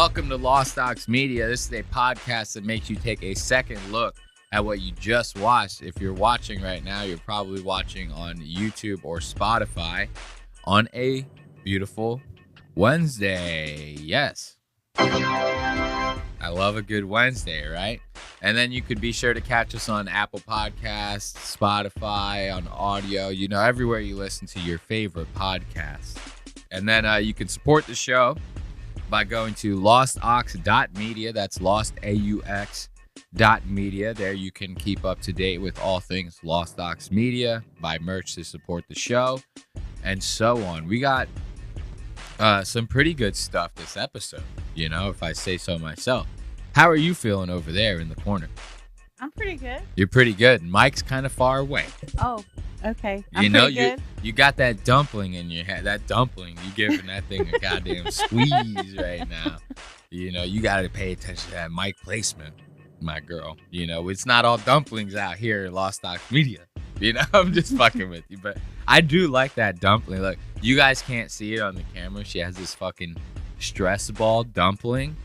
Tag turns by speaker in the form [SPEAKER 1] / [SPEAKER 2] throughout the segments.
[SPEAKER 1] Welcome to Lost Docs Media. This is a podcast that makes you take a second look at what you just watched. If you're watching right now, you're probably watching on YouTube or Spotify on a beautiful Wednesday. Yes. I love a good Wednesday, right? And then you could be sure to catch us on Apple Podcasts, Spotify, on audio, everywhere you listen to your favorite podcasts. And then you can support the show by going to lostox.media. That's lostaux.media. There you can keep up to date with all things Lost Ox Media, buy merch to support the show, and so on. We got some pretty good stuff this episode, if I say so myself. How are you feeling over there in the corner?
[SPEAKER 2] I'm pretty good.
[SPEAKER 1] You're pretty good. Mike's kind of far away.
[SPEAKER 2] Oh, okay. I'm pretty good.
[SPEAKER 1] You got that dumpling in your head. That dumpling, you giving that thing a goddamn squeeze right now. You got to pay attention to that mic placement, my girl. It's not all dumplings out here at Lost Docs Media. I'm just fucking with you. But I do like that dumpling. Look, you guys can't see it on the camera. She has this fucking stress ball dumpling.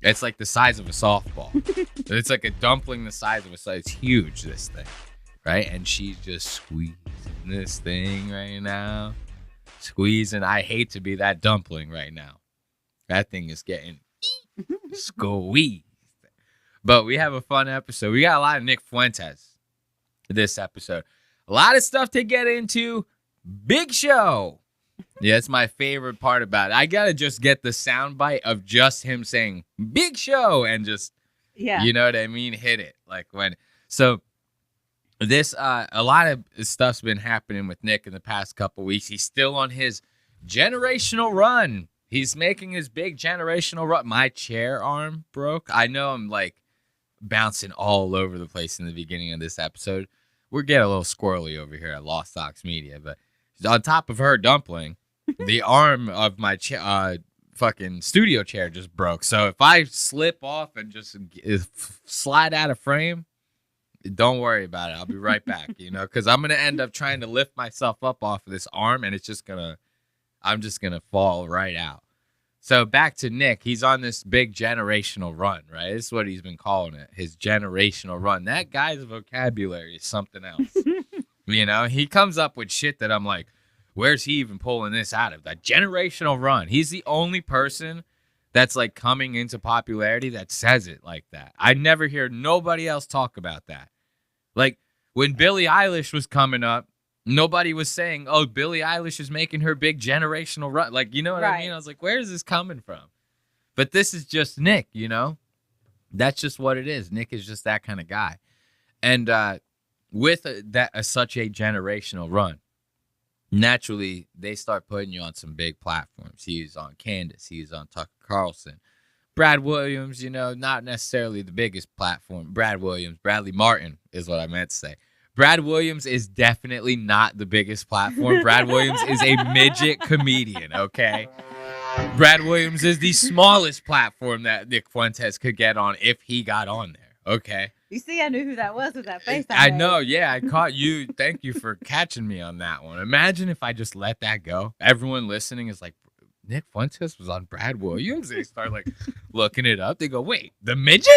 [SPEAKER 1] It's like the size of a softball. It's like a dumpling the size of a softball. It's huge, this thing. Right? And she's just squeezing this thing right now. Squeezing. I hate to be that dumpling right now. That thing is getting squeezed. But we have a fun episode. We got a lot of Nick Fuentes this episode. A lot of stuff to get into. Big show. Yeah, it's my favorite part about it. I got to just get the soundbite of just him saying big show and just, you know what I mean? Hit it. So this, a lot of stuff's been happening with Nick in the past couple weeks. He's still on his generational run. He's making his big generational run. My chair arm broke. I know I'm bouncing all over the place in the beginning of this episode. We're getting a little squirrely over here at Lost Docs Media, but on top of her dumpling, the arm of my fucking studio chair just broke. So if I slip off and just slide out of frame, don't worry about it. I'll be right back, because I'm going to end up trying to lift myself up off of this arm, and I'm just going to fall right out. So back to Nick. He's on this big generational run, right? This is what he's been calling it, his generational run. That guy's vocabulary is something else. He comes up with shit that I'm like, where's he even pulling this out of? That generational run. He's the only person that's coming into popularity that says it like that. I never hear nobody else talk about that. When Billie Eilish was coming up, nobody was saying, oh, Billie Eilish is making her big generational run. You know what I mean? I was like, where is this coming from? But this is just Nick, That's just what it is. Nick is just that kind of guy. And with such a generational run, naturally, they start putting you on some big platforms. He's on Candace. He's on Tucker Carlson. Brad Williams, not necessarily the biggest platform. Bradley Martin is what I meant to say. Brad Williams is definitely not the biggest platform. Brad Williams is a midget comedian, okay? Brad Williams is the smallest platform that Nick Fuentes could get on if he got on there, okay?
[SPEAKER 2] You see, I knew who that was with that face.
[SPEAKER 1] I know, yeah. I caught you. Thank you for catching me on that one. Imagine if I just let that go. Everyone listening is like, Nick Fuentes was on Brad Williams? They start looking it up. They go, wait, the midget?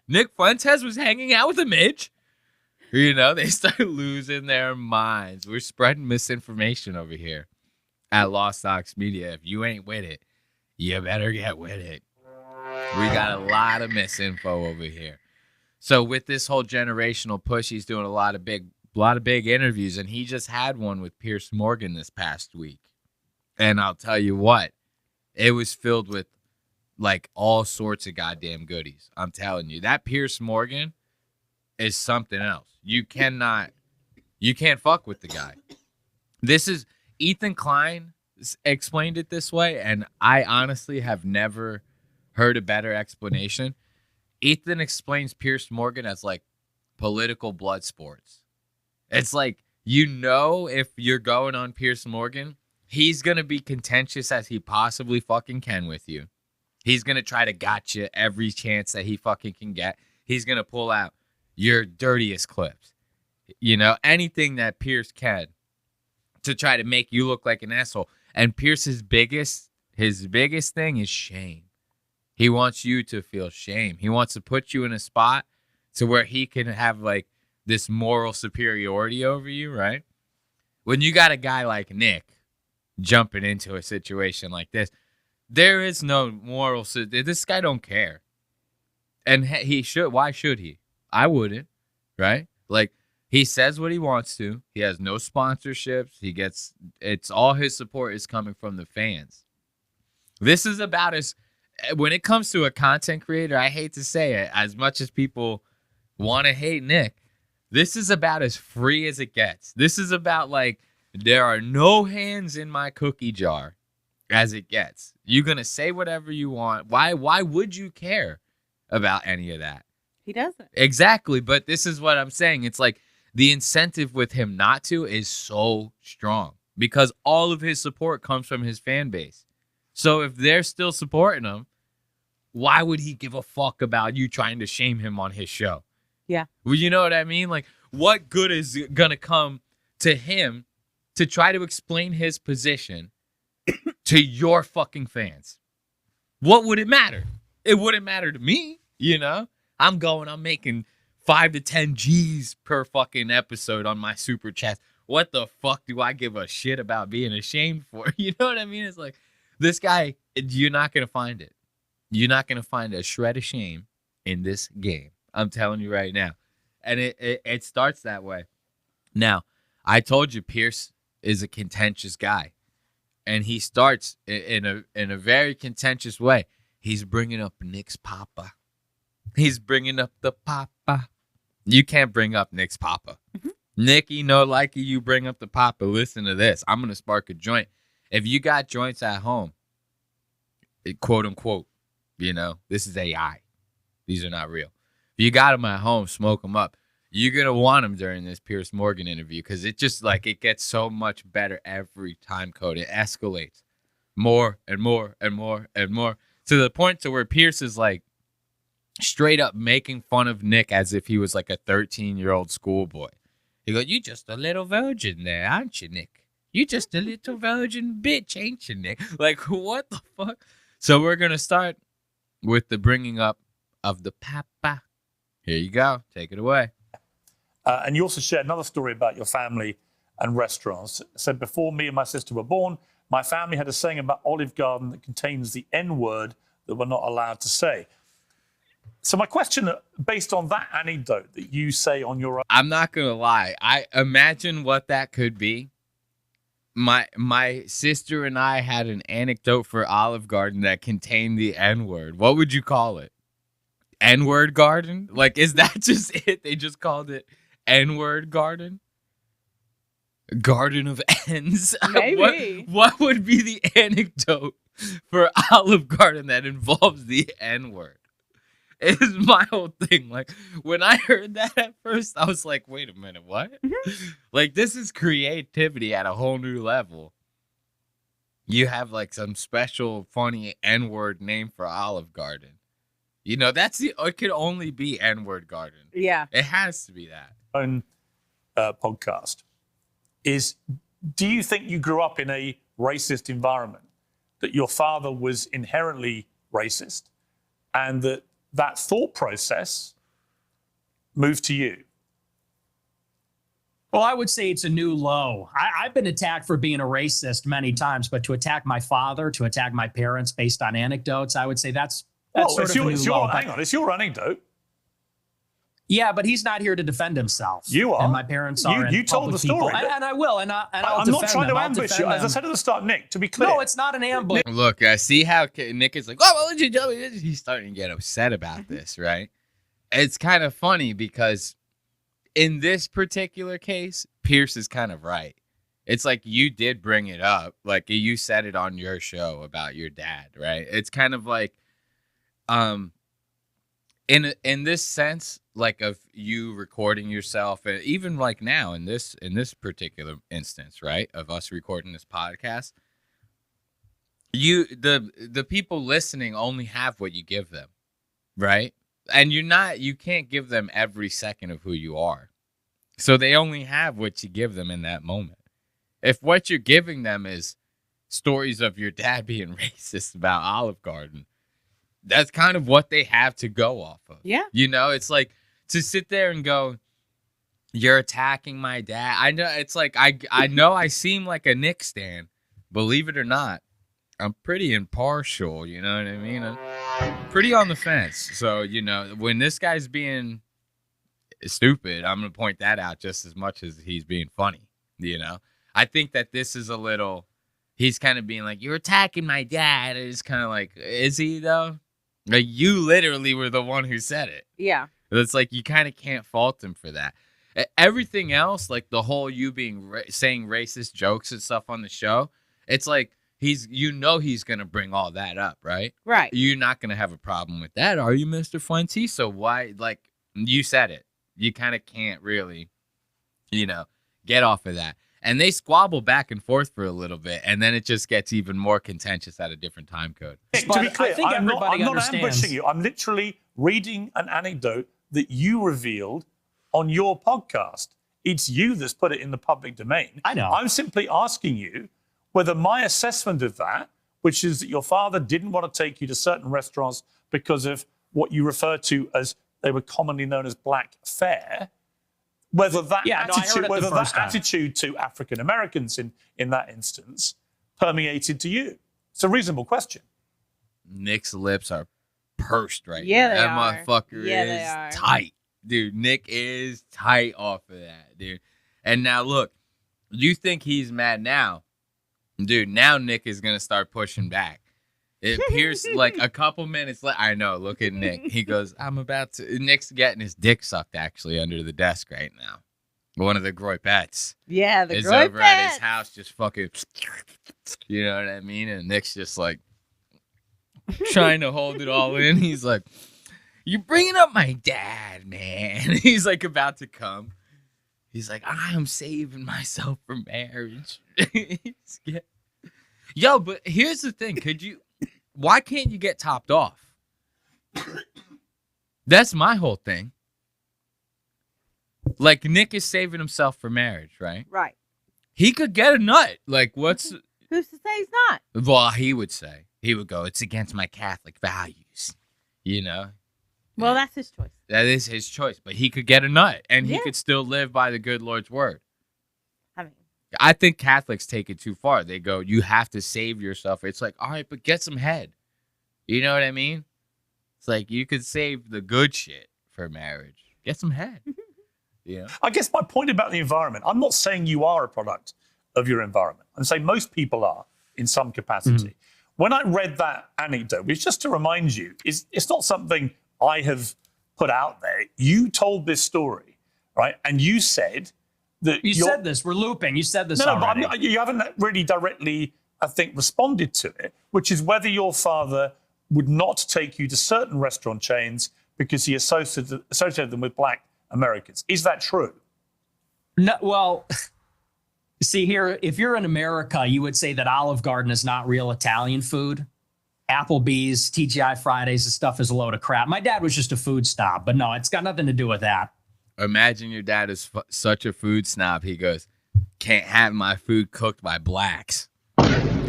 [SPEAKER 1] Nick Fuentes was hanging out with a midge? They start losing their minds. We're spreading misinformation over here at Lost Docs Media. If you ain't with it, you better get with it. We got a lot of misinfo over here. So with this whole generational push, he's doing a lot of big interviews, and he just had one with Piers Morgan this past week. And I'll tell you what, it was filled with all sorts of goddamn goodies. I'm telling you, that Piers Morgan is something else. You can't fuck with the guy. This is Ethan Klein explained it this way, and I honestly have never heard a better explanation. Ethan explains Piers Morgan as political blood sports. It's if you're going on Piers Morgan, he's going to be contentious as he possibly fucking can with you. He's going to try to gotcha every chance that he fucking can get. He's going to pull out your dirtiest clips. Anything that Piers can to try to make you look like an asshole. And Pierce's biggest thing is shame. He wants you to feel shame. He wants to put you in a spot to where he can have like this moral superiority over you, right? When you got a guy like Nick jumping into a situation like this, there is no moral. This guy don't care. And he should. Why should he? I wouldn't, right? Like, he says what he wants to. He has no sponsorships. It's all his support is coming from the fans. This is about when it comes to a content creator, I hate to say it, as much as people want to hate Nick, this is about as free as it gets. This is about like, there are no hands in my cookie jar as it gets. You're going to say whatever you want. Why would you care about any of that?
[SPEAKER 2] He doesn't.
[SPEAKER 1] Exactly. But this is what I'm saying. It's like the incentive with him not to is so strong because all of his support comes from his fan base. So if they're still supporting him, why would he give a fuck about you trying to shame him on his show?
[SPEAKER 2] Yeah.
[SPEAKER 1] Well, you know what I mean? Like, what good is going to come to him to try to explain his position to your fucking fans? What would it matter? It wouldn't matter to me, you know? I'm making 5 to 10 G's per fucking episode on my super chats. What the fuck do I give a shit about being ashamed for? You know what I mean? It's like, this guy, you're not going to find it. You're not going to find a shred of shame in this game. I'm telling you right now. And it starts that way. Now, I told you Piers is a contentious guy. And he starts in a very contentious way. He's bringing up Nick's papa. He's bringing up the papa. You can't bring up Nick's papa. Mm-hmm. Nicky, no likey, you bring up the papa. Listen to this. I'm going to spark a joint. If you got joints at home, quote unquote, you know, this is AI. These are not real. If you got them at home, smoke them up. You're going to want them during this Piers Morgan interview because it just like it gets so much better every time code. It escalates more and more and more and more to the point to where Piers is like straight up making fun of Nick as if he was like a 13-year-old schoolboy. He goes, "You just a little virgin there, aren't you, Nick? You just a little virgin bitch, ain't you, Nick?" Like, what the fuck? So we're going to start with the bringing up of the papa. Here you go. Take it away.
[SPEAKER 3] And you also shared another story about your family and restaurants. It said, before me and my sister were born, my family had a saying about Olive Garden that contains the N-word that we're not allowed to say. So my question, based on that anecdote that you say on your own...
[SPEAKER 1] I'm not going to lie. I imagine what that could be. My sister and I had an anecdote for Olive Garden that contained the N-word. What would you call it? N-word garden? Like, is that just it? They just called it N-word garden? Garden of N's?
[SPEAKER 2] Maybe.
[SPEAKER 1] What would be the anecdote for Olive Garden that involves the N-word? Is my whole thing. Like, when I heard that at first, I was like, wait a minute, what? Mm-hmm. Like, this is creativity at a whole new level. You have, like, some special, funny N-word name for Olive Garden. You know, it could only be N-word garden.
[SPEAKER 2] Yeah.
[SPEAKER 1] It has to be that.
[SPEAKER 3] Own podcast is, do you think you grew up in a racist environment? That your father was inherently racist and that thought process moved to you?
[SPEAKER 4] Well, I would say it's a new low. I've been attacked for being a racist many times, but to attack my father, to attack my parents based on anecdotes, I would say that's sort of a new low.
[SPEAKER 3] Hang on, it's your anecdote.
[SPEAKER 4] Yeah, but he's not here to defend himself.
[SPEAKER 3] You are.
[SPEAKER 4] And my parents are.
[SPEAKER 3] You told the story.
[SPEAKER 4] And I will. And I'll
[SPEAKER 3] I'm not trying to ambush you. As I said at the start, Nick, to be clear.
[SPEAKER 4] No, it's not an ambush.
[SPEAKER 1] Look, I see how Nick is like, oh, what would you tell me? He's starting to get upset about this, right? It's kind of funny because in this particular case, Piers is kind of right. It's like you did bring it up. Like you said it on your show about your dad, right? It's kind of like, in this sense, like of you recording yourself, and even like now in this particular instance, right, of us recording this podcast, the people listening only have what you give them, right? And you can't give them every second of who you are. So they only have what you give them in that moment. If what you're giving them is stories of your dad being racist about Olive Garden, that's kind of what they have to go off of.
[SPEAKER 2] Yeah.
[SPEAKER 1] You know, it's like to sit there and go, you're attacking my dad. I know it's like I know I seem like a Nick stan. Believe it or not, I'm pretty impartial, you know what I mean? I'm pretty on the fence. So, you know, when this guy's being stupid, I'm going to point that out just as much as he's being funny, you know? I think that this is a little, he's kind of being like, you're attacking my dad. It's kind of like, is he though? Like, you literally were the one who said it.
[SPEAKER 2] Yeah.
[SPEAKER 1] It's like, you kind of can't fault him for that. Everything else, like the whole you being saying racist jokes and stuff on the show, it's like, he's going to bring all that up, right?
[SPEAKER 2] Right.
[SPEAKER 1] You're not going to have a problem with that, are you, Mr. Fuentes? So why, like, you said it. You kind of can't really, you know, get off of that. And they squabble back and forth for a little bit, and then it just gets even more contentious at a different time code.
[SPEAKER 3] To be clear, I'm not ambushing you. I'm literally reading an anecdote that you revealed on your podcast. It's you that's put it in the public domain.
[SPEAKER 4] I know.
[SPEAKER 3] I'm simply asking you whether my assessment of that, which is that your father didn't want to take you to certain restaurants because of what you refer to as, they were commonly known as black fare, whether that attitude to African Americans in that instance permeated to you. It's a reasonable question.
[SPEAKER 1] Nick's lips are pursed right
[SPEAKER 2] now.
[SPEAKER 1] That
[SPEAKER 2] are.
[SPEAKER 1] motherfucker is tight. Dude, Nick is tight off of that, dude. And now look, you think he's mad now. Dude, now Nick is going to start pushing back. It appears like a couple minutes later. I know, look at Nick. He goes, Nick's getting his dick sucked actually under the desk right now. One of the Groipettes.
[SPEAKER 2] Yeah, the
[SPEAKER 1] is
[SPEAKER 2] Groipettes.
[SPEAKER 1] over at his house just fucking, you know what I mean? And Nick's just like trying to hold it all in. He's like, you're bringing up my dad, man. He's like about to come. He's like, I'm saving myself for marriage. Yo, but here's the thing. Why can't you get topped off? That's my whole thing. Like, Nick is saving himself for marriage, right?
[SPEAKER 2] Right.
[SPEAKER 1] He could get a nut. Like, who's
[SPEAKER 2] to say he's not?
[SPEAKER 1] Well, he would go, it's against my Catholic values, you know?
[SPEAKER 2] Well, that's his choice.
[SPEAKER 1] That is his choice, but he could get a nut, and he could still live by the good Lord's word. I think Catholics take it too far. They go, you have to save yourself. It's like, all right, but get some head. You know what I mean? It's like, you could save the good shit for marriage. Get some head. Yeah.
[SPEAKER 3] I guess my point about the environment, I'm not saying you are a product of your environment. I'm saying most people are in some capacity. Mm-hmm. When I read that anecdote, which just to remind you, it's not something I have put out there. You told this story, right? And you said that
[SPEAKER 4] you said this. We're looping. You said this already.
[SPEAKER 3] But you haven't really directly, I think, responded to it, which is whether your father would not take you to certain restaurant chains because he associated them with black Americans. Is that true?
[SPEAKER 4] No. Well, see here, if you're in America, you would say that Olive Garden is not real Italian food. Applebee's, TGI Fridays, this stuff is a load of crap. My dad was just a food snob, but no, it's got nothing to do with that.
[SPEAKER 1] Imagine your dad is such a food snob. He goes, can't have my food cooked by blacks.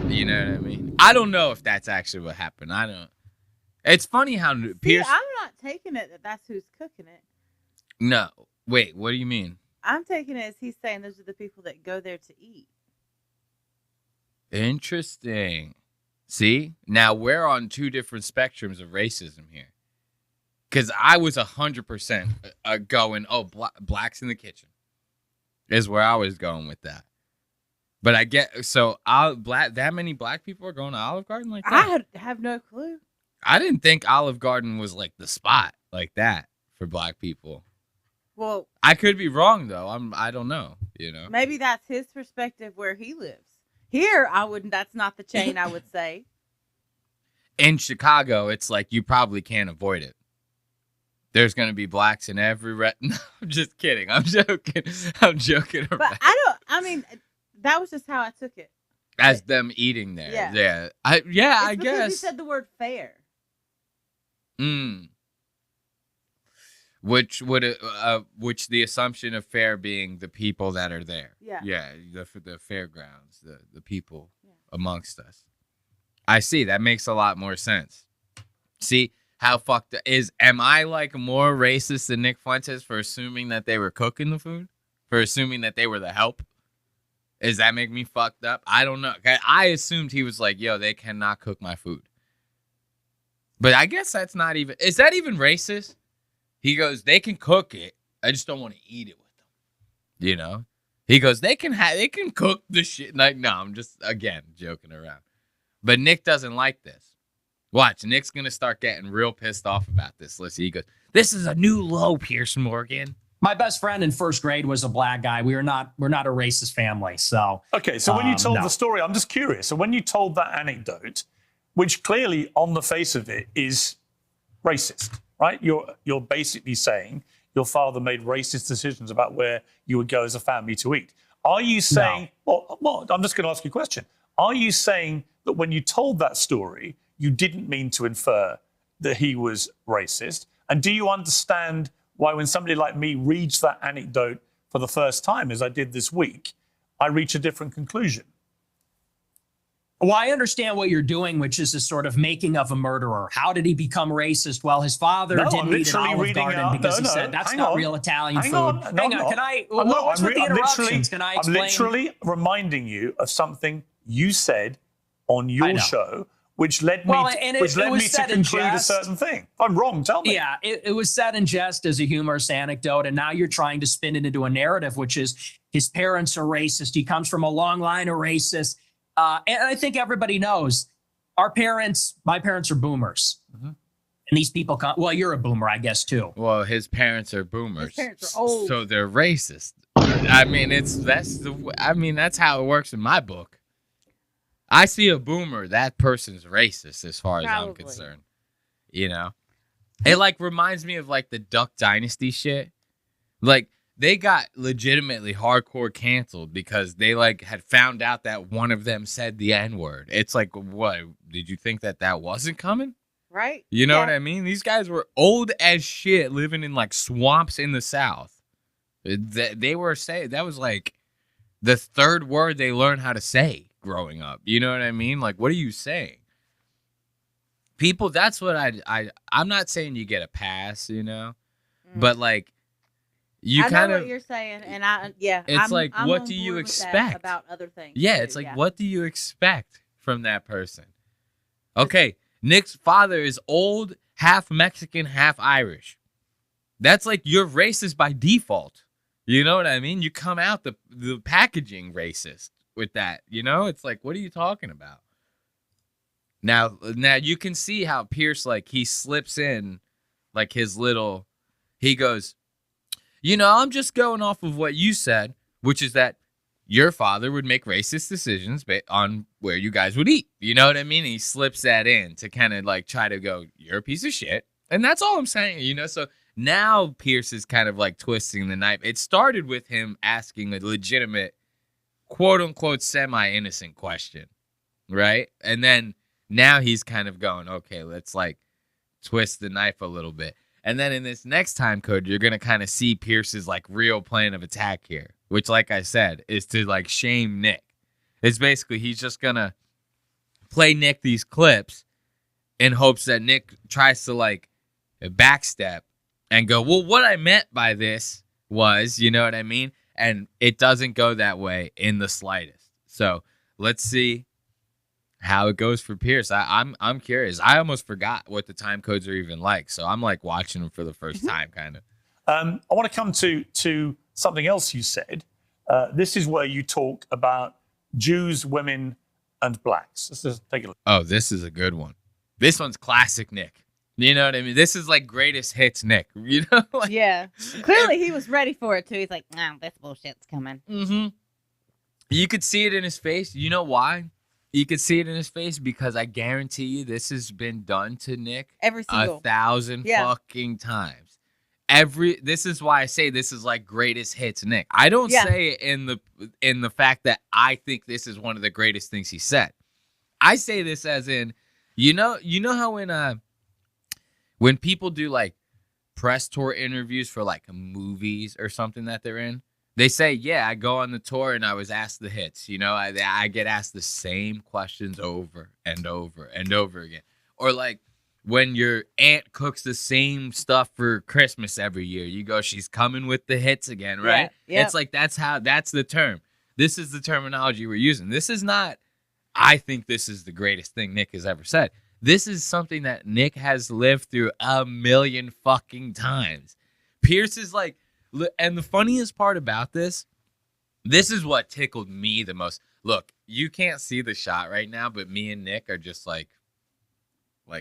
[SPEAKER 1] You know what I mean? I don't know if that's actually what happened. I don't. It's funny how Piers.
[SPEAKER 2] I'm not taking it that that's who's cooking it.
[SPEAKER 1] No. Wait, what do you mean?
[SPEAKER 2] I'm taking it as he's saying those are the people that go there to eat.
[SPEAKER 1] Interesting. See? Now we're on two different spectrums of racism here. Because I was 100% going, blacks in the kitchen is where I was going with that. But I get, that many black people are going to Olive Garden like that?
[SPEAKER 2] I have no clue.
[SPEAKER 1] I didn't think Olive Garden was like the spot like that for black people.
[SPEAKER 2] Well,
[SPEAKER 1] I could be wrong though. I don't know, you know.
[SPEAKER 2] Maybe that's his perspective where he lives. Here, I wouldn't. That's not the chain, I would say.
[SPEAKER 1] In Chicago, it's like you probably can't avoid it. There's going to be blacks in every No, I'm just kidding. I'm joking. I'm joking around.
[SPEAKER 2] But that was just how I took it.
[SPEAKER 1] As them eating there. Yeah. I guess.
[SPEAKER 2] Because you said the word fair.
[SPEAKER 1] Which the assumption of fair being the people that are there. Yeah, the fairgrounds, the people amongst us. I see. That makes a lot more sense. See how fucked am I like more racist than Nick Fuentes for assuming that they were cooking the food? For assuming that they were the help? Does that make me fucked up? I don't know. I assumed he was like, yo, they cannot cook my food. But I guess that's not even, is that even racist? He goes, they can cook it. I just don't want to eat it with them. You know? He goes, they can cook the shit. Like, no, I'm just, again, joking around. But Nick doesn't like this. Watch, Nick's going to start getting real pissed off about this. Listen, he goes, this is a new low, Piers Morgan.
[SPEAKER 4] My best friend in first grade was a black guy. We're not a racist family. So
[SPEAKER 3] okay. So when you told the story, I'm just curious. So when you told that anecdote, which clearly on the face of it is racist, right? You're basically saying your father made racist decisions about where you would go as a family to eat. Are you saying? No. Well, I'm just going to ask you a question. Are you saying that when you told that story, you didn't mean to infer that he was racist? And do you understand why when somebody like me reads that anecdote for the first time, as I did this week, I reach a different conclusion?
[SPEAKER 4] Well, I understand what you're doing, which is a sort of making of a murderer. How did he become racist? Well, his father didn't eat an Olive Garden because he said that's not real Italian food. Hang on, can I? What's with the interruptions? Can I explain?
[SPEAKER 3] I'm literally reminding you of something you said on your show, which led me to conclude a certain thing. If I'm wrong, tell me.
[SPEAKER 4] Yeah, it was said in jest as a humorous anecdote, and now you're trying to spin it into a narrative, which is his parents are racist. He comes from a long line of racists. And I think everybody knows my parents are boomers. Mm-hmm. And these people well, you're a boomer, I guess, too.
[SPEAKER 1] Well, his parents are boomers.
[SPEAKER 2] His parents are old.
[SPEAKER 1] So they're racist. I mean, that's how it works in my book. I see a boomer, that person's racist as far as I'm concerned. You know? It like reminds me of like the Duck Dynasty shit. Like, they got legitimately hardcore canceled because they like had found out that one of them said the N-word. It's like, what? Did you think that wasn't coming?
[SPEAKER 2] Right.
[SPEAKER 1] You know what I mean? These guys were old as shit living in like swamps in the South. They were saying that was like the third word they learned how to say growing up. You know what I mean? Like, what are you saying? People, that's what I'm not saying you get a pass, you know? But like, I know
[SPEAKER 2] what you're saying, and
[SPEAKER 1] it's like, what do you expect
[SPEAKER 2] about other things?
[SPEAKER 1] Yeah, it's like, what do you expect from that person? Okay, Nick's father is old, half Mexican, half Irish. That's like you're racist by default. You know what I mean? You come out the packaging racist with that. You know, it's like, what are you talking about? Now you can see how Piers like he slips in, like his little. He goes, you know, I'm just going off of what you said, which is that your father would make racist decisions on where you guys would eat. You know what I mean? And he slips that in to kind of like try to go, you're a piece of shit. And that's all I'm saying, you know? So now Piers is kind of like twisting the knife. It started with him asking a legitimate, quote unquote, semi-innocent question, right? And then now he's kind of going, okay, let's like twist the knife a little bit. And then in this next time code, you're going to kind of see Pierce's like real plan of attack here, which, like I said, is to like shame Nick. It's basically he's just going to play Nick these clips in hopes that Nick tries to like backstep and go, well, what I meant by this was, you know what I mean? And it doesn't go that way in the slightest. So let's see how it goes for Piers. I'm curious. I almost forgot what the time codes are even like. So I'm like watching them for the first time, kind of.
[SPEAKER 3] I want to come to something else you said. This is where you talk about Jews, women, and blacks. Let's just take a look.
[SPEAKER 1] Oh, this is a good one. This one's classic Nick. You know what I mean? This is like greatest hits Nick. You know? Like,
[SPEAKER 2] yeah. Clearly he was ready for it too. He's like, nah, this bullshit's coming.
[SPEAKER 1] Mm-hmm. You could see it in his face. You know why? You could see it in his face because I guarantee you this has been done to Nick
[SPEAKER 2] every single
[SPEAKER 1] 1,000 fucking times. This is why I say this is like greatest hits Nick. I don't say it in the fact that I think this is one of the greatest things he said. I say this as in, you know how when people do like press tour interviews for like movies or something that they're in, they say, yeah, I go on the tour and I was asked the hits. You know, I get asked the same questions over and over and over again. Or like when your aunt cooks the same stuff for Christmas every year. You go, she's coming with the hits again, right?
[SPEAKER 2] Yeah.
[SPEAKER 1] It's like that's the term. This is the terminology we're using. This is not, I think this is the greatest thing Nick has ever said. This is something that Nick has lived through a million fucking times. Piers is like, and the funniest part about this is what tickled me the most. Look, you can't see the shot right now, but me and Nick are just like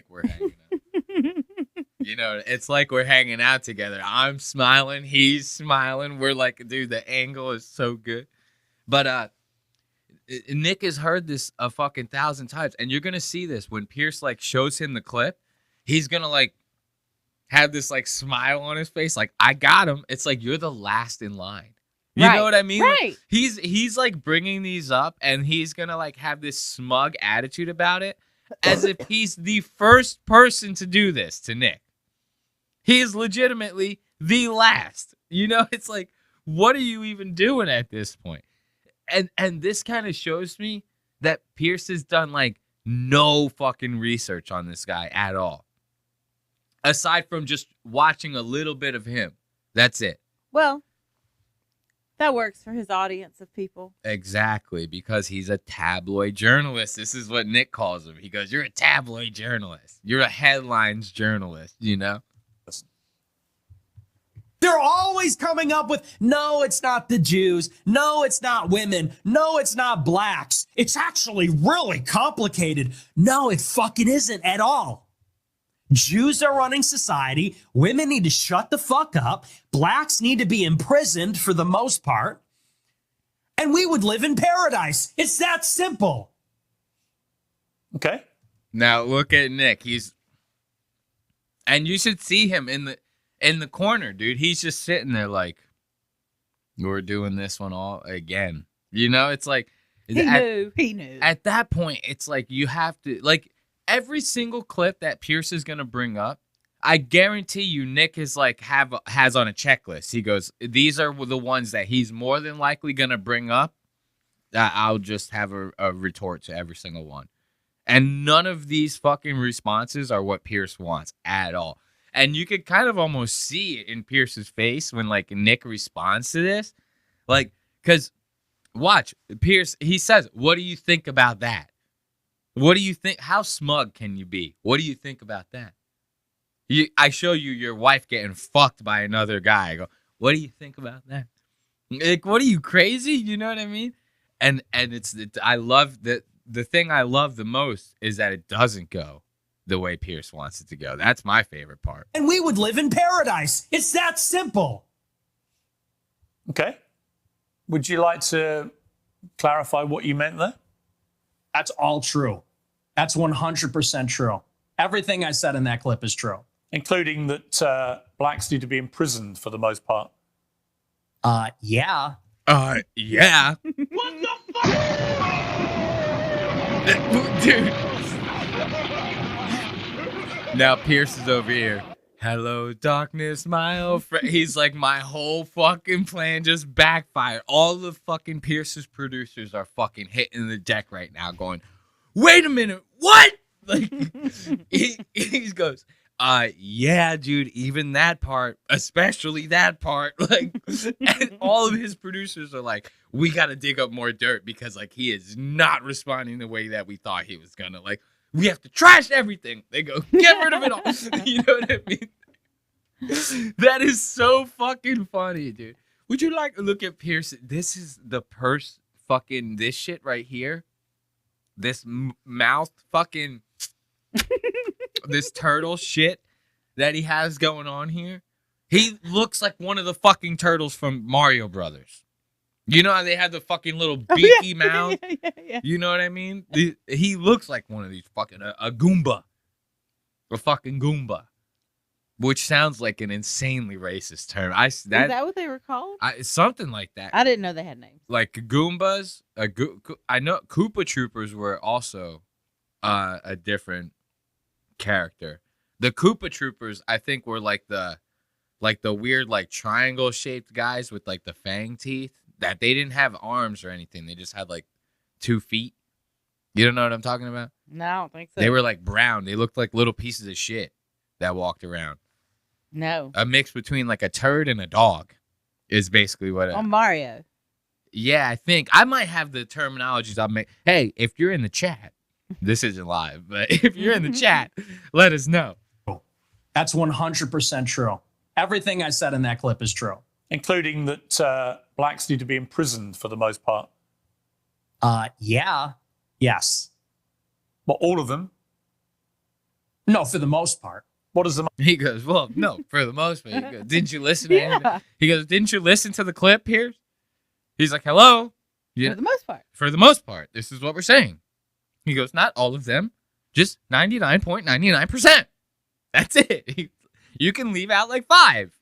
[SPEAKER 1] we're hanging out. You know, it's like we're hanging out together. I'm smiling, he's smiling. We're like, dude, the angle is so good. But Nick has heard this a fucking 1,000 times, and you're gonna see this when Piers like shows him the clip. He's gonna like have this like smile on his face, like I got him. It's like you're the last in line. You know what I mean?
[SPEAKER 2] Right.
[SPEAKER 1] He's like bringing these up, and he's gonna like have this smug attitude about it, as if he's the first person to do this to Nick. He is legitimately the last. You know, it's like, what are you even doing at this point? And this kind of shows me that Piers has done like no fucking research on this guy at all. Aside from just watching a little bit of him. That's it.
[SPEAKER 2] Well, that works for his audience of people.
[SPEAKER 1] Exactly, because he's a tabloid journalist. This is what Nick calls him. He goes, you're a tabloid journalist. You're a headlines journalist, you know?
[SPEAKER 4] They're always coming up with, no, it's not the Jews. No, it's not women. No, it's not blacks. It's actually really complicated. No, it fucking isn't at all. Jews are running society. Women need to shut the fuck up. Blacks need to be imprisoned for the most part. And we would live in paradise. It's that simple.
[SPEAKER 3] Okay.
[SPEAKER 1] Now look at Nick. And you should see him in the corner, dude. He's just sitting there like, we're doing this one all again. You know, it's like
[SPEAKER 2] He knew.
[SPEAKER 1] At that point, it's like you have to, like, every single clip that Piers is gonna bring up, I guarantee you Nick is like has on a checklist. He goes, these are the ones that he's more than likely gonna bring up. I'll just have a retort to every single one. And none of these fucking responses are what Piers wants at all. And you could kind of almost see it in Pierce's face when like Nick responds to this. Like, because watch, Piers, he says, what do you think about that? What do you think? How smug can you be? What do you think about that? I show you your wife getting fucked by another guy. I go, what do you think about that? Like, what are you, crazy? You know what I mean? And I love that. The thing I love the most is that it doesn't go the way Piers wants it to go. That's my favorite part.
[SPEAKER 4] And we would live in paradise. It's that simple.
[SPEAKER 3] Okay. Would you like to clarify what you meant there?
[SPEAKER 4] That's all true. That's 100% true. Everything I said in that clip is true.
[SPEAKER 3] Including that blacks need to be imprisoned for the most part.
[SPEAKER 4] Yeah.
[SPEAKER 1] Yeah.
[SPEAKER 5] What the fuck?
[SPEAKER 1] Dude. Now Piers is over here. Hello, darkness, my old friend. He's like, my whole fucking plan just backfired. All the fucking Pierce's producers are fucking hitting the deck right now going, wait a minute, what? Like, he goes, yeah, dude, even that part, especially that part. Like, and all of his producers are like, we got to dig up more dirt because, like, he is not responding the way that we thought he was gonna. Like, we have to trash everything. They go, get rid of it all. You know what I mean? That is so fucking funny, dude. Would you like to look at Piers? This is the fucking this shit right here. This mouth fucking this turtle shit that he has going on here. He looks like one of the fucking turtles from Mario Brothers. You know how they have the fucking little beaky mouth?
[SPEAKER 2] Yeah.
[SPEAKER 1] You know what I mean? He looks like one of these fucking, a Goomba. A fucking Goomba. Which sounds like an insanely racist term.
[SPEAKER 2] Is that what they were called?
[SPEAKER 1] Something like that.
[SPEAKER 2] I didn't know they had names.
[SPEAKER 1] Like Goombas. I know Koopa Troopers were also a different character. The Koopa Troopers, I think, were like the weird like triangle shaped guys with like the fang teeth. That they didn't have arms or anything. They just had like 2 feet. You don't know what I'm talking about?
[SPEAKER 2] No, I don't think so.
[SPEAKER 1] They were like brown. They looked like little pieces of shit that walked around.
[SPEAKER 2] No.
[SPEAKER 1] A mix between like a turd and a dog is basically what.
[SPEAKER 2] On Mario.
[SPEAKER 1] Yeah, I think I might have the terminologies. I'll make. Hey, if you're in the chat, this isn't live, but if you're in the chat, let us know.
[SPEAKER 4] That's 100% true. Everything I said in that clip is true.
[SPEAKER 3] Including that blacks need to be imprisoned for the most part.
[SPEAKER 4] Yeah. Yes.
[SPEAKER 3] Well, all of them.
[SPEAKER 4] No, for the most part.
[SPEAKER 3] What does the
[SPEAKER 1] He goes, well, no, for the most part. He goes, didn't you listen to him? He goes, didn't you listen to the clip, Piers? He's like, hello?
[SPEAKER 2] For the most part.
[SPEAKER 1] For the most part. This is what we're saying. He goes, not all of them, just 99.99%. That's it. You can leave out like 5.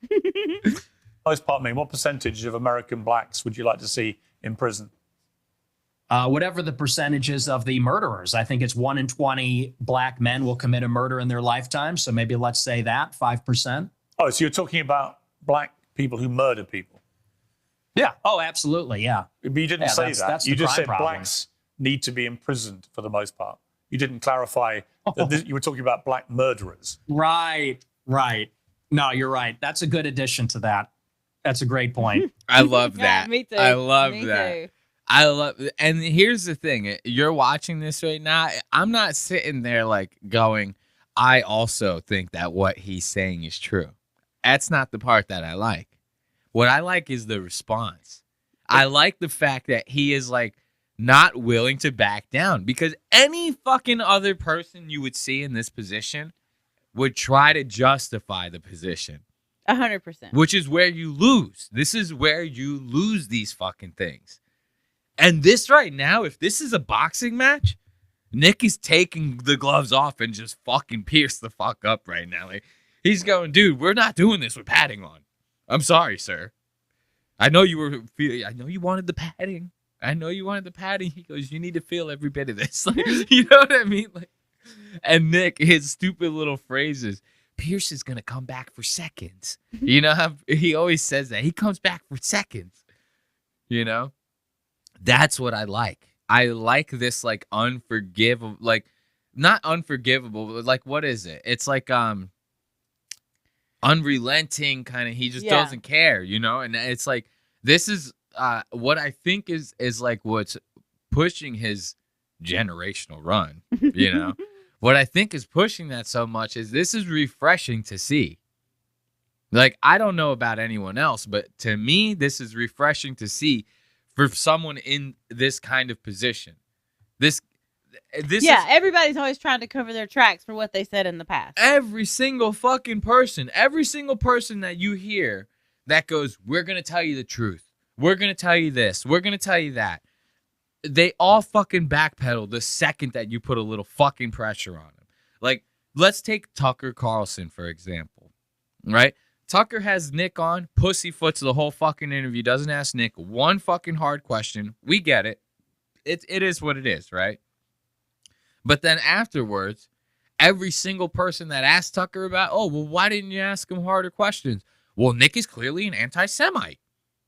[SPEAKER 3] most part mean? What percentage of American blacks would you like to see in prison?
[SPEAKER 4] Whatever the percentages of the murderers. I think it's 1 in 20 black men will commit a murder in their lifetime. So maybe let's say that 5%.
[SPEAKER 3] Oh, so you're talking about black people who murder people?
[SPEAKER 4] Yeah. Oh, absolutely. Yeah.
[SPEAKER 3] But you didn't say that.
[SPEAKER 4] That's
[SPEAKER 3] You
[SPEAKER 4] the
[SPEAKER 3] just
[SPEAKER 4] crime
[SPEAKER 3] said
[SPEAKER 4] problem.
[SPEAKER 3] blacks need to be imprisoned for the most part. You didn't clarify that you were talking about black murderers.
[SPEAKER 4] Right. No, you're right. That's a good addition to that. That's a great point.
[SPEAKER 1] I love
[SPEAKER 2] Yeah,
[SPEAKER 1] that.
[SPEAKER 2] me too.
[SPEAKER 1] I love
[SPEAKER 2] Me
[SPEAKER 1] that.
[SPEAKER 2] too.
[SPEAKER 1] I love, and here's the thing: you're watching this right now. I'm not sitting there like going, I also think that what he's saying is true. That's not the part that I like. What I like is the response. I like the fact that he is like not willing to back down, because any fucking other person you would see in this position would try to justify the position.
[SPEAKER 2] 100%.
[SPEAKER 1] Which is where you lose. This is where you lose these fucking things. And this right now, if this is a boxing match, Nick is taking the gloves off and just fucking Pierce the fuck up right now. Like, he's going, dude, we're not doing this with padding on. I'm sorry, sir. I know you wanted the padding. He goes, you need to feel every bit of this. Like, you know what I mean? Like, and Nick, his stupid little phrases. Pierce is gonna come back for seconds. You know how he always says that. He comes back for seconds. You know? That's what I like. I like this like unforgivable, like not unforgivable, but like what is it? It's like unrelenting kind of. He just doesn't care, you know. And it's like this is what I think is like what's pushing his generational run. You know, what I think is pushing that so much is this is refreshing to see. Like, I don't know about anyone else, but to me, this is refreshing to see. For someone in this kind of position, this
[SPEAKER 2] everybody's always trying to cover their tracks for what they said in the past.
[SPEAKER 1] Every single person that you hear that goes, we're going to tell you the truth. We're going to tell you this. We're going to tell you that. They all fucking backpedal the second that you put a little fucking pressure on them. Like, let's take Tucker Carlson, for example, right? Tucker has Nick on, pussyfoots the whole fucking interview, doesn't ask Nick one fucking hard question. We get it. It is what it is, right? But then afterwards, every single person that asked Tucker about, oh, well, why didn't you ask him harder questions? Well, Nick is clearly an anti-Semite.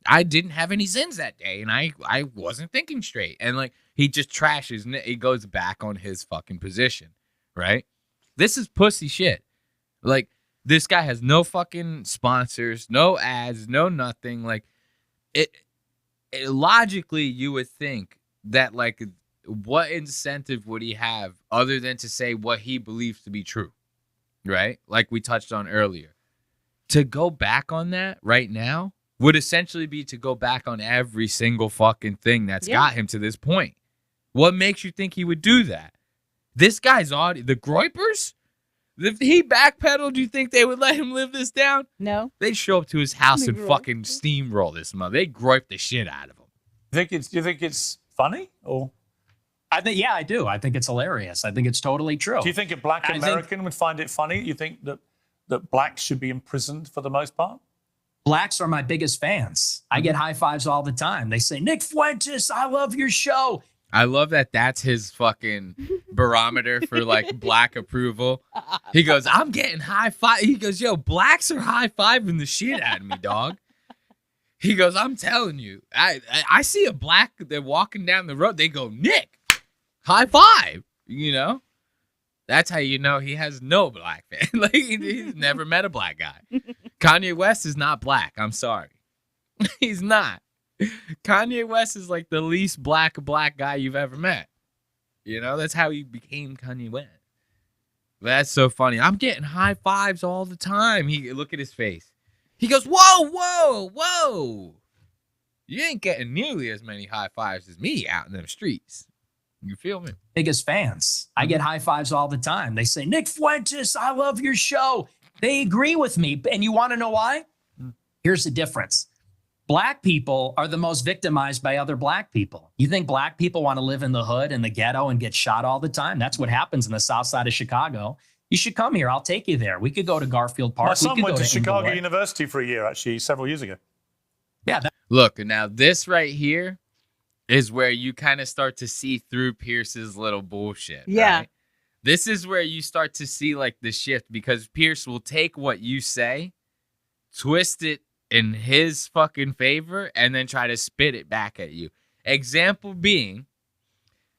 [SPEAKER 1] I didn't have any sins that day, and I wasn't thinking straight. And, like, he just trashes Nick. He goes back on his fucking position, right? This is pussy shit. Like, this guy has no fucking sponsors, no ads, no nothing. Like, it logically, you would think that, like, what incentive would he have other than to say what he believes to be true, right? Like we touched on earlier. To go back on that right now would essentially be to go back on every single fucking thing that's got him to this point. What makes you think he would do that? This guy's audience, the Groypers? If he backpedaled, do you think they would let him live this down?
[SPEAKER 2] No.
[SPEAKER 1] They'd show up to his house and fucking steamroll this mother. They'd grope the shit out of him.
[SPEAKER 3] You think it's funny? Or
[SPEAKER 4] I do. I think it's hilarious. I think it's totally true.
[SPEAKER 3] do you think a black American would find it funny? You think that blacks should be imprisoned for the most part?
[SPEAKER 4] Blacks are my biggest fans. I get high fives all the time. They say, Nick Fuentes, I love your show.
[SPEAKER 1] I love that that's his fucking barometer for, like, black approval. He goes, I'm getting high five. He goes, yo, blacks are high-fiving the shit out of me, dog. He goes, I'm telling you. I see a black, they're walking down the road. They go, Nick. high five. You know, that's how you know he has no black fan. Like he's never met a black guy. Kanye West is not black. I'm sorry, he's not. Kanye West is like the least black guy you've ever met. You know, that's how he became Kanye West. That's so funny. I'm getting high fives all the time. Look at his face. He goes, whoa, whoa, whoa. You ain't getting nearly as many high fives as me out in them streets. You feel me?
[SPEAKER 4] Biggest fans. I get high fives all the time. They say, Nick Fuentes, I love your show. They agree with me. And you want to know why? Here's the difference. Black people are the most victimized by other black people. You think black people want to live in the hood and the ghetto and get shot all the time? That's what happens in the south side of Chicago. You should come here. I'll take you there. We could go to Garfield Park.
[SPEAKER 3] My son went to Chicago
[SPEAKER 4] Inglewood.
[SPEAKER 3] University for a year, actually, several years ago.
[SPEAKER 4] Yeah.
[SPEAKER 1] Look, now this right here is where you kind of start to see through Pierce's little bullshit.
[SPEAKER 2] Yeah.
[SPEAKER 1] Right? This is where you start to see like the shift, because Pierce will take what you say, twist it in his fucking favor, and then try to spit it back at you. Example being,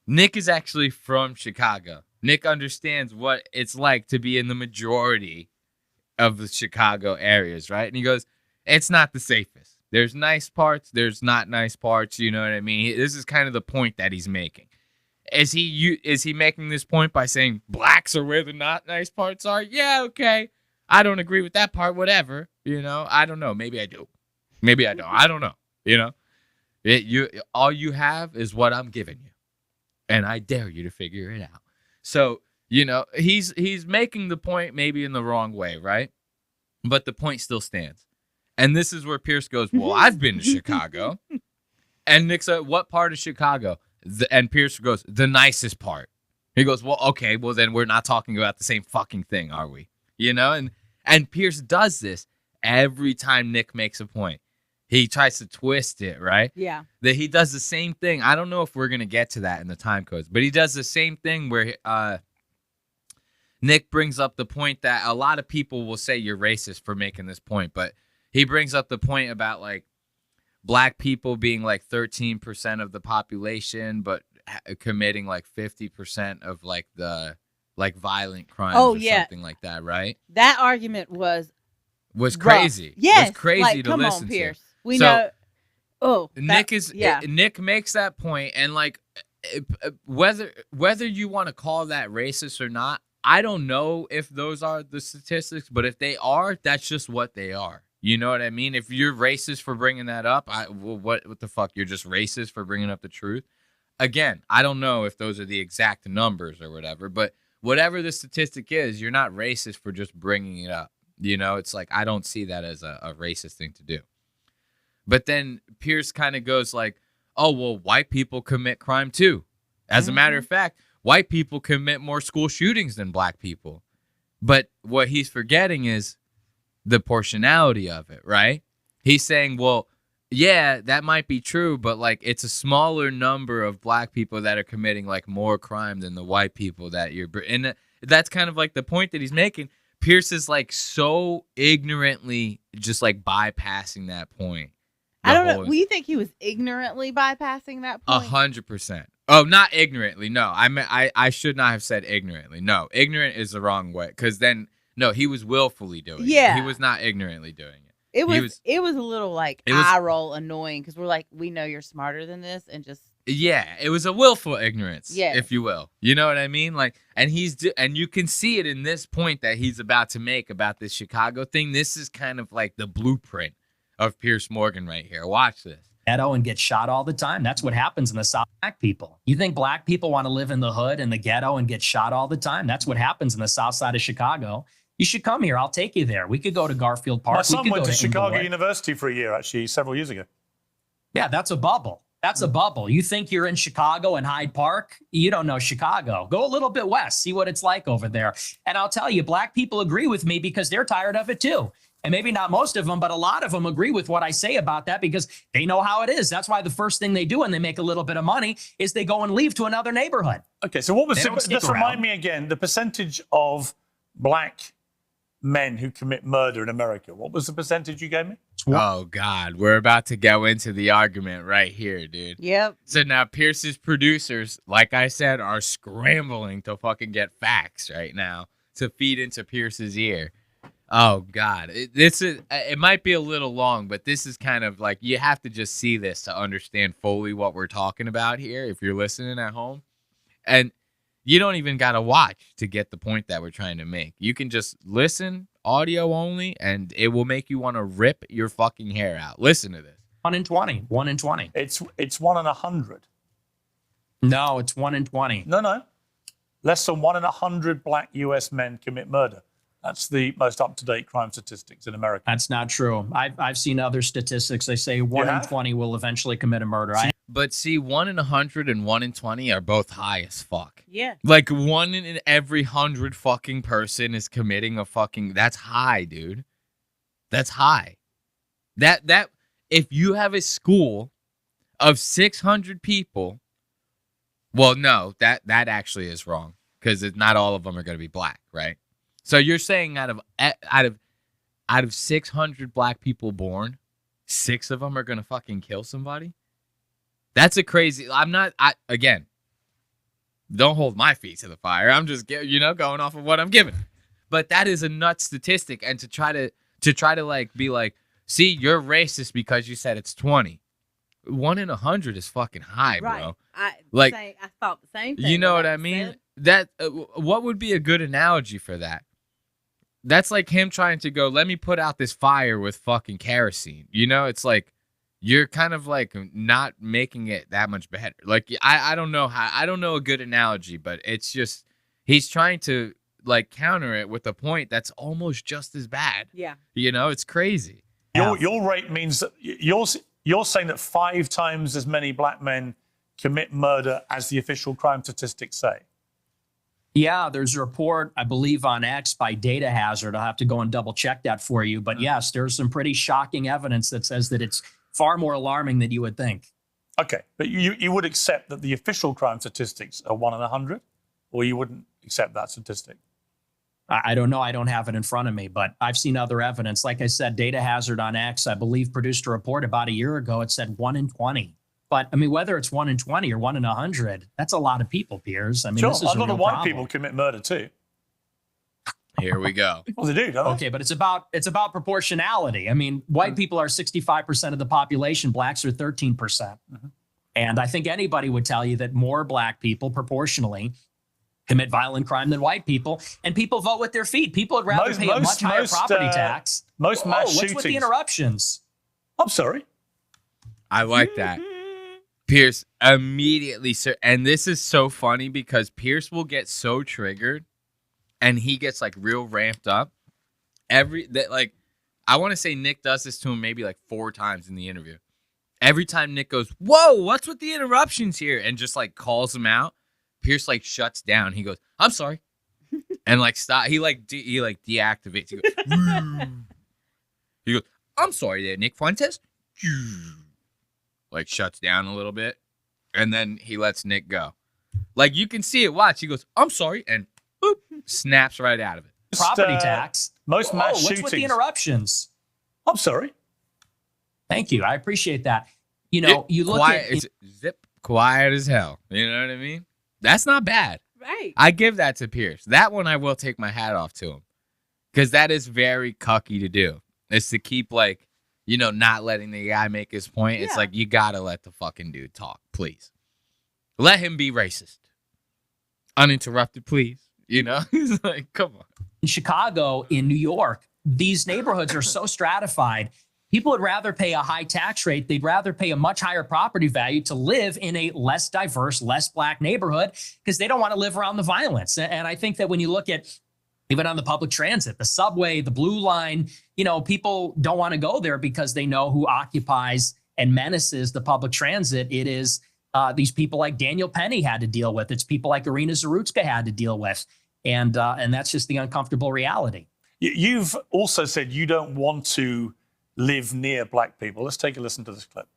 [SPEAKER 1] Nick is actually from Chicago. Nick understands what it's like to be in the majority of the Chicago areas, right? And he goes, it's not the safest. There's nice parts, there's not nice parts, you know what I mean? This is kind of the point that he's making. Is he making this point by saying blacks are where the not nice parts are? Yeah, okay. I don't agree with that part, whatever. You know, I don't know. Maybe I do. Maybe I don't. I don't know. You know, all you have is what I'm giving you, and I dare you to figure it out. So, you know, he's making the point maybe in the wrong way, right? But the point still stands. And this is where Pierce goes, well, I've been to Chicago. And Nick said, what part of Chicago? And Pierce goes, the nicest part. He goes, well, okay, well, then we're not talking about the same fucking thing, are we? You know, and Pierce does this every time Nick makes a point. He tries to twist it, right?
[SPEAKER 2] Yeah.
[SPEAKER 1] That he does the same thing. I don't know if we're going to get to that in the time codes, but he does the same thing where Nick brings up the point that a lot of people will say you're racist for making this point, but he brings up the point about like black people being like 13% of the population, but committing like 50% of like the like violent crimes or something like that, right?
[SPEAKER 2] That argument was
[SPEAKER 1] crazy.
[SPEAKER 2] Yes,
[SPEAKER 1] was crazy
[SPEAKER 2] like,
[SPEAKER 1] to
[SPEAKER 2] come
[SPEAKER 1] listen
[SPEAKER 2] on, Piers.
[SPEAKER 1] to.
[SPEAKER 2] We
[SPEAKER 1] So,
[SPEAKER 2] know. Oh,
[SPEAKER 1] Nick makes that point, and like whether you want to call that racist or not, I don't know if those are the statistics, but if they are, that's just what they are. You know what I mean? If you're racist for bringing that up, what the fuck? You're just racist for bringing up the truth. Again, I don't know if those are the exact numbers or whatever, but whatever the statistic is, you're not racist for just bringing it up. You know, it's like, I don't see that as a racist thing to do. But then Pierce kind of goes like, oh, well, white people commit crime too. As a matter of fact, white people commit more school shootings than black people. But what he's forgetting is the proportionality of it, right? He's saying, well, yeah, that might be true, but like it's a smaller number of black people that are committing like more crime than the white people that you're, and that's kind of like the point that he's making. Pierce is like so ignorantly just like bypassing that point.
[SPEAKER 2] I don't know. Well, you think he was ignorantly bypassing that point?
[SPEAKER 1] 100%. Oh, not ignorantly. No, I should not have said ignorantly. No, ignorant is the wrong way, because then no, he was willfully doing it. He was not ignorantly doing it.
[SPEAKER 2] It was a little like eye roll annoying, because we're like, we know you're smarter than this, and just
[SPEAKER 1] it was a willful ignorance, if you will. You know what I mean? Like, and you can see it in this point that he's about to make about this Chicago thing. This is kind of like the blueprint of Piers Morgan right here. Watch this.
[SPEAKER 4] Ghetto and get shot all the time. That's what happens in the South. Black people. You think black people want to live in the hood and the ghetto and get shot all the time? That's what happens in the South side of Chicago. You should come here. I'll take you there. We could go to Garfield Park.
[SPEAKER 3] My son went to Chicago University for a year, actually, several years ago.
[SPEAKER 4] Yeah, that's a bubble. That's a bubble. You think you're in Chicago and Hyde Park? You don't know Chicago. Go a little bit west. See what it's like over there. And I'll tell you, black people agree with me because they're tired of it too. And maybe not most of them, but a lot of them agree with what I say about that because they know how it is. That's why the first thing they do when they make a little bit of money is they go and leave to another neighborhood.
[SPEAKER 3] Okay, so what was it? Just remind me again, the percentage of black men who commit murder in America. What was the percentage you gave me?
[SPEAKER 1] Oh, God. We're about to go into the argument right here, dude.
[SPEAKER 2] Yep.
[SPEAKER 1] So now Pierce's producers, like I said, are scrambling to fucking get facts right now to feed into Pierce's ear. Oh, God. It might be a little long, but this is kind of like you have to just see this to understand fully what we're talking about here if you're listening at home. And you don't even got to watch to get the point that we're trying to make. You can just listen, audio only, and it will make you want to rip your fucking hair out. Listen to this.
[SPEAKER 4] 1 in 20. 1 in 20.
[SPEAKER 3] It's 1 in 100.
[SPEAKER 4] No, it's 1 in 20.
[SPEAKER 3] No. Less than 1 in 100 black U.S. men commit murder. That's the most up-to-date crime statistics in America.
[SPEAKER 4] That's not true. I've seen other statistics. They say 1 in 20 will eventually commit a murder.
[SPEAKER 1] But see, 1 in 100 and 1 in 20 are both high as fuck.
[SPEAKER 2] Yeah.
[SPEAKER 1] Like 1 in every 100 fucking person is committing a fucking. That's high, dude. That's high. That if you have a school of 600 people, well, no, that actually is wrong because not all of them are going to be black, right? So you're saying out of 600 black people born, 6 of them are going to fucking kill somebody? That's a crazy. Again, don't hold my feet to the fire. I'm just going off of what I'm giving. But that is a nuts statistic, and to try to like be like, see, you're racist because you said it's 20. 1 in 100 is fucking high,
[SPEAKER 2] Right.
[SPEAKER 1] bro.
[SPEAKER 2] I thought the same thing.
[SPEAKER 1] You know what
[SPEAKER 2] that
[SPEAKER 1] I
[SPEAKER 2] was
[SPEAKER 1] mean?
[SPEAKER 2] said.
[SPEAKER 1] That what would be a good analogy for that? That's like him trying to go, let me put out this fire with fucking kerosene. It's like you're kind of like not making it that much better. Like I don't know a good analogy, but it's just he's trying to like counter it with a point that's almost just as bad.
[SPEAKER 2] Yeah.
[SPEAKER 1] It's crazy.
[SPEAKER 3] Your rate means that you're saying that 5 times as many black men commit murder as the official crime statistics say.
[SPEAKER 4] Yeah, there's a report, I believe, on X by Data Hazard. I'll have to go and double check that for you. But yes, there's some pretty shocking evidence that says that it's far more alarming than you would think.
[SPEAKER 3] Okay, but you would accept that the official crime statistics are 1 in 100, or you wouldn't accept that statistic?
[SPEAKER 4] I don't know. I don't have it in front of me, but I've seen other evidence. Like I said, Data Hazard on X, I believe, produced a report about a year ago. It said 1 in 20. But I mean, whether it's 1 in 20 or 1 in 100, that's a lot of people, Piers. I mean,
[SPEAKER 3] Sure,
[SPEAKER 4] this is
[SPEAKER 3] a lot of
[SPEAKER 4] real
[SPEAKER 3] white
[SPEAKER 4] problem.
[SPEAKER 3] people commit murder too.
[SPEAKER 1] Here we go.
[SPEAKER 3] Well, they do, don't they?
[SPEAKER 4] Okay, but it's about proportionality. I mean, white people are 65% of the population. Blacks are 13%.
[SPEAKER 3] Mm-hmm.
[SPEAKER 4] And I think anybody would tell you that more black people proportionally commit violent crime than white people. And people vote with their feet. People would rather pay a much higher property tax.
[SPEAKER 3] Most mass
[SPEAKER 4] what's
[SPEAKER 3] shootings.
[SPEAKER 4] with the interruptions?
[SPEAKER 3] I'm sorry.
[SPEAKER 1] I like that. Pierce immediately, and this is so funny because Pierce will get so triggered and he gets like real ramped up. I want to say Nick does this to him maybe like 4 times in the interview. Every time Nick goes, "Whoa, what's with the interruptions here?" and just like calls him out, Pierce like shuts down. He goes, "I'm sorry," and like stop. He deactivates. He goes, he goes, "I'm sorry there, Nick Fuentes." Like shuts down a little bit, and then he lets Nick go. Like you can see it. Watch. He goes, "I'm sorry," and boop, snaps right out of it.
[SPEAKER 4] Property tax.
[SPEAKER 3] Most mass
[SPEAKER 4] what's
[SPEAKER 3] shootings.
[SPEAKER 4] with the interruptions?
[SPEAKER 3] I'm sorry.
[SPEAKER 4] Thank you. I appreciate that. You look
[SPEAKER 1] quiet,
[SPEAKER 4] at
[SPEAKER 1] it's quiet as hell. You know what I mean? That's not bad.
[SPEAKER 2] Right.
[SPEAKER 1] I give that to Pierce. That one I will take my hat off to him because that is very cucky to do. It's to keep not letting the guy make his point. It's
[SPEAKER 2] Yeah.
[SPEAKER 1] like you gotta let the fucking dude talk, please. Let him be racist, uninterrupted, please. He's like, come on.
[SPEAKER 4] in Chicago, in New York, these neighborhoods are so stratified. People would rather pay a high tax rate. They'd rather pay a much higher property value to live in a less diverse, less black neighborhood because they don't want to live around the violence. And I think that when you look at even on the public transit, the subway, the blue line, people don't want to go there because they know who occupies and menaces the public transit. It is these people like Daniel Penny had to deal with. It's people like Irina Zarutska had to deal with. And that's just the uncomfortable reality.
[SPEAKER 3] You've also said you don't want to live near black people. Let's take a listen to this clip.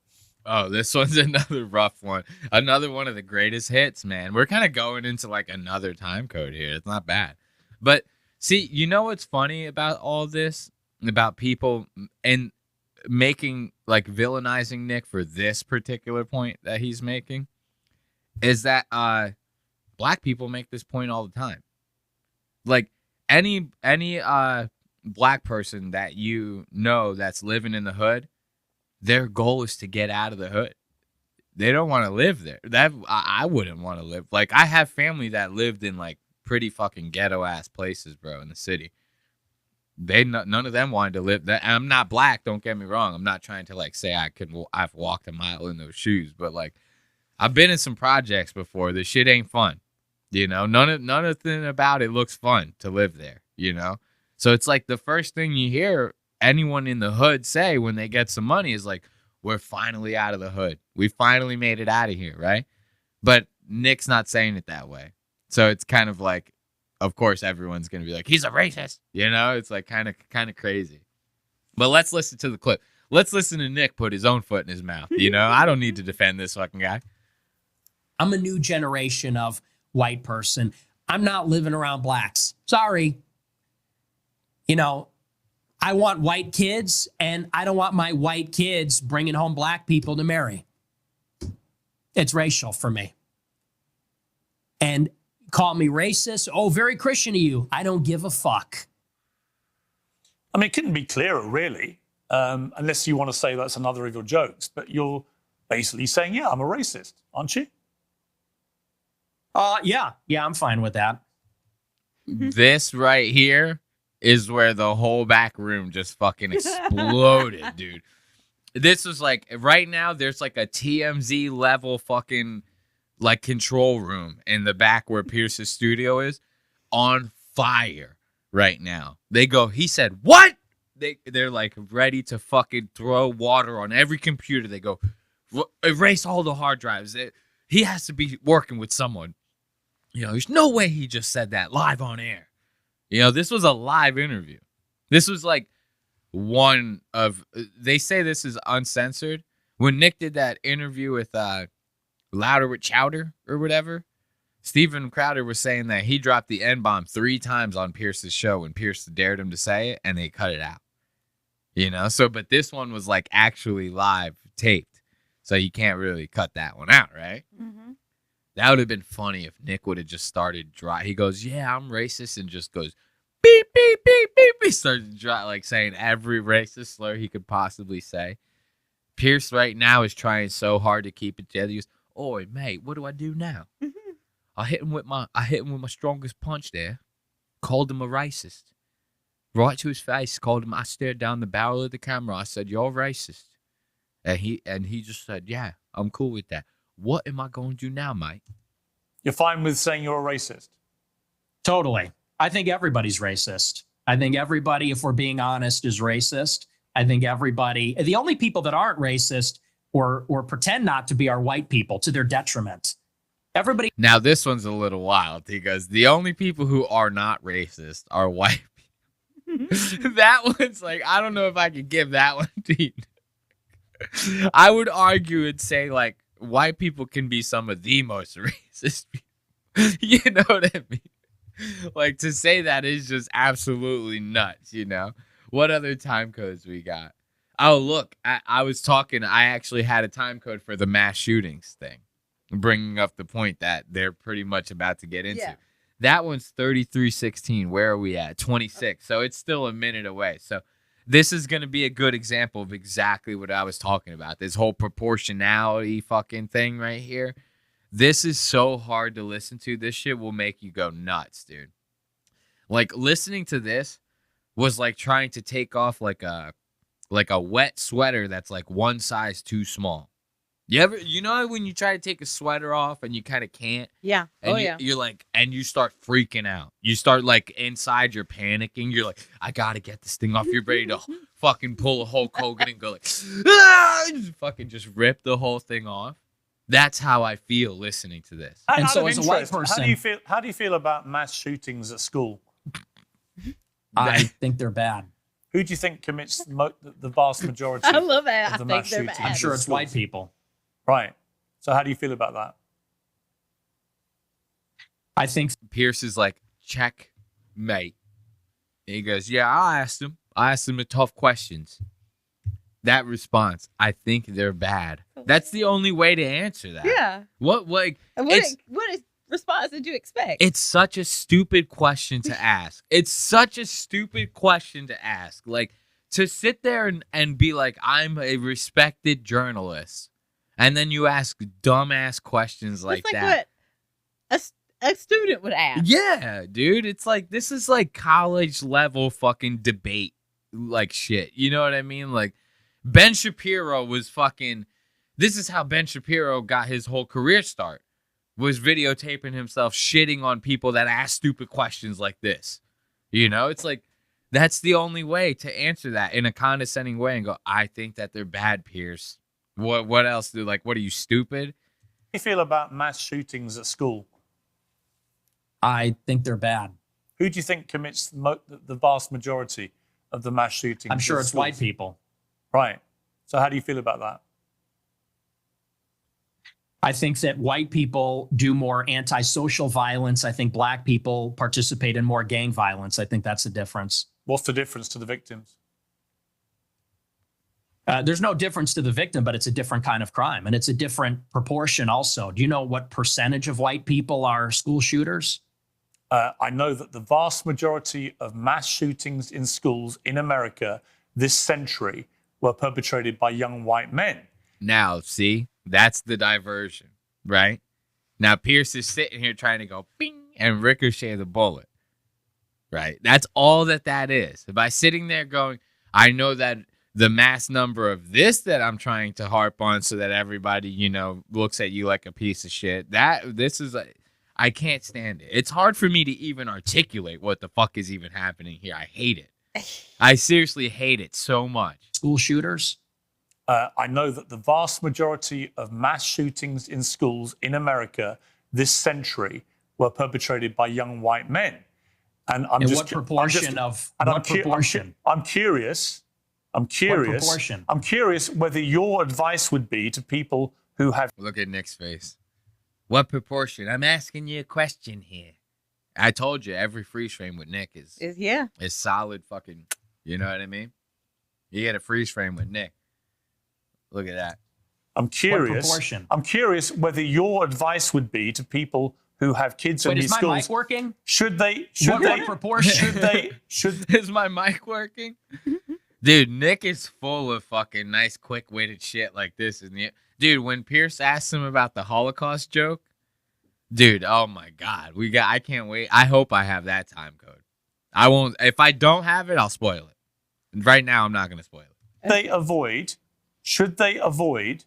[SPEAKER 1] Oh, this one's another rough one. Another one of the greatest hits, man. We're kind of going into like another time code here. It's not bad. But See, you know what's funny about all this? About people and making, like, villainizing Nick for this particular point that he's making is that black people make this point all the time. Like, any black person that you know that's living in the hood, their goal is to get out of the hood. They don't want to live there. That I wouldn't want to live. Like, I have family that lived in, like, pretty fucking ghetto ass places, bro, in the city. None of them wanted to live that. I'm not black, don't get me wrong. I'm not trying to, like, say I've walked a mile in those shoes, but, like, I've been in some projects before. This shit ain't fun. You know, nothing about it looks fun to live there, you know? So it's like the first thing you hear anyone in the hood say when they get some money is like, we're finally out of the hood. We finally made it out of here, right? But Nick's not saying it that way. So it's kind of like, of course, everyone's going to be like, he's a racist. You know, it's like kind of crazy. But let's listen to the clip. Let's listen to Nick put his own foot in his mouth. You know, I don't need to defend this fucking guy.
[SPEAKER 4] I'm a new generation of white person. I'm not living around blacks. Sorry. You know, I want white kids, and I don't want my white kids bringing home black people to marry. It's racial for me. And call me racist. Oh, very Christian of you. I don't give a fuck.
[SPEAKER 3] I mean, it couldn't be clearer, really, unless you want to say that's another of your jokes. But you're basically saying, yeah, I'm a racist, aren't you?
[SPEAKER 4] Yeah, I'm fine with that.
[SPEAKER 1] This right here is where the whole back room just fucking exploded, dude. This was like, right now, there's like a TMZ level fucking, like, control room in the back where Pierce's studio is on fire right now. They go, he said, what? They're like ready to fucking throw water on every computer. They go, erase all the hard drives. He has to be working with someone. You know, there's no way he just said that live on air. You know, this was a live interview. This was like one of, they say this is uncensored. When Nick did that interview with Louder with Chowder or whatever, Steven Crowder was saying that he dropped the N-bomb 3 times on Pierce's show and Pierce dared him to say it and they cut it out. You know, so, but this one was like actually live taped. So you can't really cut that one out, right? Mm-hmm. That would have been funny if Nick would have just started dry. He goes, yeah, I'm racist, and just goes, beep, beep, beep, beep. He started dry, like saying every racist slur he could possibly say. Pierce right now is trying so hard to keep it together. He goes, oi, mate, what do I do now? Mm-hmm. I hit him with my strongest punch there. Called him a racist. Right to his face, called him. I stared down the barrel of the camera. I said, you're racist. And he just said, yeah, I'm cool with that. What am I going to do now, mate?
[SPEAKER 3] You're fine with saying you're a racist?
[SPEAKER 4] Totally. I think everybody's racist. I think everybody, if we're being honest, is racist. I think everybody, the only people that aren't racist or pretend not to be are white people to their detriment. Everybody.
[SPEAKER 1] Now, this one's a little wild because the only people who are not racist are white people. That one's like, I don't know if I could give that one to you. I would argue and say, like, white people can be some of the most racist people. You know what I mean? Like, to say that is just absolutely nuts, you know? What other time codes we got? Oh, look, I was talking. I actually had a time code for the mass shootings thing, bringing up the point that they're pretty much about to get into. Yeah. That one's 3316. Where are we at? 26. So it's still a minute away. So this is going to be a good example of exactly what I was talking about. This whole proportionality fucking thing right here. This is so hard to listen to. This shit will make you go nuts, dude. Like, listening to this was like trying to take off like a wet sweater that's like one size too small. You know when you try to take a sweater off and you kind of can't?
[SPEAKER 2] Yeah.
[SPEAKER 1] And you're like, and you start freaking out. You start like inside, you're panicking. You're like, I gotta get this thing off. You're ready to fucking pull a Hulk Hogan and go like, ah! Fucking just rip the whole thing off. That's how I feel listening to this.
[SPEAKER 4] And so as a white person,
[SPEAKER 3] how do you feel about mass shootings at school?
[SPEAKER 4] I think they're bad.
[SPEAKER 3] Who do you think commits the vast majority?
[SPEAKER 2] I love it.
[SPEAKER 3] Of the mass shootings?
[SPEAKER 2] Bad.
[SPEAKER 4] I'm sure it's white people.
[SPEAKER 3] Right. So how do you feel about that?
[SPEAKER 4] I think
[SPEAKER 1] Pierce is like, check, mate. He goes, yeah, I asked him the tough questions. That response, I think they're bad. That's the only way to answer that.
[SPEAKER 2] Yeah.
[SPEAKER 1] What
[SPEAKER 2] response did you expect?
[SPEAKER 1] It's such a stupid question to ask. It's such a stupid question to ask. Like, to sit there and be like, I'm a respected journalist, and then you ask dumbass questions like
[SPEAKER 2] That's
[SPEAKER 1] that.
[SPEAKER 2] What a student would ask.
[SPEAKER 1] Yeah, dude. It's like, this is like college level fucking debate, like shit. You know what I mean? Like, Ben Shapiro was fucking. This is how Ben Shapiro got his whole career start. Was videotaping himself shitting on people that ask stupid questions like this. You know, it's like, that's the only way to answer that in a condescending way and go, I think that they're bad, Piers. What else? Like, what are you, stupid?
[SPEAKER 3] How do you feel about mass shootings at school?
[SPEAKER 4] I think they're bad.
[SPEAKER 3] Who do you think commits the vast majority of the mass shootings?
[SPEAKER 4] I'm sure
[SPEAKER 3] at
[SPEAKER 4] it's
[SPEAKER 3] schools?
[SPEAKER 4] white people.
[SPEAKER 3] Right. So how do you feel about that?
[SPEAKER 4] I think that white people do more antisocial violence. I think black people participate in more gang violence. I think that's the difference.
[SPEAKER 3] What's the difference to the victims?
[SPEAKER 4] There's no difference to the victim, but it's a different kind of crime. And it's a different proportion also. Do you know what percentage of white people are school shooters?
[SPEAKER 3] I know that the vast majority of mass shootings in schools in America this century were perpetrated by young white men.
[SPEAKER 1] Now, see, that's the diversion, right? Now, Piers is sitting here trying to go bing and ricochet the bullet, right? That's all that is. By sitting there going, I know that the mass number of this that I'm trying to harp on so that everybody, you know, looks at you like a piece of shit. This is I can't stand it. It's hard for me to even articulate what the fuck is even happening here. I hate it. I seriously hate it so much.
[SPEAKER 4] School shooters?
[SPEAKER 3] I know that the vast majority of mass shootings in schools in America this century were perpetrated by young white men. And I'm
[SPEAKER 4] And
[SPEAKER 3] just
[SPEAKER 4] what proportion of
[SPEAKER 3] and
[SPEAKER 4] what proportion?
[SPEAKER 3] I'm curious.
[SPEAKER 4] What proportion?
[SPEAKER 3] I'm curious whether your advice would be to people who have.
[SPEAKER 1] Look at Nick's face. What proportion? I'm asking you a question here. I told you every freeze frame with Nick is solid fucking, you know what I mean? You get a freeze frame with Nick. Look at that.
[SPEAKER 3] I'm curious.
[SPEAKER 4] What proportion?
[SPEAKER 3] I'm curious whether your advice would be to people who have kids in these schools.
[SPEAKER 4] Is my mic working?
[SPEAKER 3] Should they?
[SPEAKER 4] What proportion?
[SPEAKER 1] Is my mic working? Dude, Nick is full of fucking nice, quick-witted shit like this, isn't he? Dude, when Piers asked him about the Holocaust joke, dude, oh my God, I can't wait. I hope I have that time code. I won't. If I don't have it, I'll spoil it. Right now, I'm not gonna spoil it.
[SPEAKER 3] Should they avoid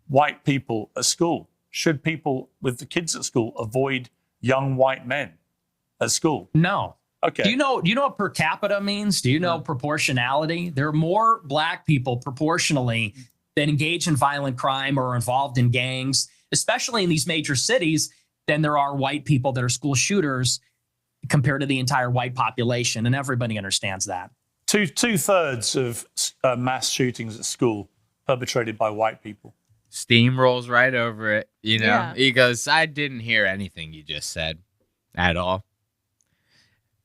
[SPEAKER 3] white people at school? Should people with the kids at school avoid young white men at school?
[SPEAKER 4] No.
[SPEAKER 3] Okay.
[SPEAKER 4] Do you know what per capita means? Do you know proportionality? There are more black people proportionally that engage in violent crime or are involved in gangs, especially in these major cities, than there are white people that are school shooters compared to the entire white population. And everybody understands that.
[SPEAKER 3] Two-thirds of mass shootings at school perpetrated by white people.
[SPEAKER 1] Steamrolls right over it. You know,
[SPEAKER 2] Yeah.
[SPEAKER 1] He goes, I didn't hear anything you just said at all.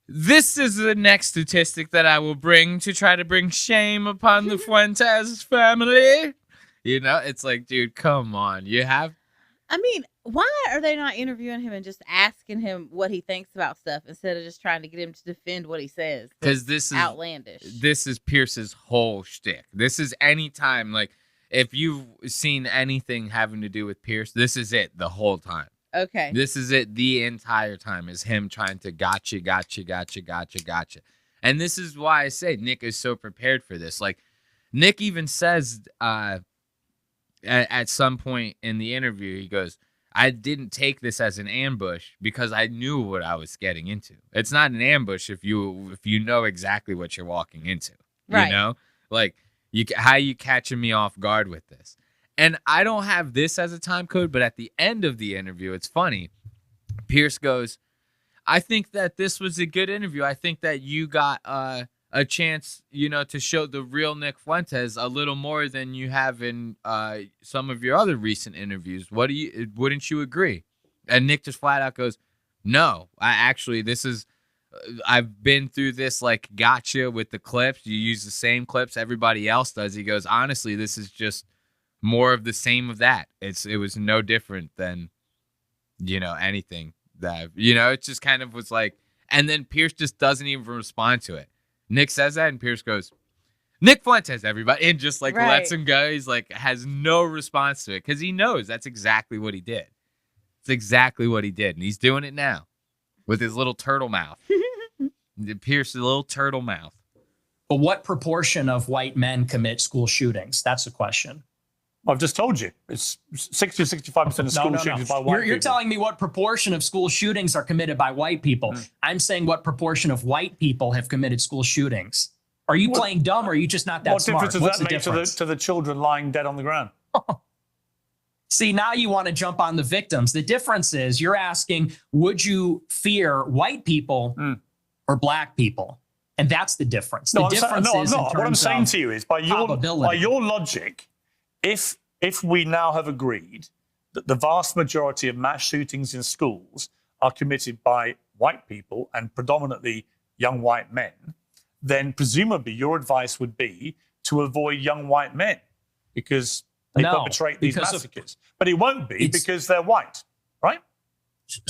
[SPEAKER 1] This is the next statistic that I will bring to try to bring shame upon the Fuentes family. You know, it's like, dude, come on.
[SPEAKER 2] I mean, why are they not interviewing him and just asking him what he thinks about stuff instead of just trying to get him to defend what he says?
[SPEAKER 1] Because this is
[SPEAKER 2] outlandish.
[SPEAKER 1] This is Pierce's whole shtick. This is any time, like, if you've seen anything having to do with Piers, this is it the whole time.
[SPEAKER 2] Okay.
[SPEAKER 1] This is it the entire time, is him trying to gotcha. And this is why I say Nick is so prepared for this. Like, Nick even says at some point in the interview, he goes, I didn't take this as an ambush because I knew what I was getting into. It's not an ambush if you know exactly what you're walking into.
[SPEAKER 2] Right.
[SPEAKER 1] You know? Like, how you catching me off guard with this? And I don't have this as a time code, but at the end of the interview, it's funny. Piers goes, I think that this was a good interview. I think that you got a chance, you know, to show the real Nick Fuentes a little more than you have in some of your other recent interviews. Wouldn't you agree? And Nick just flat out goes, no, this is I've been through this like gotcha with the clips. You use the same clips everybody else does. He goes, honestly, this is just more of the same of that. It was no different than, anything that, it just kind of was like, and then Pierce just doesn't even respond to it. Nick says that and Pierce goes, Nick Fuentes, everybody, and just like lets him go. He's like, has no response to it because he knows that's exactly what he did. It's exactly what he did. And he's doing it now with his little turtle mouth. Pierce's little turtle mouth.
[SPEAKER 4] But what proportion of white men commit school shootings? That's the question.
[SPEAKER 3] I've just told you. It's 60 to 65% of school shootings by white people.
[SPEAKER 4] You're telling me what proportion of school shootings are committed by white people. I'm saying what proportion of white people have committed school shootings. Are you playing dumb or are you just not that smart?
[SPEAKER 3] What difference does that make to the children lying dead on the ground?
[SPEAKER 4] See, now you want to jump on the victims. The difference is you're asking, would you fear white people or black people? And that's the difference. The difference is in terms
[SPEAKER 3] what I'm saying to you is by your logic, if we now have agreed that the vast majority of mass shootings in schools are committed by white people and predominantly young white men, then presumably your advice would be to avoid young white men because they perpetrate these massacres. But it won't be because they're white, right?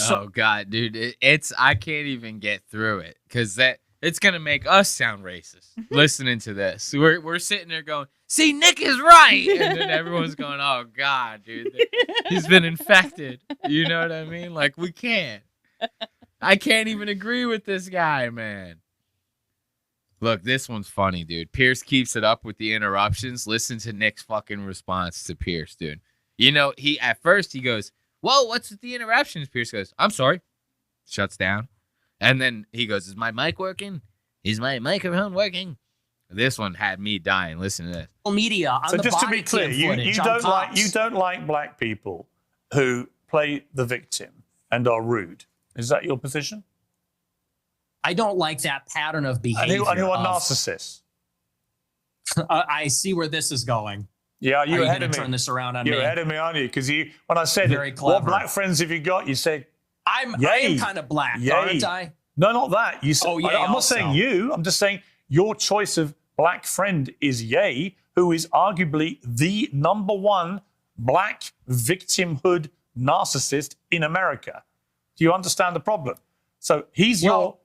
[SPEAKER 1] Oh God, dude, I can't even get through it because it's gonna make us sound racist listening to this. We're sitting there going, "See, Nick is right," and then everyone's going, "Oh God, dude, he's been infected." You know what I mean? Like I can't even agree with this guy, man. Look, this one's funny, dude. Piers keeps it up with the interruptions. Listen to Nick's fucking response to Piers, dude. At first he goes, "Whoa, what's with the interruptions?" Piers goes, "I'm sorry." Shuts down. And then he goes, "Is my mic working? Is my microphone working?" This one had me dying. Listen to this.
[SPEAKER 4] Media on
[SPEAKER 3] so
[SPEAKER 4] the
[SPEAKER 3] just to be clear, you don't like black people who play the victim and are rude. Is that your position?
[SPEAKER 4] I don't like that pattern of behavior.
[SPEAKER 3] And who are narcissists?
[SPEAKER 4] I see where this is going.
[SPEAKER 3] Yeah, you're ahead of me.
[SPEAKER 4] Turn this around on me.
[SPEAKER 3] You're ahead of me, aren't you? Because when I said, "What black friends have you got?" You said,
[SPEAKER 4] I am kind of black, aren't I?
[SPEAKER 3] No, not that. You said, I'm not saying you. I'm just saying your choice of black friend is Ye, who is arguably the number one black victimhood narcissist in America. Do you understand the problem? So he's your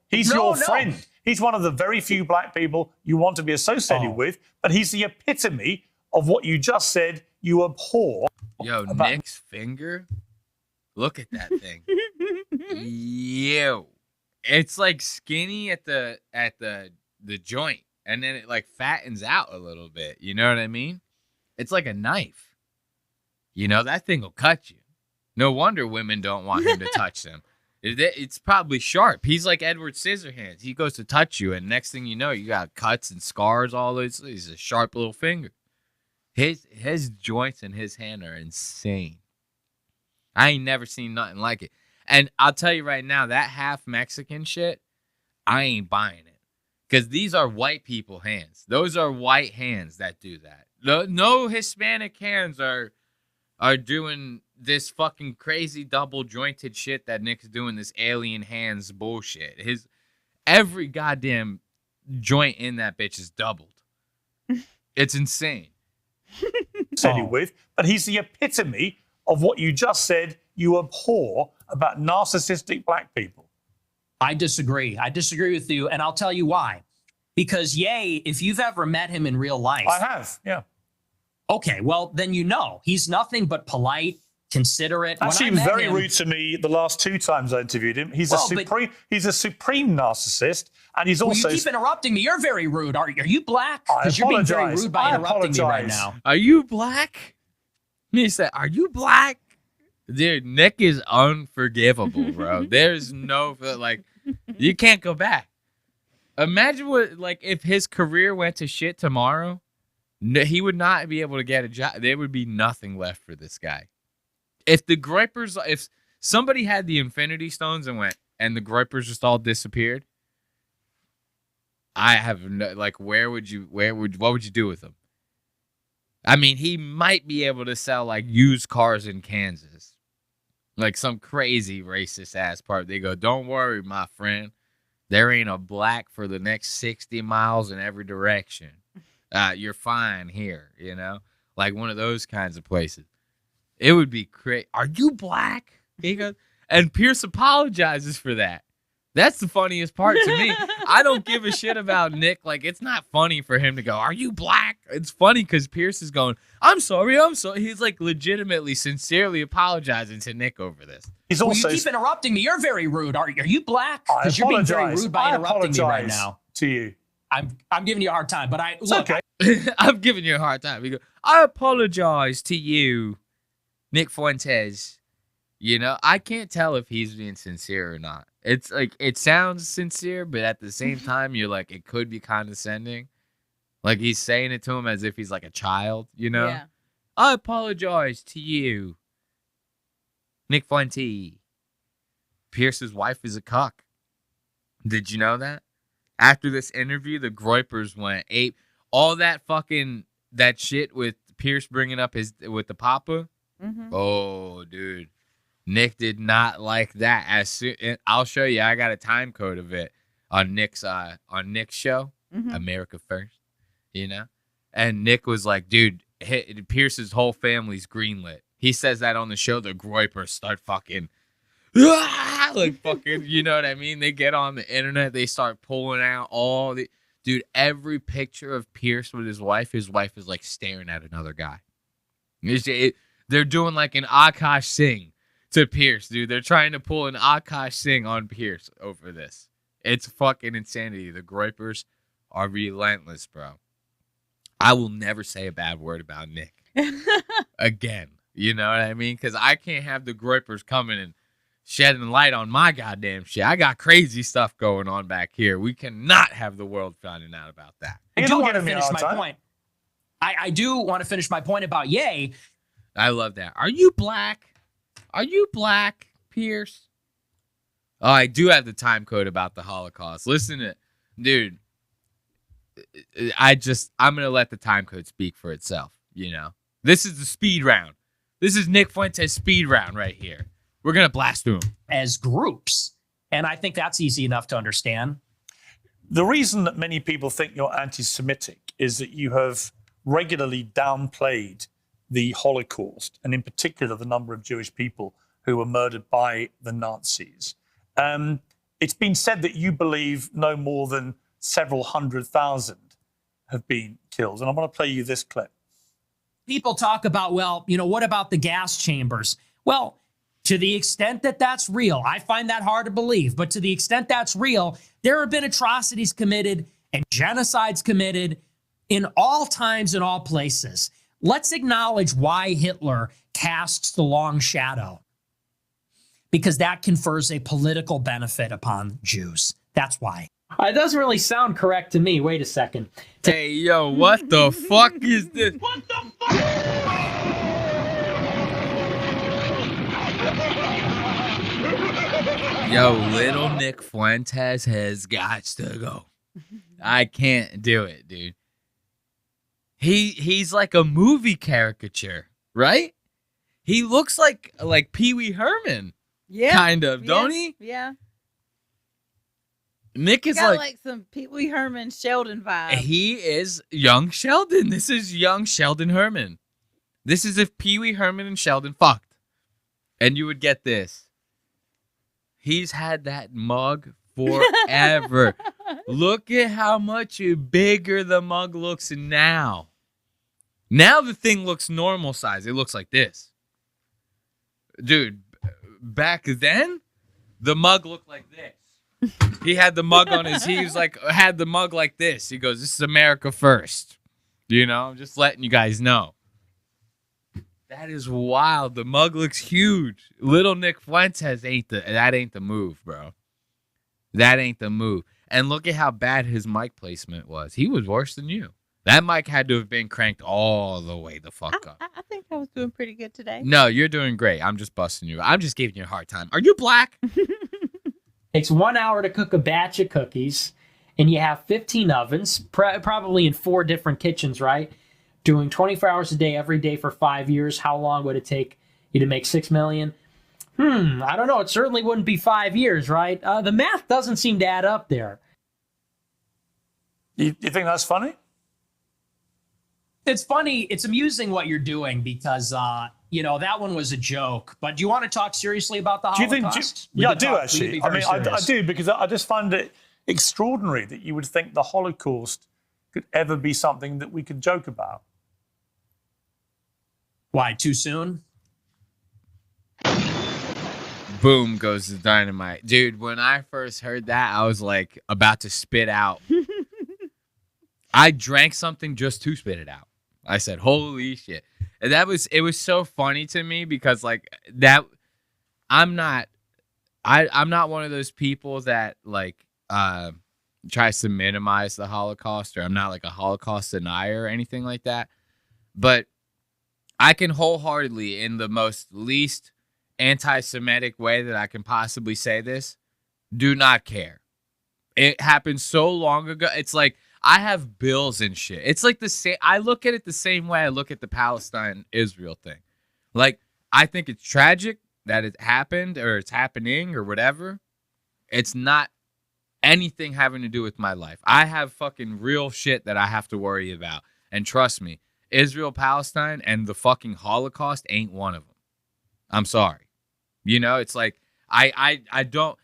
[SPEAKER 3] friend. He's one of the very few black people you want to be associated with, but he's the epitome of what you just said you abhor.
[SPEAKER 1] Yo, Nick's finger. Look at that thing. Yo. It's like skinny at the joint, and then it like fattens out a little bit. You know what I mean? It's like a knife. That thing will cut you. No wonder women don't want him to touch them. It's probably sharp. He's like Edward Scissorhands. He goes to touch you, and next thing you know, you got cuts and scars. All those. He's a sharp little finger. His joints and his hand are insane. I ain't never seen nothing like it. And I'll tell you right now, that half Mexican shit, I ain't buying it. Because these are white people hands. Those are white hands that do that. No Hispanic hands are doing this fucking crazy double jointed shit that Nick's doing, this alien hands bullshit. Every goddamn joint in that bitch is doubled. It's insane.
[SPEAKER 3] But he's the epitome of what you just said you abhor about narcissistic black people.
[SPEAKER 4] I disagree. I disagree with you, and I'll tell you why. Because Ye, if you've ever met him in real life.
[SPEAKER 3] I have, yeah.
[SPEAKER 4] Okay, well, then he's nothing but polite, considerate.
[SPEAKER 3] Actually, he was very rude to me the last two times I interviewed him. He's a supreme narcissist, and he's also...
[SPEAKER 4] you keep interrupting me. You're very rude. Are you black? Because you're being very rude by interrupting me right now.
[SPEAKER 1] Are you black? He said, "Are you black?" Dude, Nick is unforgivable, bro. There's no, you can't go back. Imagine if his career went to shit tomorrow, he would not be able to get a job. There would be nothing left for this guy. If somebody had the Infinity Stones and the Groypers just all disappeared, I have no, what would you do with them? I mean, he might be able to sell used cars in Kansas. Some crazy racist ass part. They go, "Don't worry, my friend. There ain't a black for the next 60 miles in every direction. You're fine here, you know? Like one of those kinds of places. It would be crazy. Are you black? He goes, and Pierce apologizes for that. That's the funniest part to me. I don't give a shit about Nick. Like, it's not funny for him to go, are you black? It's funny because Pierce is going, I'm sorry. He's like legitimately, sincerely apologizing to Nick over this.
[SPEAKER 3] He's also.
[SPEAKER 4] You keep interrupting me. You're very rude. Are you black?
[SPEAKER 3] I
[SPEAKER 4] Because you're being very
[SPEAKER 3] apologize.
[SPEAKER 4] rude by
[SPEAKER 3] I
[SPEAKER 4] interrupting me right
[SPEAKER 3] apologize
[SPEAKER 4] now.
[SPEAKER 3] to you.
[SPEAKER 4] I'm giving you a hard time, but
[SPEAKER 3] It's
[SPEAKER 4] look,
[SPEAKER 3] okay.
[SPEAKER 1] I'm giving you a hard time. You go, I apologize to you, Nick Fuentes. You know, I can't tell if he's being sincere or not. It's like, it sounds sincere, but at the same time, you're like, it could be condescending. Like he's saying it to him as if he's like a child, you know?
[SPEAKER 2] Yeah.
[SPEAKER 1] I apologize to you, Nick Fuentes. Pierce's wife is a cuck. Did you know that? After this interview, the Groypers went ape. All that shit with Pierce bringing up with the papa.
[SPEAKER 2] Mm-hmm.
[SPEAKER 1] Oh, dude. Nick did not like that. I'll show you. I got a time code of it on Nick's show,
[SPEAKER 2] Mm-hmm.
[SPEAKER 1] America First, you know? And Nick was like, dude, Pierce's whole family's greenlit. He says that on the show. The Groypers start fucking, like fucking, you know what I mean? They get on the internet. They start pulling out dude, every picture of Pierce with his wife is like staring at another guy. They're doing like an Akash Singh to Pierce, dude. They're trying to pull an Akash Singh on Pierce over this. It's fucking insanity. The Groypers are relentless, bro. I will never say a bad word about Nick again. You know what I mean? Because I can't have the Groypers coming and shedding light on my goddamn shit. I got crazy stuff going on back here. We cannot have the world finding out about that.
[SPEAKER 4] I do want to finish my point. I do want to finish my point about Ye.
[SPEAKER 1] I love that. Are you black? Are you black, Piers? Oh, I do have the time code about the Holocaust. Listen to, dude, I'm going to let the time code speak for itself, you know? This is the speed round. This is Nick Fuentes' speed round right here. We're going to blast through them.
[SPEAKER 4] As groups. And I think that's easy enough to understand.
[SPEAKER 3] The reason that many people think you're anti-Semitic is that you have regularly downplayed the Holocaust, and in particular, the number of Jewish people who were murdered by the Nazis. It's been said that you believe no more than several 100,000 have been killed. And I want to play you this clip.
[SPEAKER 4] People talk about, well, you know, what about the gas chambers? Well, to the extent that that's real, I find that hard to believe, but to the extent that's real, there have been atrocities committed and genocides committed in all times and all places. Let's acknowledge why Hitler casts the long shadow, because that confers a political benefit upon Jews. That's why. It doesn't really sound correct to me. Wait a second.
[SPEAKER 1] Hey, yo, what the fuck is this?
[SPEAKER 5] What the fuck?
[SPEAKER 1] Yo, little Nick Fuentes has got to go. I can't do it, dude. He's like a movie caricature, right? He looks like Pee Wee Herman.
[SPEAKER 2] Yeah.
[SPEAKER 1] Kind of, don't he?
[SPEAKER 2] Yeah.
[SPEAKER 1] Nick is
[SPEAKER 2] Got like some Pee Wee Herman Sheldon vibe.
[SPEAKER 1] He is young Sheldon. This is young Sheldon Herman. This is if Pee Wee Herman and Sheldon fucked. And you would get this. He's had that mug forever. Look at how much bigger the mug looks now. Now the thing looks normal size. It looks like this. Dude, back then, the mug looked like this. He had the mug on he was like, had the mug like this. He goes, this is America First. You know, I'm just letting you guys know. That is wild. The mug looks huge. Little Nick Fuentes ain't the move, bro. That ain't the move. And look at how bad his mic placement was. He was worse than you. That mic had to have been cranked all the way the fuck up.
[SPEAKER 2] I think I was doing pretty good today.
[SPEAKER 1] No, you're doing great. I'm just busting you. I'm just giving you a hard time. Are you black?
[SPEAKER 4] Takes 1 hour to cook a batch of cookies, and you have 15 ovens, probably in 4 different kitchens, right? Doing 24 hours a day, every day for 5 years. How long would it take you to make $6 million? I don't know. It certainly wouldn't be 5 years, right? The math doesn't seem to add up there.
[SPEAKER 3] You think that's funny?
[SPEAKER 4] It's funny. It's amusing what you're doing because, that one was a joke. But do you want to talk seriously about the Holocaust?
[SPEAKER 3] Yeah, I do actually. I mean, I do, because I just find it extraordinary that you would think the Holocaust could ever be something that we could joke about.
[SPEAKER 4] Why, too soon?
[SPEAKER 1] Boom goes the dynamite. Dude, when I first heard that, I was like about to spit out. I drank something just to spit it out. I said, holy shit. And it was so funny to me because like that, I'm not one of those people that like tries to minimize the Holocaust, or I'm not like a Holocaust denier or anything like that. But I can wholeheartedly, in the most least anti-Semitic way that I can possibly say this, do not care. It happened so long ago. It's like I have bills and shit. It's like the same. I look at it the same way I look at the Palestine-Israel thing. Like, I think it's tragic that it happened, or it's happening, or whatever. It's not anything having to do with my life. I have fucking real shit that I have to worry about. And trust me, Israel, Palestine, and the fucking Holocaust ain't one of them. I'm sorry. It's like, I don't.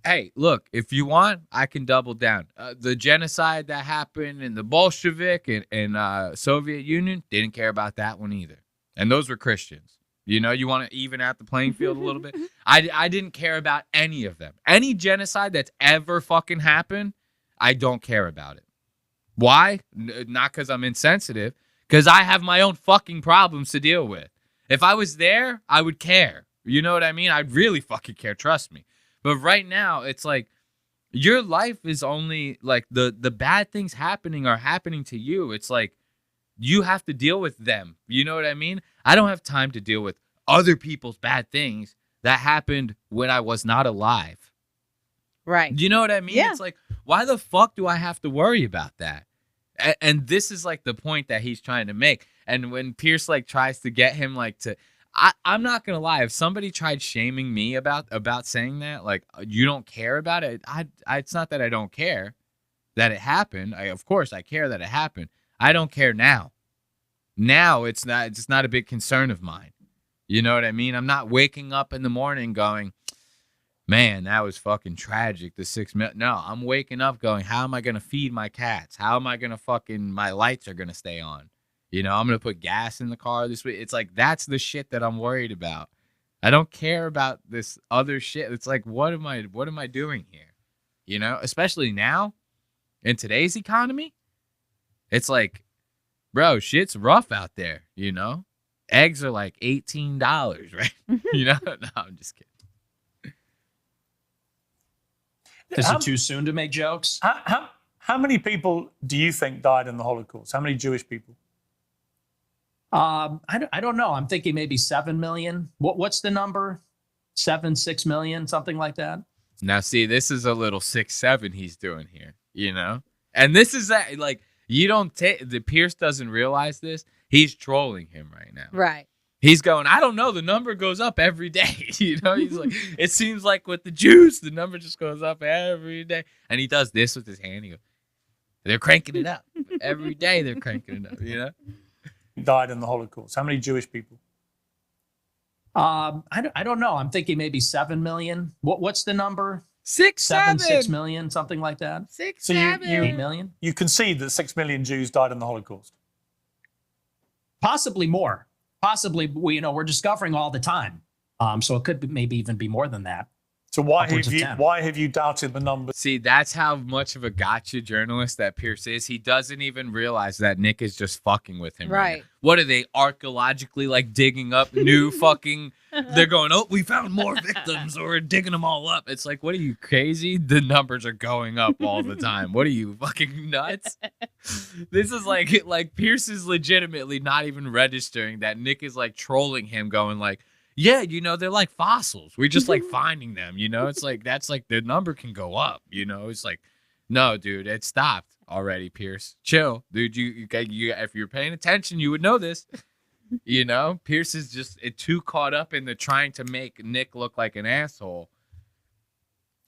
[SPEAKER 1] Hey, look, if you want, I can double down. The genocide that happened in the Bolshevik and Soviet Union, didn't care about that one either. And those were Christians. You want to even out the playing field a little bit? I didn't care about any of them. Any genocide that's ever fucking happened, I don't care about it. Why? Not because I'm insensitive, because I have my own fucking problems to deal with. If I was there, I would care. You know what I mean? I'd really fucking care, trust me. But right now, it's like your life is only like the bad things are happening to you. It's like you have to deal with them. You know what I mean? I don't have time to deal with other people's bad things that happened when I was not alive.
[SPEAKER 2] Right.
[SPEAKER 1] You know what I mean?
[SPEAKER 2] Yeah.
[SPEAKER 1] It's like, why the fuck do I have to worry about that? And this is like the point that he's trying to make. And when Piers like tries to get him like to... I'm not gonna lie. If somebody tried shaming me about saying that, like you don't care about it, it's not that I don't care that it happened. Of course I care that it happened. I don't care now. Now it's not a big concern of mine. You know what I mean? I'm not waking up in the morning going, man, that was fucking tragic. The 6 million. No, I'm waking up going, how am I gonna feed my cats? How am I gonna my lights are gonna stay on? I'm going to put gas in the car this week. It's like, that's the shit that I'm worried about. I don't care about this other shit. It's like, what am I doing here? Especially now in today's economy. It's like, bro, shit's rough out there, Eggs are like $18, right? No, I'm just kidding.
[SPEAKER 4] Is it too soon to make jokes?
[SPEAKER 3] How many people do you think died in the Holocaust? How many Jewish people?
[SPEAKER 4] I don't know. I'm thinking maybe 7 million. What's the number? 6 million, something like that.
[SPEAKER 1] Now, see, this is a little 6-7 he's doing here, And this is that, like, you don't take... The Piers doesn't realize this. He's trolling him right now.
[SPEAKER 2] Right.
[SPEAKER 1] He's going, I don't know. The number goes up every day. He's like, it seems like with the Jews, the number just goes up every day. And he does this with his hand. He goes, they're cranking it up. Every day they're cranking it up,
[SPEAKER 3] Died in the Holocaust? How many Jewish people?
[SPEAKER 4] I don't know. I'm thinking maybe 7 million. What's the number?
[SPEAKER 1] 6
[SPEAKER 4] million, something like that.
[SPEAKER 2] 7.
[SPEAKER 4] 8 million.
[SPEAKER 3] You concede that 6 million Jews died in the Holocaust?
[SPEAKER 4] Possibly more. Possibly, we're discovering all the time. So it could maybe even be more than that.
[SPEAKER 3] So why have you doubted the number?
[SPEAKER 1] See, that's how much of a gotcha journalist that Piers is. He doesn't even realize that Nick is just fucking with him. Right. What are they archaeologically like digging up new fucking? They're going, oh, we found more victims, or we're digging them all up. It's like, what are you, crazy? The numbers are going up all the time. What are you, fucking nuts? This is like Piers is legitimately not even registering that Nick is like trolling him, going like, yeah, they're like fossils. We're just like finding them, It's like, that's like the number can go up, It's like, no, dude, it stopped already, Piers. Chill, dude. You if you're paying attention, you would know this. You know, Pierce is just too caught up in the trying to make Nick look like an asshole.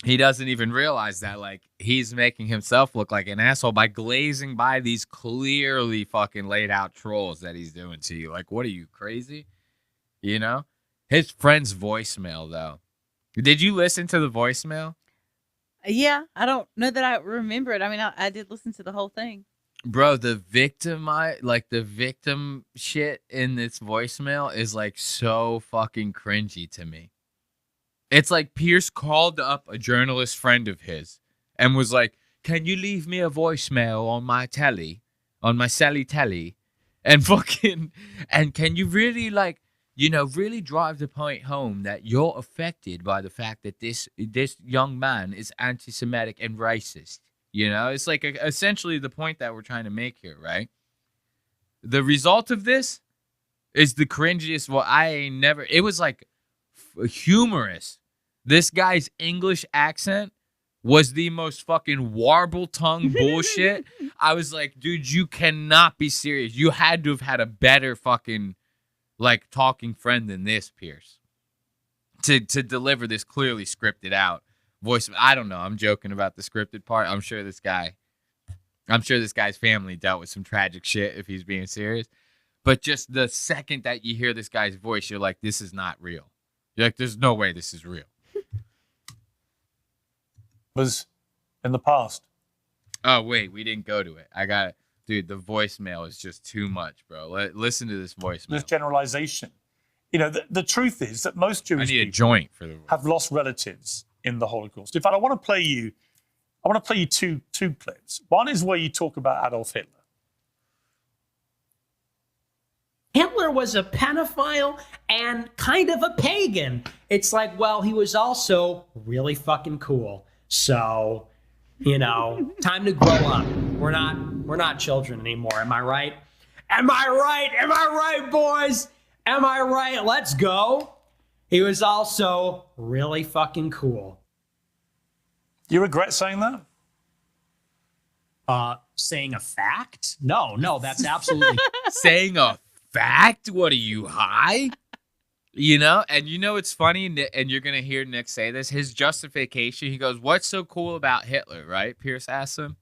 [SPEAKER 1] He doesn't even realize that, like, he's making himself look like an asshole by glazing by these clearly fucking laid out trolls that he's doing to you. Like, what are you, crazy? You know? His friend's voicemail, though. Did you listen to the voicemail?
[SPEAKER 2] Yeah, I don't know that I remember it. I mean, I did listen to the whole thing.
[SPEAKER 1] Bro, the victim shit in this voicemail is like so fucking cringy to me. It's like Piers called up a journalist friend of his and was like, "Can you leave me a voicemail on my telly, on my Sally telly, and can you really really drive the point home that you're affected by the fact that this young man is anti-Semitic and racist." You know, it's like essentially the point that we're trying to make here, right? The result of this is the cringiest. Well, it was like humorous. This guy's English accent was the most fucking warble tongue bullshit. I was like, dude, you cannot be serious. You had to have had a better fucking like talking friend than this, Piers, to deliver this clearly scripted out voice. I don't know. I'm joking about the scripted part. I'm sure this guy's family dealt with some tragic shit if he's being serious. But just the second that you hear this guy's voice, you're like, this is not real. You're like, there's no way this is real.
[SPEAKER 3] Was in the past.
[SPEAKER 1] Oh, wait, we didn't go to it. I got it. Dude, the voicemail is just too much, bro. Listen to this voicemail.
[SPEAKER 3] This generalization. You know, the truth is that most Jewish
[SPEAKER 1] I need a
[SPEAKER 3] people
[SPEAKER 1] joint for the
[SPEAKER 3] have lost relatives in the Holocaust. In fact, I want to play you two clips. One is where you talk about Adolf Hitler.
[SPEAKER 6] Hitler was a pedophile and kind of a pagan. It's like, well, he was also really fucking cool. So, you know, time to grow up. We're not children anymore. Am I right? Am I right? Am I right, boys? Am I right? Let's go. He was also really fucking cool.
[SPEAKER 3] You regret saying that?
[SPEAKER 4] Saying a fact? No, that's absolutely
[SPEAKER 1] saying a fact? What are you, high? You know, and you know it's funny, and you're gonna hear Nick say this. His justification, he goes, "What's so cool about Hitler?" Right? Piers asks him.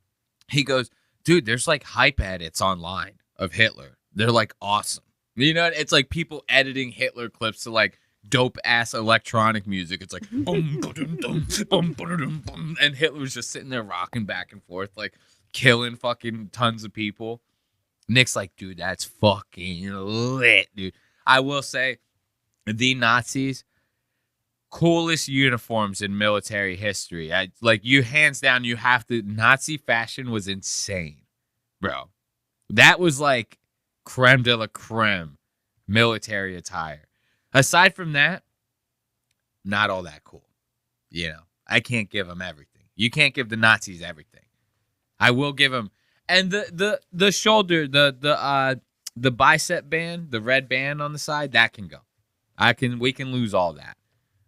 [SPEAKER 1] He goes, "Dude, there's like hype edits online of Hitler. They're like awesome. You know, it's like people editing Hitler clips to like dope ass electronic music. It's like boom, ba-dum-dum, boom, ba-dum, boom, and Hitler's just sitting there rocking back and forth, like killing fucking tons of people." Nick's like, "Dude, that's fucking lit, dude." I will say, the Nazis, coolest uniforms in military history. Hands down, you have to. Nazi fashion was insane, bro. That was like creme de la creme military attire. Aside from that, not all that cool. You know, I can't give them everything. You can't give the Nazis everything. I will give them, and the shoulder, the bicep band, the red band on the side, that can go. We can lose all that.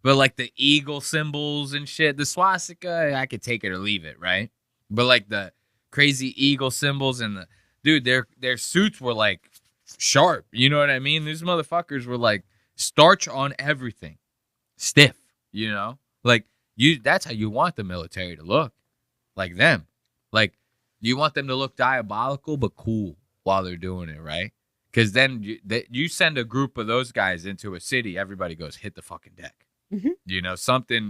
[SPEAKER 1] But like the eagle symbols and shit, the swastika, I could take it or leave it, right? But like the crazy eagle symbols and their suits were like sharp. You know what I mean? These motherfuckers were like starch on everything, stiff. You know, like that's how you want the military to look, like them. Like you want them to look diabolical but cool while they're doing it, right? Because then you send a group of those guys into a city, everybody goes, hit the fucking deck.
[SPEAKER 2] Mm-hmm.
[SPEAKER 1] You know,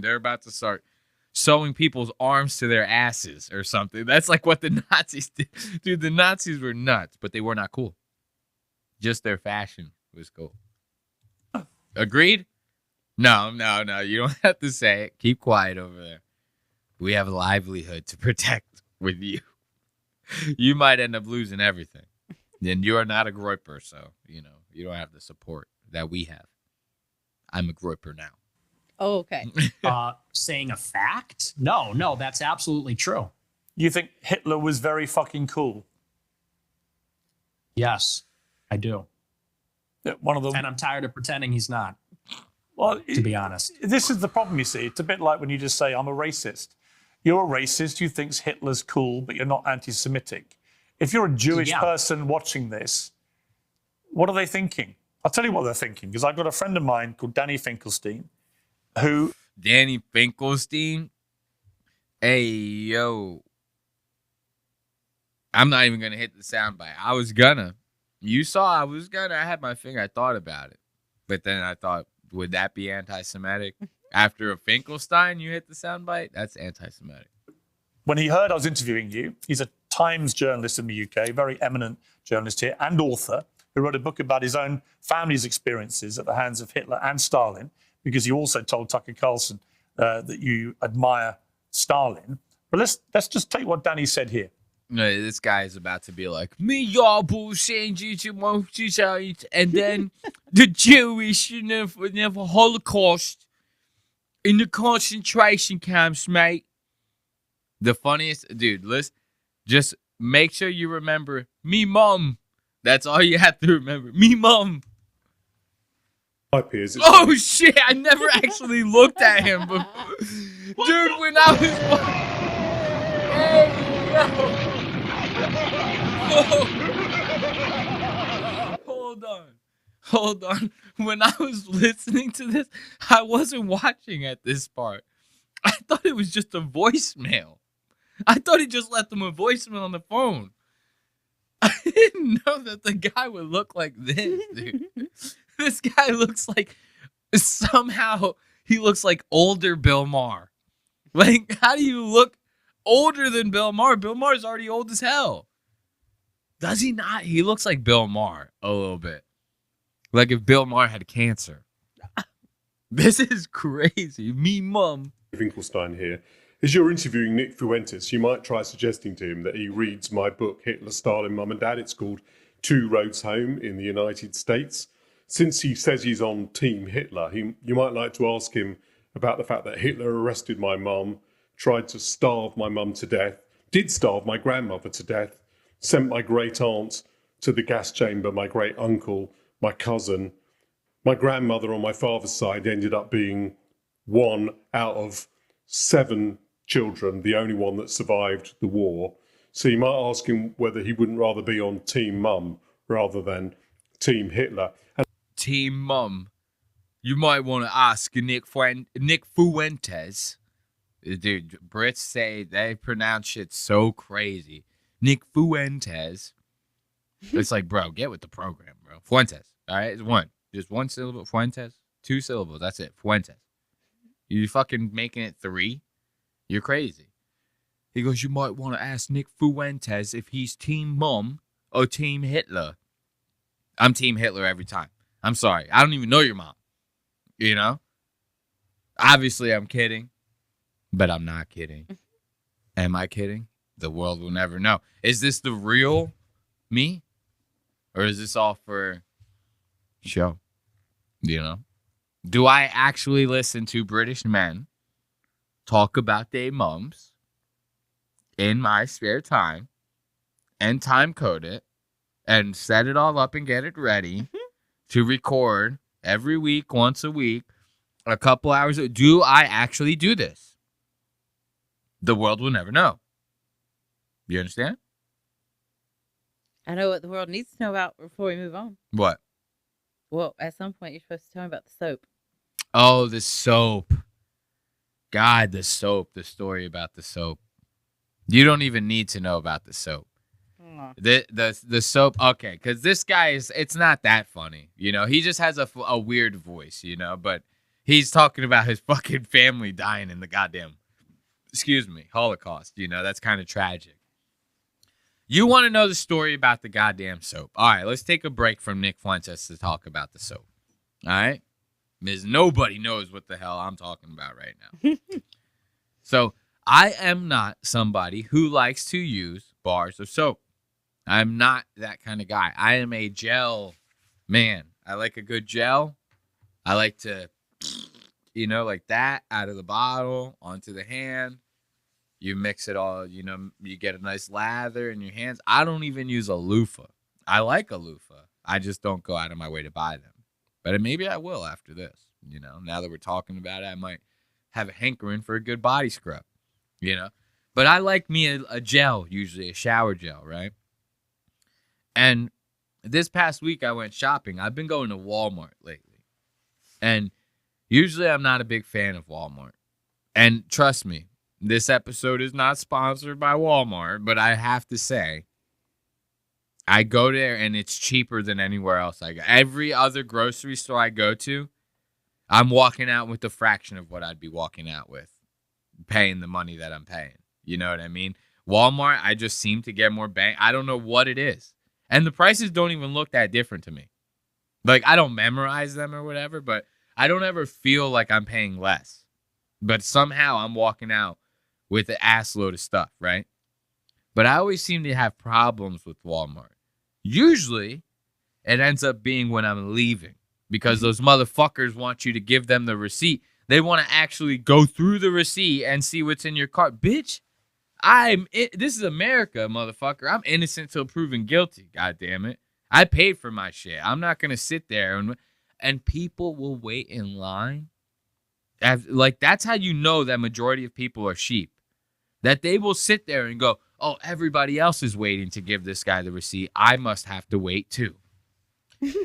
[SPEAKER 1] they're about to start sewing people's arms to their asses or something. That's like what the Nazis did. Dude, the Nazis were nuts, but they were not cool. Just their fashion was cool. Agreed? No. You don't have to say it. Keep quiet over there. We have a livelihood to protect with you. You might end up losing everything. Then you are not a groiper, so, you know, you don't have the support that we have. I'm a groiper now.
[SPEAKER 2] Oh, okay.
[SPEAKER 4] saying a fact? No, that's absolutely true.
[SPEAKER 3] You think Hitler was very fucking cool?
[SPEAKER 4] Yes, I do.
[SPEAKER 3] One of them.
[SPEAKER 4] And I'm tired of pretending he's not,
[SPEAKER 3] Well,
[SPEAKER 4] to be honest.
[SPEAKER 3] This is the problem, you see. It's a bit like when you just say, I'm a racist. You're a racist who thinks Hitler's cool, but you're not anti-Semitic. If you're a Jewish person watching this, what are they thinking? I'll tell you what they're thinking, because I've got a friend of mine called Danny Finkelstein, who
[SPEAKER 1] Danny Finkelstein. Hey, yo. I'm not even going to hit the soundbite. I was gonna. You saw I was gonna. I had my finger. I thought about it. But then I thought, would that be anti-Semitic? After a Finkelstein, you hit the soundbite? That's anti-Semitic.
[SPEAKER 3] when he heard I was interviewing you, he's a Times journalist in the UK, very eminent journalist here, and author, who wrote a book about his own family's experiences at the hands of Hitler and Stalin, because you also told Tucker Carlson that you admire Stalin. But let's just take what Danny said here.
[SPEAKER 1] No, this guy is about to be like, me, y'all bullshit, and then the Jewish, never Holocaust in the concentration camps, mate. The funniest, dude, listen, just make sure you remember me, mom. That's all you have to remember. Me, mom.
[SPEAKER 7] Hi, Piers.
[SPEAKER 1] Oh, shit, I never actually looked at him before. Dude, when I was... Hey, yo. Hold on. When I was listening to this, I wasn't watching at this part. I thought it was just a voicemail. I thought he just left them a voicemail on the phone. I didn't know that the guy would look like this, dude. This guy looks like, somehow he looks like older Bill Maher. Like, how do you look older than Bill Maher? Bill Maher's already old as hell. Does he not? He looks like Bill Maher a little bit. Like if Bill Maher had cancer. This is crazy. Me, mum.
[SPEAKER 7] Finkelstein here. As you're interviewing Nick Fuentes, you might try suggesting to him that he reads my book, Hitler, Stalin, Mum and Dad. It's called Two Roads Home in the United States. Since he says he's on Team Hitler, you might like to ask him about the fact that Hitler arrested my mum, tried to starve my mum to death, did starve my grandmother to death, sent my great aunt to the gas chamber, my great uncle, my cousin. My grandmother on my father's side ended up being one out of 7 children, the only one that survived the war. So you might ask him whether he wouldn't rather be on Team Mum rather than Team Hitler.
[SPEAKER 1] Team Mum. You might want to ask Nick Fuentes. Dude, Brits say they pronounce shit so crazy. Nick Fuentes. It's like, bro, get with the program, bro. Fuentes. All right, it's one. Just one syllable. Fuentes. 2 syllables. That's it. Fuentes. You fucking making it 3? You're crazy. He goes, you might want to ask Nick Fuentes if he's Team Mum or Team Hitler. I'm Team Hitler every time. I'm sorry. I don't even know your mom. You know? Obviously, I'm kidding. But I'm not kidding. Am I kidding? The world will never know. Is this the real me? Or is this all for show? You know? Do I actually listen to British men talk about their mums in my spare time and time code it and set it all up and get it ready to record every week, once a week, a couple hours? Do I actually do this? The world will never know. You understand?
[SPEAKER 2] I know what the world needs to know about before we move on.
[SPEAKER 1] What?
[SPEAKER 2] Well, at some point, you're supposed to tell me about the soap.
[SPEAKER 1] Oh, the soap. God, the soap. The story about the soap. You don't even need to know about the soap. The soap. Okay, because this guy it's not that funny. You know, he just has a weird voice, you know, but he's talking about his fucking family dying in the goddamn, Holocaust. You know, that's kind of tragic. You want to know the story about the goddamn soap. All right, let's take a break from Nick Fuentes to talk about the soap. All right? Because nobody knows what the hell I'm talking about right now. So, I am not somebody who likes to use bars of soap. I'm not that kind of guy. I am a gel man. I like a good gel. I like to, like that, out of the bottle, onto the hand. You mix it all, you get a nice lather in your hands. I don't even use a loofah. I like a loofah. I just don't go out of my way to buy them. But maybe I will after this. Now that we're talking about it, I might have a hankering for a good body scrub, But I like me a gel, usually a shower gel, right? And this past week I went shopping. I've been going to Walmart lately. And usually I'm not a big fan of Walmart. And trust me, this episode is not sponsored by Walmart, but I have to say, I go there and it's cheaper than anywhere else I go. Every other grocery store I go to, I'm walking out with a fraction of what I'd be walking out with, paying the money that I'm paying. You know what I mean? Walmart, I just seem to get more bang. I don't know what it is. And the prices don't even look that different to me. Like, I don't memorize them or whatever, but I don't ever feel like I'm paying less. But somehow I'm walking out with an ass load of stuff, right? But I always seem to have problems with Walmart. Usually, it ends up being when I'm leaving because those motherfuckers want you to give them the receipt. They want to actually go through the receipt and see what's in your cart. Bitch, this is America, motherfucker. I'm innocent till proven guilty, God damn it. I paid for my shit. I'm not going to sit there and people will wait in line. Like, that's how you know that majority of people are sheep. That they will sit there and go, oh, everybody else is waiting to give this guy the receipt. I must have to wait too.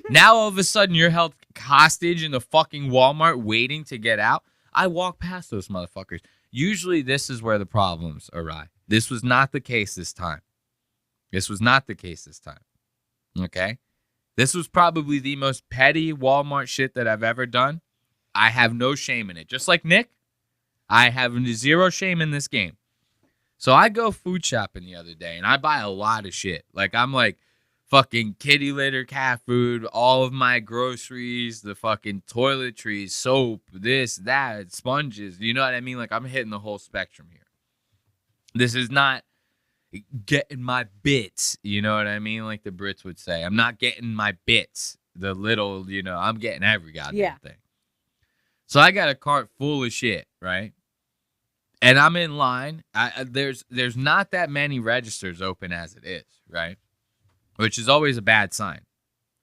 [SPEAKER 1] Now, all of a sudden, you're held hostage in the fucking Walmart waiting to get out. I walk past those motherfuckers. Usually, this is where the problems arise. This was not the case this time. Okay? This was probably the most petty Walmart shit that I've ever done. I have no shame in it. Just like Nick, I have zero shame in this game. So I go food shopping the other day, and I buy a lot of shit. Like, I'm like, fucking kitty litter, cat food, all of my groceries, the fucking toiletries, soap, this, that, sponges. You know what I mean? Like, I'm hitting the whole spectrum here. This is not getting my bits. You know what I mean? Like the Brits would say. I'm not getting my bits. The little, I'm getting every goddamn thing. So I got a cart full of shit, right? And I'm in line. There's not that many registers open as it is, right? Which is always a bad sign.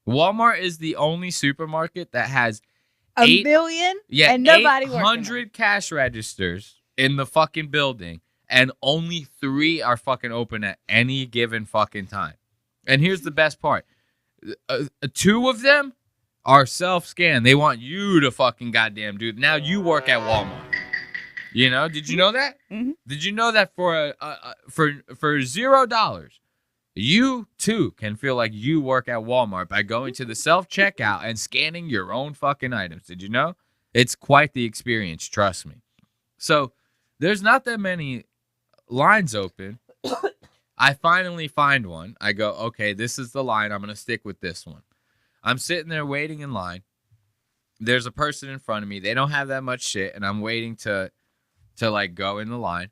[SPEAKER 1] Walmart is the only supermarket that has
[SPEAKER 2] a million and nobody
[SPEAKER 1] 800 cash registers in the fucking building, and only 3 are fucking open at any given fucking time. And here's the best part. 2 of them are self-scan. They want you to fucking goddamn do it. Now you work at Walmart. Did you know that?
[SPEAKER 2] Mm-hmm.
[SPEAKER 1] Did you know that for $0, you too can feel like you work at Walmart by going to the self-checkout and scanning your own fucking items? Did you know? It's quite the experience, trust me. So there's not that many lines open. I finally find one. I go, okay, this is the line. I'm going to stick with this one. I'm sitting there waiting in line. There's a person in front of me. They don't have that much shit, and I'm waiting to like go in the line.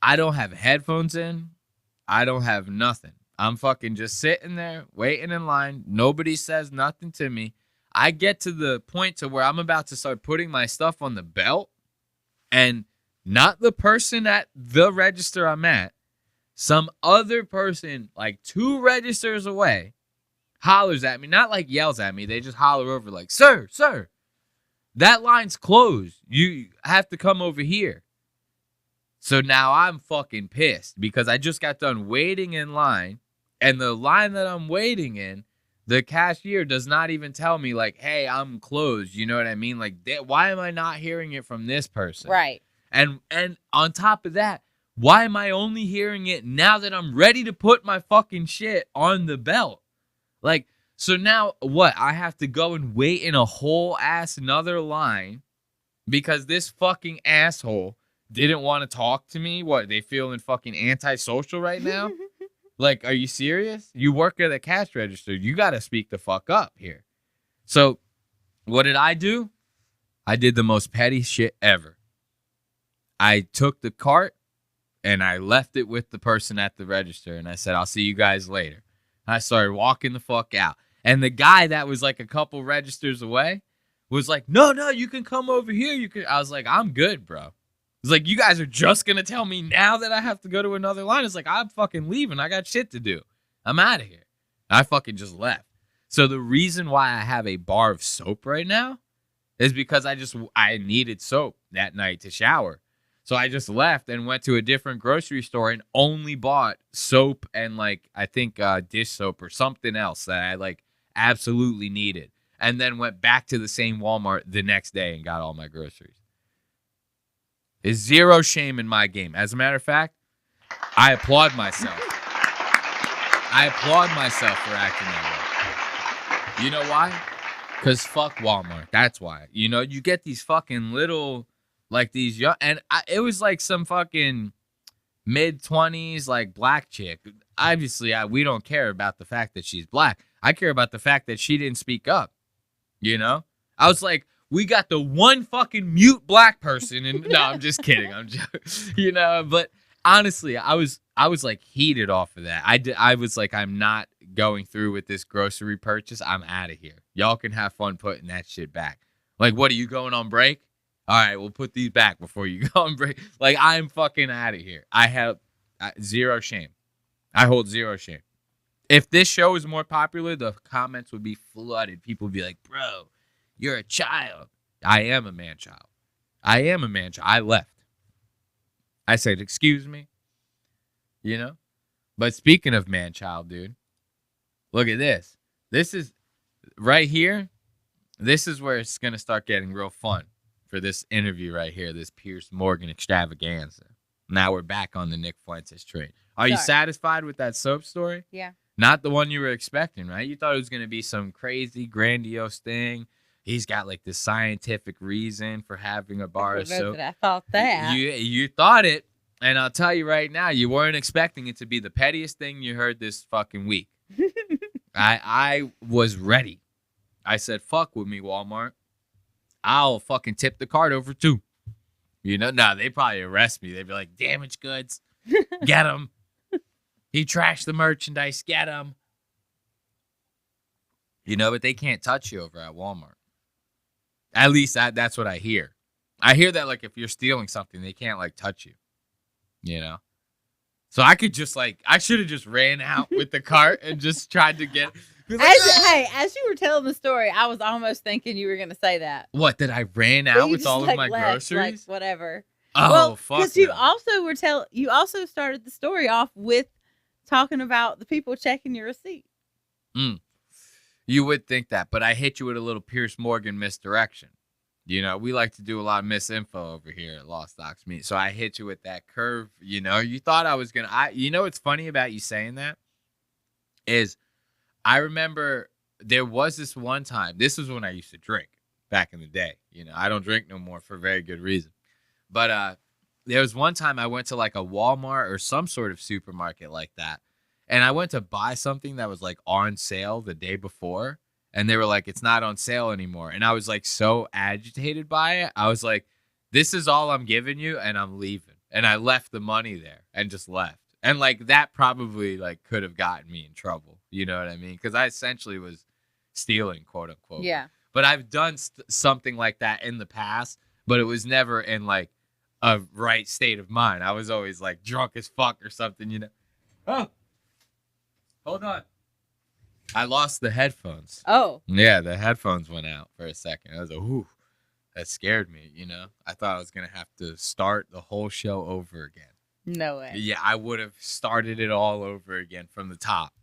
[SPEAKER 1] I don't have headphones in. I don't have nothing. I'm fucking just sitting there waiting in line. Nobody says nothing to me. I get to the point to where I'm about to start putting my stuff on the belt, and not the person at the register I'm at, some other person like 2 registers away hollers at me, not like yells at me. They just holler over like, sir, that line's closed. You have to come over here. So now I'm fucking pissed because I just got done waiting in line, and the line that I'm waiting in, the cashier does not even tell me like, hey, I'm closed. You know what I mean? Like, why am I not hearing it from this person?
[SPEAKER 2] Right.
[SPEAKER 1] And on top of that, why am I only hearing it now that I'm ready to put my fucking shit on the belt? Like, so now what? I have to go and wait in a whole ass another line because this fucking asshole didn't want to talk to me? What, they feeling fucking antisocial right now? Like, are you serious? You work at a cash register. You got to speak the fuck up here. So what did I do? I did the most petty shit ever. I took the cart and I left it with the person at the register. And I said, I'll see you guys later. I started walking the fuck out. And the guy that was like a couple registers away was like, no, you can come over here. I was like, I'm good, bro. It's like, you guys are just going to tell me now that I have to go to another line. It's like, I'm fucking leaving. I got shit to do. I'm out of here. I fucking just left. So the reason why I have a bar of soap right now is because I needed soap that night to shower. So I just left and went to a different grocery store and only bought soap and like I think dish soap or something else that I like absolutely needed. And then went back to the same Walmart the next day and got all my groceries. There's zero shame in my game. As a matter of fact, I applaud myself. I applaud myself for acting that way. You know why? Because fuck Walmart. That's why. You know, you get these fucking little, like these young, and it was like some fucking mid-20s, like black chick. Obviously, we don't care about the fact that she's black. I care about the fact that she didn't speak up. You know? I was like, we got the one fucking mute black person. And no, I'm just kidding. I'm just, you know, but honestly, I was like heated off of that. I was like, I'm not going through with this grocery purchase. I'm out of here. Y'all can have fun putting that shit back. Like, what are you going on break? All right, we'll put these back before you go on break. Like, I'm fucking out of here. I have zero shame. I hold zero shame. If this show is more popular, the comments would be flooded. People would be like, bro, you're a child. I am a man-child. I am a man-child. I left. I said, excuse me. You know? But speaking of man-child, dude, look at this. This is, right here, this is where it's going to start getting real fun for this interview right here, this Piers Morgan extravaganza. Now we're back on the Nick Fuentes train. Are you satisfied with that soap story?
[SPEAKER 2] Yeah.
[SPEAKER 1] Not the one you were expecting, right? You thought it was going to be some crazy, grandiose thing. He's got like this scientific reason for having a bar of soap.
[SPEAKER 2] I thought that.
[SPEAKER 1] You thought it, and I'll tell you right now, you weren't expecting it to be the pettiest thing you heard this fucking week. I was ready. I said, fuck with me, Walmart. I'll fucking tip the card over too. You know, no, they probably arrest me. They'd be like, damaged goods. Get him. He trashed the merchandise. Get him. You know, but they can't touch you over at Walmart. At least that's what I hear. I hear that, like, if you're stealing something, they can't, like, touch you. You know? So I could just, like, I should have just ran out with the cart and just tried to get...
[SPEAKER 2] As you were telling the story, I was almost thinking you were going to say that.
[SPEAKER 1] What, that I ran out with all of my groceries?
[SPEAKER 2] Like, whatever.
[SPEAKER 1] Oh, well, fuck.
[SPEAKER 2] Because you also were you also started the story off with talking about the people checking your receipt.
[SPEAKER 1] You would think that, but I hit you with a little Piers Morgan misdirection. You know, we like to do a lot of misinfo over here at Lost Docs Meet. So I hit you with that curve. You know, you thought I was going to... You know what's funny about you saying that? Is I remember there was this one time. This was when I used to drink back in the day. You know, I don't drink no more for very good reason. But there was one time I went to like a Walmart or some sort of supermarket like that. And I went to buy something that was like on sale the day before. And they were like, it's not on sale anymore. And I was like so agitated by it. I was like, this is all I'm giving you and I'm leaving. And I left the money there and just left. And like that probably like could have gotten me in trouble. You know what I mean? Because I essentially was stealing, quote unquote.
[SPEAKER 2] Yeah.
[SPEAKER 1] But I've done something like that in the past, but it was never in like a right state of mind. I was always like drunk as fuck or something, you know? Oh. Hold on. I lost the headphones.
[SPEAKER 2] Oh.
[SPEAKER 1] Yeah, the headphones went out for a second. I was like, ooh, that scared me, you know? I thought I was going to have to start the whole show over again.
[SPEAKER 2] No way.
[SPEAKER 1] Yeah, I would have started it all over again from the top.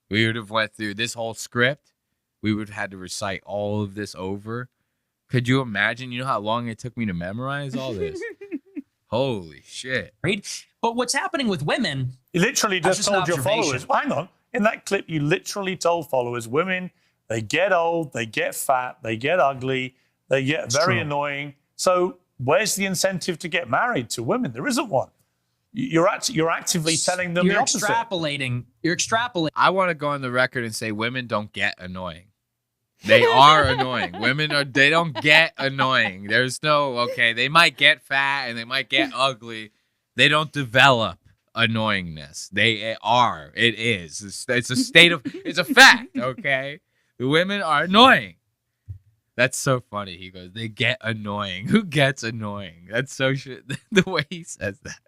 [SPEAKER 1] We would have went through this whole script. We would have had to recite all of this over. Could you imagine? You know how long it took me to memorize all this? Holy shit.
[SPEAKER 4] Right? But what's happening with women...
[SPEAKER 3] You literally just told your followers, hang on, in that clip, you literally told followers, women, they get old, they get fat, they get ugly, they get very annoying. So where's the incentive to get married to women? There isn't one. You're actively telling them the opposite.
[SPEAKER 4] You're extrapolating.
[SPEAKER 1] I want to go on the record and say women don't get annoying. They are annoying. They don't get annoying. There's no, okay, they might get fat and they might get ugly. They don't develop annoyingness. They are. It is. It's a state of, it's a fact, okay? The women are annoying. That's so funny. He goes, they get annoying. Who gets annoying? That's so shit. The way he says that.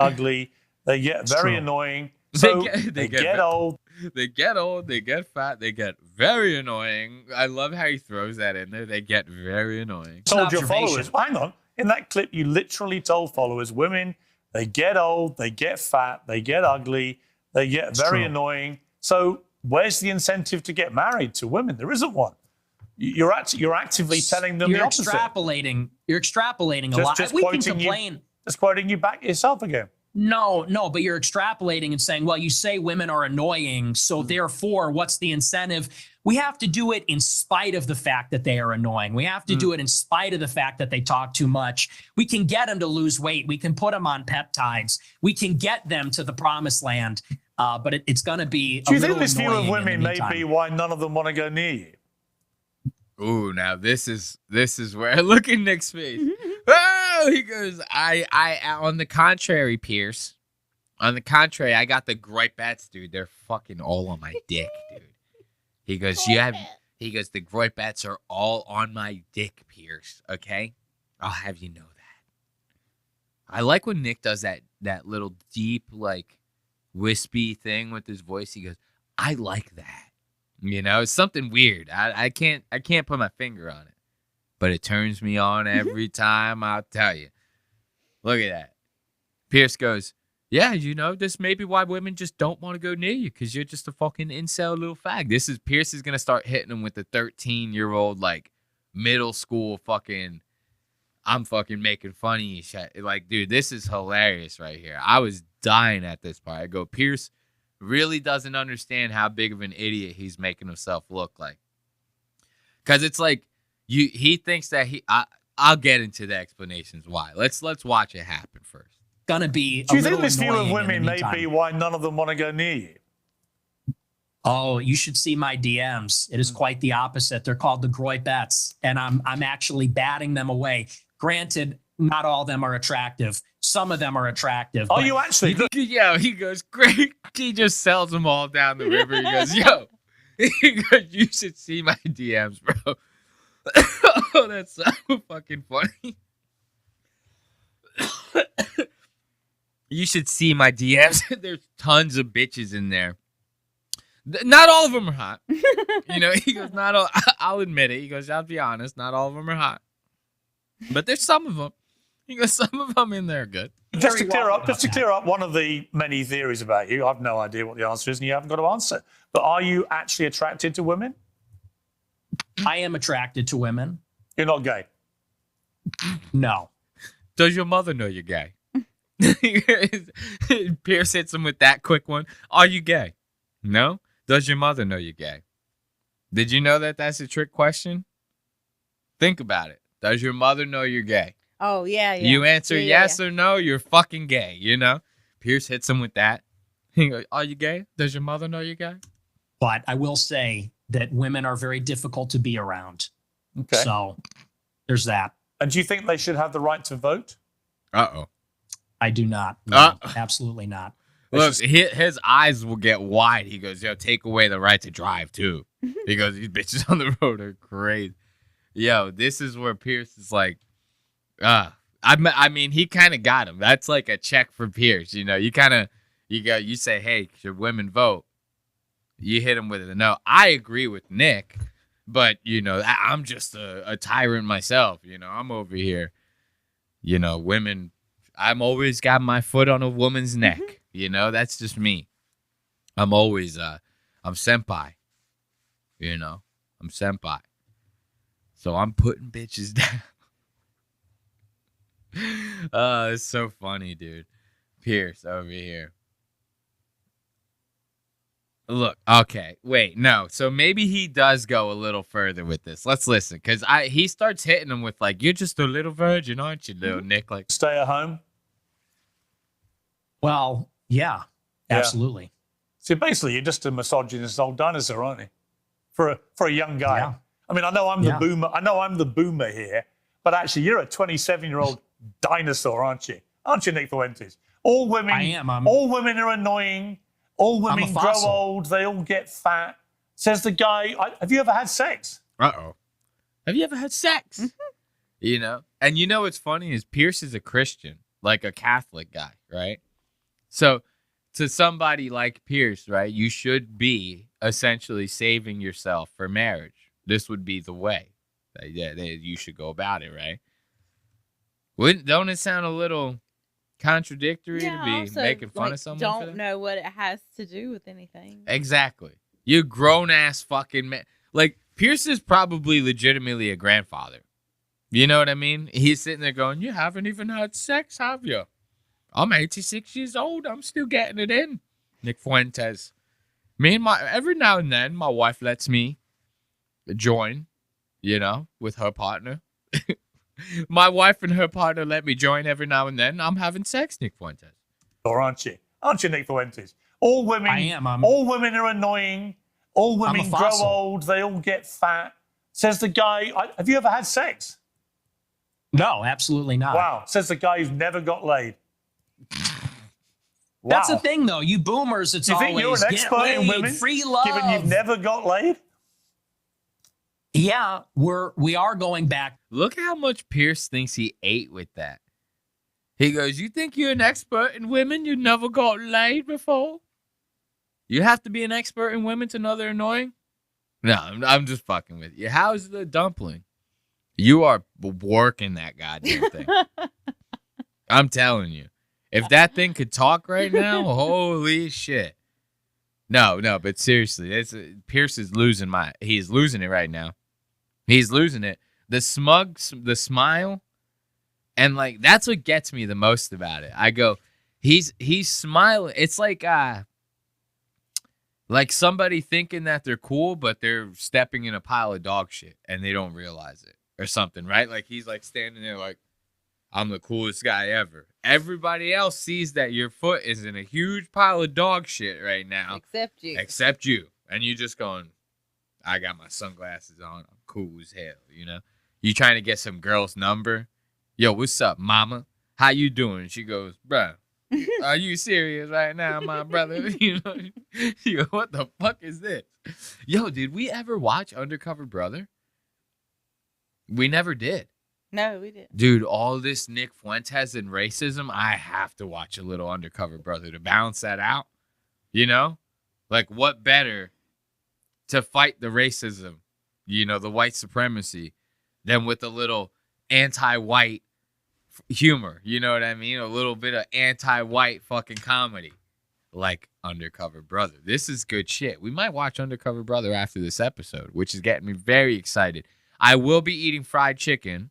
[SPEAKER 3] Ugly. They get very annoying. So they get old.
[SPEAKER 1] They get old. They get fat. They get very annoying. I love how he throws that in there. They get very annoying.
[SPEAKER 3] Told your followers, hang on. In that clip, you literally told followers, women, they get old, they get fat, they get ugly, they get very annoying. So where's the incentive to get married to women? There isn't one. You're actively telling them the opposite.
[SPEAKER 4] You're extrapolating a lot. We can complain.
[SPEAKER 3] Just quoting you back yourself again.
[SPEAKER 4] No, but you're extrapolating and saying, well, you say women are annoying, so therefore, what's the incentive? We have to do it in spite of the fact that they are annoying. We have to do it in spite of the fact that they talk too much. We can get them to lose weight. We can put them on peptides. We can get them to the promised land, but it's going to be
[SPEAKER 3] Do you think this view of women may be why none of them want to go near you?
[SPEAKER 1] Ooh, now this is where look at Nick's face. Oh, he goes, I on the contrary, Piers. On the contrary, I got the Groipettes, dude. They're fucking all on my dick, dude. He goes, he goes, the Groipettes are all on my dick, Piers. Okay? I'll have you know that. I like when Nick does that little deep, like, wispy thing with his voice. He goes, I like that. You know, it's something weird. I can't put my finger on it. But it turns me on every time, I'll tell you. Look at that. Piers goes, yeah, you know, this may be why women just don't want to go near you, because you're just a fucking incel little fag. Piers is going to start hitting him with the 13-year-old, like, middle school fucking, I'm fucking making fun of you shit. Like, dude, this is hilarious right here. I was dying at this part. I go, Piers really doesn't understand how big of an idiot he's making himself look like. Because it's like, he thinks that I'll get into the explanations why. Let's watch it happen first.
[SPEAKER 4] Gonna be.
[SPEAKER 3] Do you think this view of women may be why none of them want to go near you?
[SPEAKER 4] Oh, you should see my DMs. It is quite the opposite. They're called the Groipettes, and I'm actually batting them away. Granted, not all of them are attractive. Some of them are attractive.
[SPEAKER 3] Oh, you actually?
[SPEAKER 1] Yo, he goes, great. He just sells them all down the river. He goes, yo, he goes, you should see my DMs, bro. Oh, that's so fucking funny. You should see my DMs. There's tons of bitches in there. Not all of them are hot. You know, he goes, not all. I'll admit it. He goes, I'll be honest. Not all of them are hot. But there's some of them. He goes, some of them in there are good.
[SPEAKER 3] Just to clear up one of the many theories about you, I've no idea what the answer is, and you haven't got to answer. But are you actually attracted to women?
[SPEAKER 4] I am attracted to women.
[SPEAKER 3] You're not gay?
[SPEAKER 4] No.
[SPEAKER 1] Does your mother know you're gay? Piers hits him with that quick one. Are you gay? No? Does your mother know you're gay? Did you know that that's a trick question? Think about it. Does your mother know you're gay?
[SPEAKER 2] Oh, yeah.
[SPEAKER 1] You answer yes or no, you're fucking gay, you know? Piers hits him with that. He goes, are you gay? Does your mother know you're gay?
[SPEAKER 4] But I will say that women are very difficult to be around.
[SPEAKER 3] Okay.
[SPEAKER 4] So there's that.
[SPEAKER 3] And do you think they should have the right to vote?
[SPEAKER 1] Uh-oh.
[SPEAKER 4] I do not. No, absolutely not.
[SPEAKER 1] Look, his eyes will get wide. He goes, yo, take away the right to drive, too. He goes, these bitches on the road are crazy. Yo, this is where Piers is like, I mean, he kind of got him. That's like a check for Piers. You know, you say, hey, should women vote? You hit him with a no. I agree with Nick, but, you know, I'm just a tyrant myself. You know, I'm over here. You know, women, I'm always got my foot on a woman's neck. You know, that's just me. I'm always, I'm senpai. You know, I'm senpai. So I'm putting bitches down. It's so funny, dude. Piers over here. Look, okay, wait, no. So maybe he does go a little further with this. Let's listen, because he starts hitting him with like, you're just a little virgin, aren't you, little Nick? Like,
[SPEAKER 3] stay at home.
[SPEAKER 4] Well, yeah, absolutely.
[SPEAKER 3] So basically, you're just a misogynist old dinosaur, aren't you? For a young guy. Yeah. I mean, I know I'm the boomer. I know I'm the boomer here, but actually, you're a 27-year-old dinosaur, aren't you? Aren't you, Nick Fuentes? All women. I am. All women are annoying. All women grow old. They all get fat. Says the guy. Have you ever had sex?
[SPEAKER 1] Uh-oh. Have you ever had sex? You know? And you know what's funny is Piers is a Christian, like a Catholic guy, right? So to somebody like Piers, right, you should be essentially saving yourself for marriage. This would be the way that you should go about it, right? Don't it sound a little contradictory to be
[SPEAKER 2] also,
[SPEAKER 1] making fun
[SPEAKER 2] like,
[SPEAKER 1] of someone?
[SPEAKER 2] Don't
[SPEAKER 1] for that?
[SPEAKER 2] know what it has to do with anything.
[SPEAKER 1] Exactly. You grown ass fucking man. Like, Pierce is probably legitimately a grandfather. You know what I mean? He's sitting there going, "You haven't even had sex, have you? I'm 86 years old. I'm still getting it in." Nick Fuentes. Every now and then, my wife lets me join, with her partner. My wife and her partner let me join every now and then. I'm having sex, Nick Fuentes.
[SPEAKER 3] Or aren't you? Aren't you, Nick Fuentes? All women.
[SPEAKER 4] I am.
[SPEAKER 3] All women are annoying. All
[SPEAKER 4] I'm a
[SPEAKER 3] women grow
[SPEAKER 4] fossil.
[SPEAKER 3] old. They all get fat. Says the guy. Have you ever had sex?
[SPEAKER 4] No, absolutely not.
[SPEAKER 3] Wow. Says the guy who's never got laid. Wow.
[SPEAKER 4] That's the thing, though. You boomers, it's
[SPEAKER 3] Do you think
[SPEAKER 4] always
[SPEAKER 3] you're an
[SPEAKER 4] get
[SPEAKER 3] expert in
[SPEAKER 4] laid,
[SPEAKER 3] women,
[SPEAKER 4] free love.
[SPEAKER 3] given you've never got laid?
[SPEAKER 4] Yeah, we are going back.
[SPEAKER 1] Look how much Pierce thinks he ate with that. He goes, "You think you're an expert in women? You never got laid before? You have to be an expert in women to know they're annoying?" No, I'm just fucking with you. How's the dumpling? You are working that goddamn thing. I'm telling you. If that thing could talk right now, holy shit. No, but seriously, Pierce is he's losing it right now. He's losing it. The smile, and like that's what gets me the most about it. I go, he's smiling. It's like somebody thinking that they're cool, but they're stepping in a pile of dog shit and they don't realize it or something, right? Like he's like standing there like, "I'm the coolest guy ever." Everybody else sees that your foot is in a huge pile of dog shit right now. Except you. And you just going, "I got my sunglasses on. I'm cool as hell," You trying to get some girl's number. "Yo, what's up, mama? How you doing?" She goes, "Bruh, are you serious right now, my brother?" You go, "What the fuck is this?" Yo, did we ever watch Undercover Brother? We never did.
[SPEAKER 2] No, we didn't.
[SPEAKER 1] Dude, all this Nick Fuentes and racism, I have to watch a little Undercover Brother to balance that out. Like, what better to fight the racism, the white supremacy, than with a little anti-white humor? You know what I mean? A little bit of anti-white fucking comedy. Like Undercover Brother. This is good shit. We might watch Undercover Brother after this episode, which is getting me very excited. I will be eating fried chicken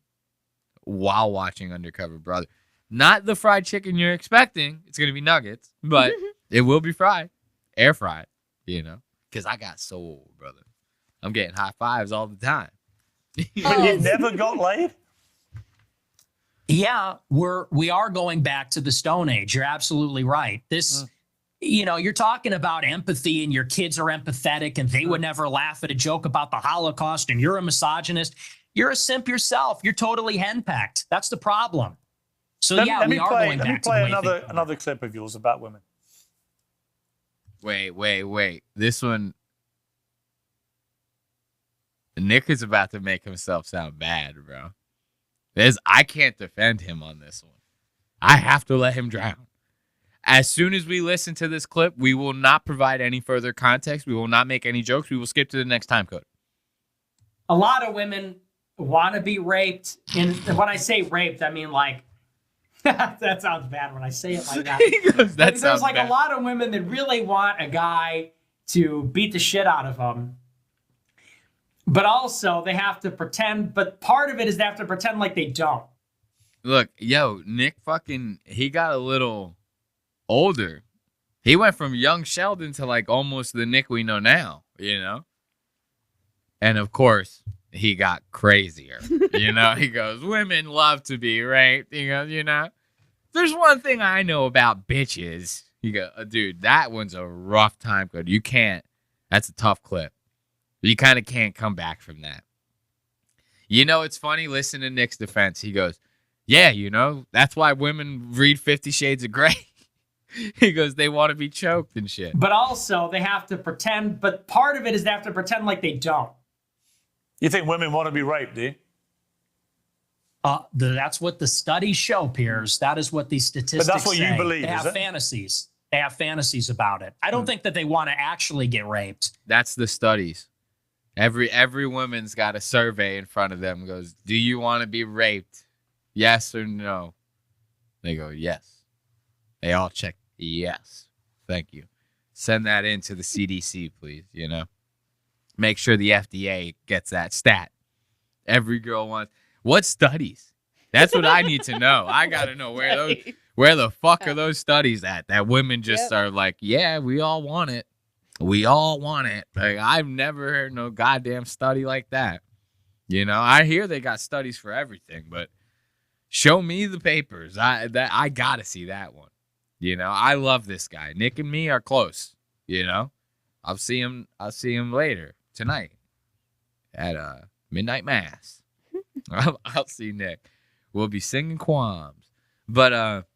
[SPEAKER 1] while watching Undercover Brother. Not the fried chicken you're expecting. It's going to be nuggets, but it will be fried. Air fried, because I got soul, brother. I'm getting high fives all the time.
[SPEAKER 3] But you've never got laid?
[SPEAKER 4] Yeah, we are going back to the Stone Age. You're absolutely right. This, you're talking about empathy and your kids are empathetic and they would never laugh at a joke about the Holocaust and you're a misogynist. You're a simp yourself. You're totally henpecked. That's the problem. So we are going back to the way
[SPEAKER 3] Let me play another clip of yours about women.
[SPEAKER 1] Wait. This one, Nick is about to make himself sound bad, bro. I can't defend him on this one. I have to let him drown. As soon as we listen to this clip, we will not provide any further context. We will not make any jokes. We will skip to the next time code.
[SPEAKER 6] A lot of women want to be raped. And when I say raped, I mean like, that sounds bad when I say it like that. There's like bad. A lot of women that really want a guy to beat the shit out of them. But also they have to pretend, but part of it is they have to pretend like they don't.
[SPEAKER 1] Look, Nick he got a little older. He went from young Sheldon to like almost the Nick we know now, And of course, he got crazier. He goes, "Women love to be raped." He goes, "There's one thing I know about bitches." You go, "Dude, that one's a rough time code. You can't. That's a tough clip. You kind of can't come back from that." It's funny. Listen to Nick's defense. He goes, "Yeah, that's why women read 50 Shades of Grey." He goes, "They want to be choked and shit."
[SPEAKER 6] But also they have to pretend, but part of it is they have to pretend like they don't.
[SPEAKER 3] You think women want to be raped, do you?
[SPEAKER 4] That's what the studies show, Piers. That is what these statistics say.
[SPEAKER 3] But that's what you believe,
[SPEAKER 4] They have fantasies. They have fantasies about it. I don't think that they want to actually get raped.
[SPEAKER 1] That's the studies. Every woman's got a survey in front of them. Goes, "Do you want to be raped?" Yes or no? They go, yes. They all check yes. Thank you. Send that in to the CDC, please, you know. Make sure the FDA gets that stat. Every girl wants. What studies? That's what I need to know. I got to know where the fuck are those studies at that women just are like, yeah, we all want it. We all want it. Like, I've never heard no goddamn study like that. You know, I hear they got studies for everything, but show me the papers. I got to see that one. You know, I love this guy. Nick and me are close, you know. I'll see him later tonight at midnight mass. I'll see Nick. We'll be singing qualms. But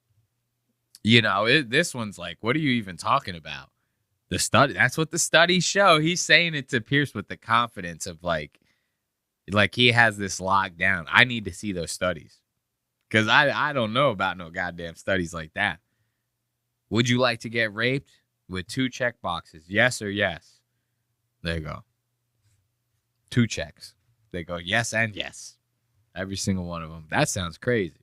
[SPEAKER 1] you know, this one's like, what are you even talking about? The study, that's what the studies show. He's saying it to Piers with the confidence of like he has this locked down. I need to see those studies. Because I don't know about no goddamn studies like that. Would you like to get raped? With 2 check boxes, yes or yes. There you go. 2 checks. They go yes and yes. Every single one of them. That sounds crazy.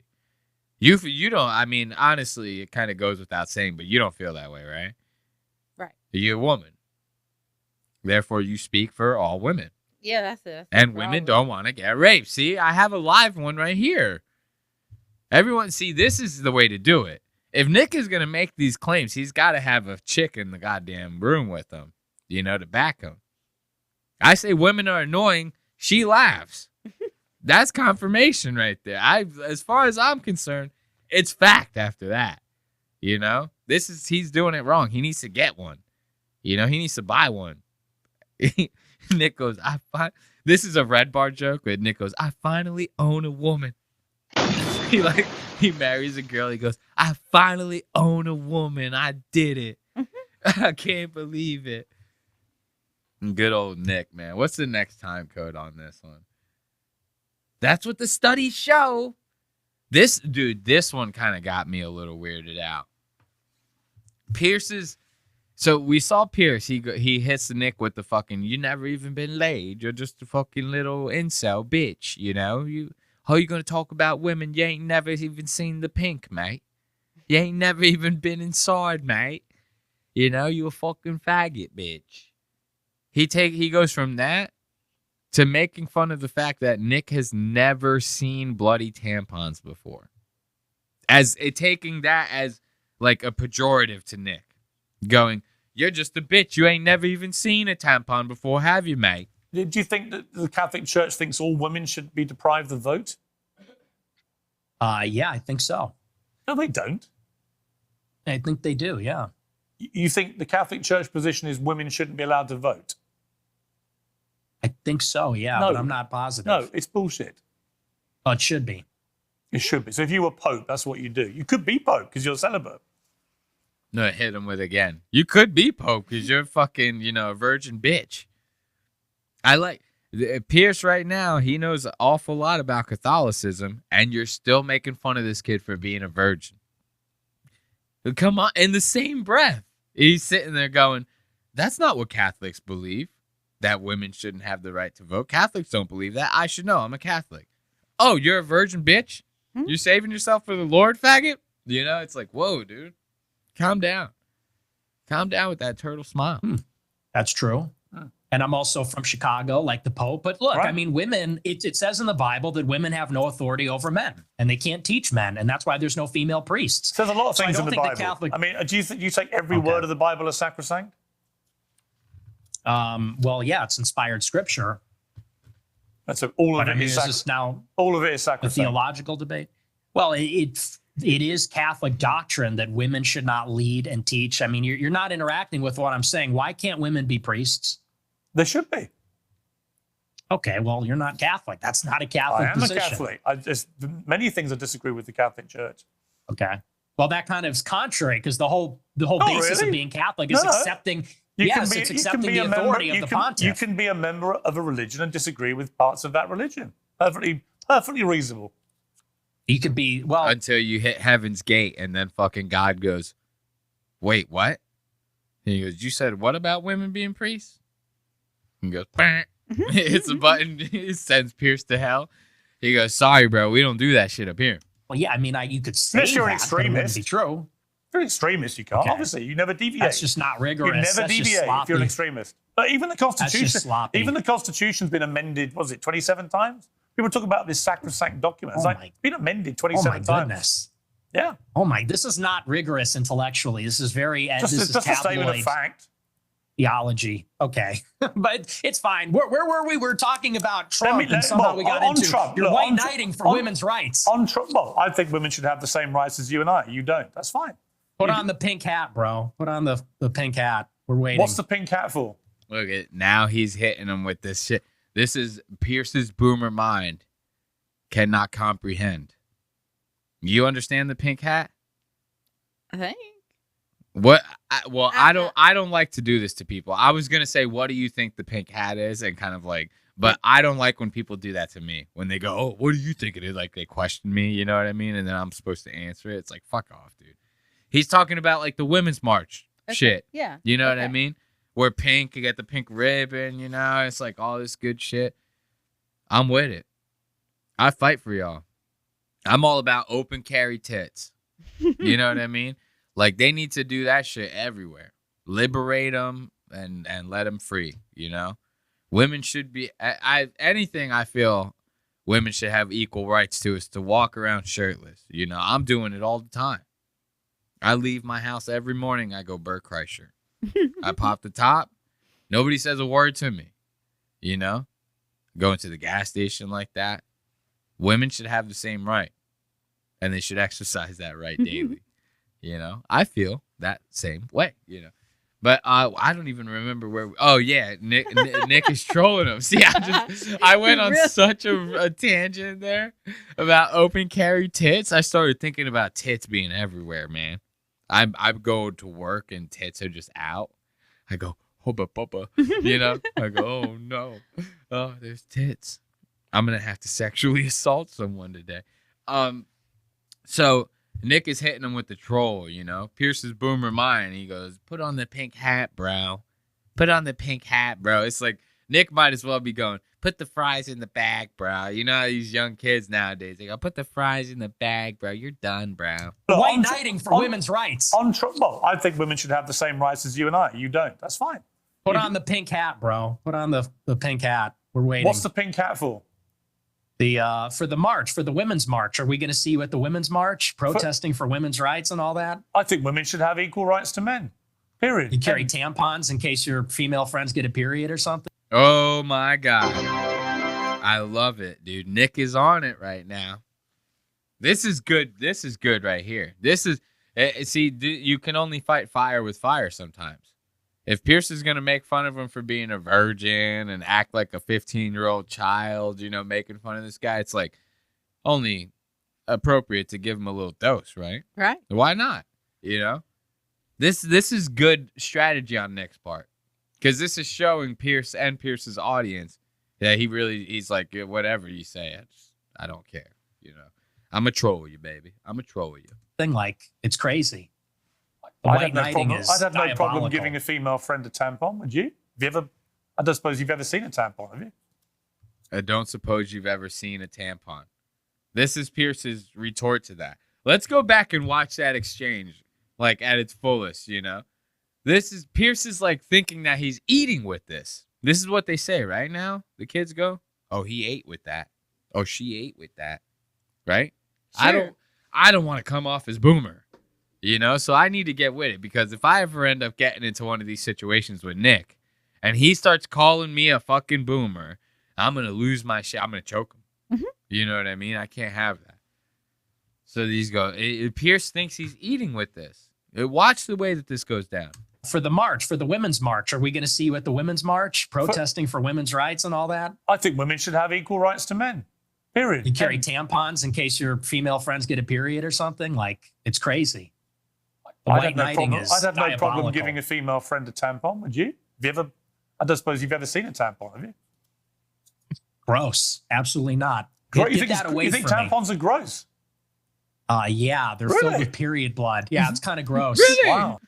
[SPEAKER 1] You don't, I mean, honestly, it kind of goes without saying, but you don't feel that way, right?
[SPEAKER 2] Right.
[SPEAKER 1] You're a woman. Therefore, you speak for all women.
[SPEAKER 2] Yeah, that's it.
[SPEAKER 1] And women don't want to get raped. See, I have a live one right here. Everyone, see, this is the way to do it. If Nick is going to make these claims, he's got to have a chick in the goddamn room with him, you know, to back him. I say women are annoying. She laughs. That's confirmation right there. As far as I'm concerned, it's fact after that. You know, he's doing it wrong. He needs to get one. You know, he needs to buy one. Nick goes, this is a Red Bar joke, but Nick goes, I finally own a woman. He marries a girl. He goes, I finally own a woman. I did it. I can't believe it. Good old Nick, man. What's the next time code on this one? That's what the studies show. This one kind of got me a little weirded out. So we saw Piers. He hits the Nick with the fucking, you never even been laid. You're just a fucking little incel bitch, you know? How you gonna talk about women? You ain't never even seen the pink, mate. You ain't never even been inside, mate. You know, you a fucking faggot, bitch. He goes from that to making fun of the fact that Nick has never seen bloody tampons before. Taking that as like a pejorative to Nick. Going, you're just a bitch. You ain't never even seen a tampon before, have you, mate?
[SPEAKER 3] Do you think that the Catholic Church thinks all women should be deprived of the vote?
[SPEAKER 4] Yeah, I think so.
[SPEAKER 3] No, they don't.
[SPEAKER 4] I think they do, yeah.
[SPEAKER 3] You think the Catholic Church position is women shouldn't be allowed to vote?
[SPEAKER 4] I think so, yeah,
[SPEAKER 3] No.
[SPEAKER 4] but I'm not positive.
[SPEAKER 3] No, it's bullshit.
[SPEAKER 4] Oh, it should be.
[SPEAKER 3] It should be. So if you were Pope, that's what you do. You could be Pope because you're celibate.
[SPEAKER 1] No, hit him with again. You could be Pope because you're fucking, you know, a virgin bitch. I like Piers right now. He knows an awful lot about Catholicism, and you're still making fun of this kid for being a virgin. Come on, in the same breath, he's sitting there going, that's not what Catholics believe, that women shouldn't have the right to vote. Catholics don't believe that. I should know. I'm a Catholic. Oh, you're a virgin bitch? You're saving yourself for the Lord, faggot? You know, it's like, whoa, dude. Calm down. Calm down with that turtle smile.
[SPEAKER 4] That's true. And I'm also from Chicago, like the Pope. But look,
[SPEAKER 3] Right.
[SPEAKER 4] I mean, women, it says in the Bible that women have no authority over men, and they can't teach men. And that's why there's no female priests.
[SPEAKER 3] There's a lot of
[SPEAKER 4] So I
[SPEAKER 3] things in
[SPEAKER 4] don't
[SPEAKER 3] the
[SPEAKER 4] think
[SPEAKER 3] Bible.
[SPEAKER 4] the Catholic-
[SPEAKER 3] I mean, do you take every
[SPEAKER 4] Okay.
[SPEAKER 3] word of the Bible as sacrosanct?
[SPEAKER 4] Well, yeah, it's inspired scripture.
[SPEAKER 3] That's all of
[SPEAKER 4] But I
[SPEAKER 3] it
[SPEAKER 4] mean,
[SPEAKER 3] is
[SPEAKER 4] is this now
[SPEAKER 3] all of it is
[SPEAKER 4] a
[SPEAKER 3] sacrosanct.
[SPEAKER 4] theological debate? Well, it is Catholic doctrine that women should not lead and teach. I mean, you're not interacting with what I'm saying. Why can't women be priests?
[SPEAKER 3] They should be.
[SPEAKER 4] Okay, well, you're not Catholic. That's not a
[SPEAKER 3] I
[SPEAKER 4] Catholic
[SPEAKER 3] am
[SPEAKER 4] position.
[SPEAKER 3] a Catholic. Many things I disagree with the Catholic Church.
[SPEAKER 4] Okay. Well, that kind of is contrary because the whole basis
[SPEAKER 3] really?
[SPEAKER 4] of being Catholic is
[SPEAKER 3] No.
[SPEAKER 4] accepting. It's accepting the
[SPEAKER 3] a member-
[SPEAKER 4] authority of the pontiff.
[SPEAKER 3] You can be a member of a religion and disagree with parts of that religion. Perfectly reasonable.
[SPEAKER 4] You could be
[SPEAKER 1] Until you hit heaven's gate and then fucking God goes, wait, what? And he goes, you said what about women being priests? And he goes, "Bah." Hits a button. It sends Piers to hell. He goes, sorry, bro, we don't do that shit up here.
[SPEAKER 4] Well, yeah, I mean, you could say
[SPEAKER 3] Unless you're an
[SPEAKER 4] that, but it wouldn't
[SPEAKER 3] extremist.
[SPEAKER 4] be true.
[SPEAKER 3] If you're an extremist, you can't.
[SPEAKER 4] Okay.
[SPEAKER 3] Obviously, you never deviate.
[SPEAKER 4] That's just not
[SPEAKER 3] You
[SPEAKER 4] rigorous.
[SPEAKER 3] never
[SPEAKER 4] That's just
[SPEAKER 3] deviate if you're an
[SPEAKER 4] sloppy.
[SPEAKER 3] extremist. But even the
[SPEAKER 4] That's
[SPEAKER 3] Constitution,
[SPEAKER 4] just sloppy.
[SPEAKER 3] even the Constitution's been amended. Was it 27 times? People talk about this sacrosanct document. It's it's been amended 27
[SPEAKER 4] my
[SPEAKER 3] times.
[SPEAKER 4] goodness.
[SPEAKER 3] Yeah,
[SPEAKER 4] Oh my, this is not rigorous intellectually. This is very
[SPEAKER 3] just
[SPEAKER 4] this is
[SPEAKER 3] a statement of
[SPEAKER 4] tabloid
[SPEAKER 3] fact.
[SPEAKER 4] theology. Okay. But it's fine. Where were we? We're talking about Trump and somehow we got
[SPEAKER 3] on
[SPEAKER 4] into
[SPEAKER 3] Trump,
[SPEAKER 4] you're
[SPEAKER 3] look,
[SPEAKER 4] white
[SPEAKER 3] on-
[SPEAKER 4] knighting for
[SPEAKER 3] on-
[SPEAKER 4] women's rights.
[SPEAKER 3] On Trump, well, I think women should have the same rights as you and I. You don't. That's fine.
[SPEAKER 4] Put on the pink hat, bro. Put on the pink hat. We're waiting.
[SPEAKER 3] What's the pink hat for?
[SPEAKER 1] Look at now he's hitting him with this shit. This is Pierce's boomer mind cannot comprehend. You understand the pink hat?
[SPEAKER 2] I think.
[SPEAKER 1] What? I don't like to do this to people. I was gonna say, what do you think the pink hat is, and kind of like, but I don't like when people do that to me. When they go, "Oh, what do you think it is?" Like they question me, you know what I mean? And then I'm supposed to answer it. It's like, fuck off, dude. He's talking about like the women's march shit.
[SPEAKER 2] Yeah.
[SPEAKER 1] You know what I
[SPEAKER 2] Okay.
[SPEAKER 1] mean? Where pink, you get the pink ribbon, you know, it's like all this good shit. I'm with it. I fight for y'all. I'm all about open carry tits. You know what I mean? Like they need to do that shit everywhere. Liberate them and let them free, you know? Women should be anything I feel women should have equal rights to is to walk around shirtless. You know, I'm doing it all the time. I leave my house every morning. I go Bert Kreischer. I pop the top. Nobody says a word to me. You know, going to the gas station like that. Women should have the same right, and they should exercise that right daily. You know, I feel that same way. You know, but I don't even remember where. Oh yeah, Nick is trolling him. See, I went on such a tangent there about open carry tits. I started thinking about tits being everywhere, man. I go to work and tits are just out. I go, hubba bubba, you know? I go, oh no. Oh, there's tits. I'm going to have to sexually assault someone today. So Nick is hitting him with the troll, you know? Pierce's boomer mind. He goes, put on the pink hat, bro. Put on the pink hat, bro. It's like Nick might as well be going, put the fries in the bag, bro. You know these young kids nowadays, they go, put the fries in the bag, bro. You're done, bro.
[SPEAKER 4] White knighting for women's rights.
[SPEAKER 3] Well, I think women should have the same rights as you and I. You don't. That's fine.
[SPEAKER 4] Put on the pink hat, bro. Put on the pink hat. We're waiting.
[SPEAKER 3] What's the pink hat for?
[SPEAKER 4] For the march, for the women's march. Are we going to see you at the women's march protesting for women's rights and all that?
[SPEAKER 3] I think women should have equal rights to men. Period.
[SPEAKER 4] You carry tampons in case your female friends get a period or something?
[SPEAKER 1] Oh my God. I love it, dude. Nick is on it right now. This is good. This is good right here. This is, see, you can only fight fire with fire sometimes. If Pierce is going to make fun of him for being a virgin and act like a 15-year-old child, you know, making fun of this guy, it's like only appropriate to give him a little dose, right?
[SPEAKER 2] Right.
[SPEAKER 1] Why not? You know? This is good strategy on Nick's part. Because this is showing Pierce and Pierce's audience that he's like, whatever you say, I don't care. You know, I'm a troll you, baby. I'm a troll you.
[SPEAKER 4] Thing like, it's crazy.
[SPEAKER 3] I'd have no problem giving a female friend a tampon, would you? I don't suppose you've ever seen a tampon, have you?
[SPEAKER 1] I don't suppose you've ever seen a tampon. This is Pierce's retort to that. Let's go back and watch that exchange, like at its fullest, you know? Pierce is like thinking that he's eating with this. This is what they say right now. The kids go, oh, he ate with that. Oh, she ate with that. Right?
[SPEAKER 2] Sure.
[SPEAKER 1] I don't want to come off as boomer, you know? So I need to get with it, because if I ever end up getting into one of these situations with Nick and he starts calling me a fucking boomer, I'm going to lose my shit. I'm going to choke him.
[SPEAKER 2] Mm-hmm.
[SPEAKER 1] You know what I mean? I can't have that. So these go, Pierce thinks he's eating with this. Watch the way that this goes down.
[SPEAKER 4] For the march, for the women's march, are we going to see you at the women's march protesting for women's rights and all that?
[SPEAKER 3] I think women should have equal rights to men. Period.
[SPEAKER 4] You carry tampons in case your female friends get a period or something? Like, it's crazy.
[SPEAKER 3] I'd have no problem giving a female friend a tampon, would you? I don't suppose you've ever seen a tampon, have you?
[SPEAKER 4] Gross. Absolutely not.
[SPEAKER 3] You
[SPEAKER 4] Get that away
[SPEAKER 3] think
[SPEAKER 4] from me.
[SPEAKER 3] tampons are gross?
[SPEAKER 4] Yeah, they're filled with period blood. Yeah, it's kind of gross.
[SPEAKER 1] Really?
[SPEAKER 3] Wow.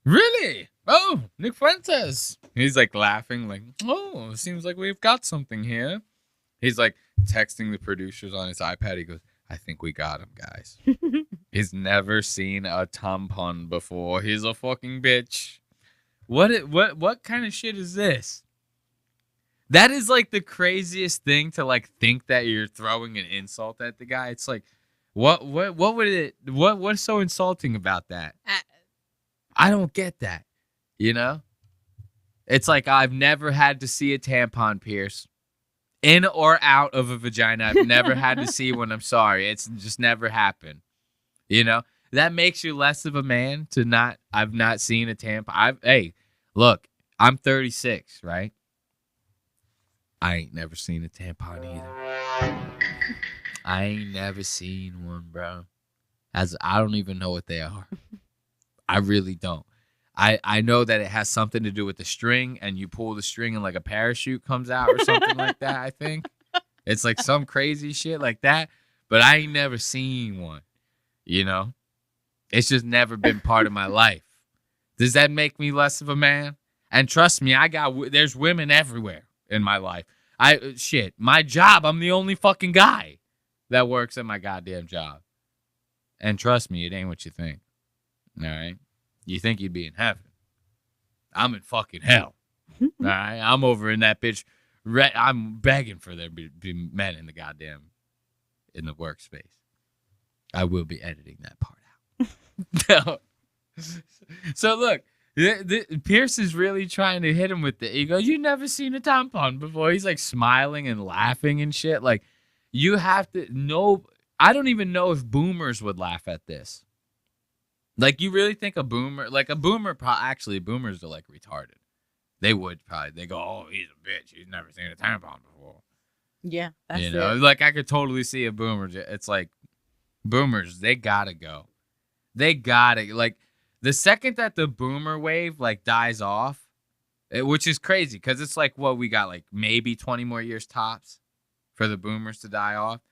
[SPEAKER 1] Really? Oh, Nick Fuentes. He's like laughing, like, oh, it seems like we've got something here. He's like texting the producers on his iPad. He goes, I think we got him, guys. He's never seen a tampon before. He's a fucking bitch. What kind of shit is this? That is like the craziest thing to like think that you're throwing an insult at the guy. It's like, what's so insulting about that? I don't get that. You know? It's like, I've never had to see a tampon, Piers. In or out of a vagina. I've never had to see one. I'm sorry. It's just never happened. You know? That makes you less of a man to not, I've not seen a tampon. Hey, look, I'm 36, right? I ain't never seen a tampon either. I ain't never seen one, bro. I don't even know what they are. I really don't. I know that it has something to do with the string, and you pull the string and like a parachute comes out or something like that, I think. It's like some crazy shit like that, but I ain't never seen one, you know? It's just never been part of my life. Does that make me less of a man? And trust me, there's women everywhere in my life. My job, I'm the only fucking guy that works at my goddamn job. And trust me, it ain't what you think. All right? You think you'd be in heaven. I'm in fucking hell. All right? I'm over in that bitch. I'm begging for there to be men in the workspace. I will be editing that part out. So look, Piers is really trying to hit him with it. He goes, you never seen a tampon before. He's like smiling and laughing and shit. Like, you have to know. I don't even know if boomers would laugh at this. Like, you really think boomers are like retarded. They would probably. They go, oh, he's a bitch. He's never seen a tampon before.
[SPEAKER 2] Yeah, that's
[SPEAKER 1] you know,
[SPEAKER 2] it.
[SPEAKER 1] Like, I could totally see a boomer. It's like, boomers, they gotta go. They gotta, like, the second that the boomer wave, like, dies off, which is crazy, because it's like, well, we got, like, maybe 20 more years tops for the boomers to die off.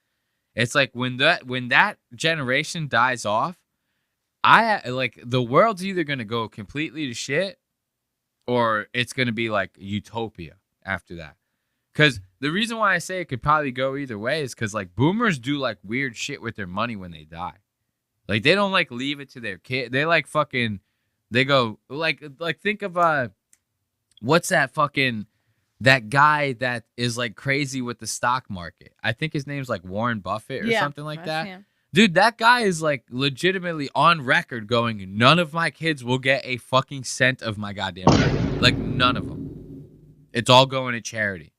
[SPEAKER 1] It's like, when that generation dies off, the world's either going to go completely to shit or it's going to be like utopia after that. Because the reason why I say it could probably go either way is because like boomers do like weird shit with their money when they die. Like they don't like leave it to their kid. They like fucking, they go like think of what's that guy that is like crazy with the stock market. I think his name's like Warren Buffett or something like that.
[SPEAKER 2] Him.
[SPEAKER 1] Dude, that guy is like legitimately on record going, none of my kids will get a fucking cent of my goddamn money. Like, none of them. It's all going to charity.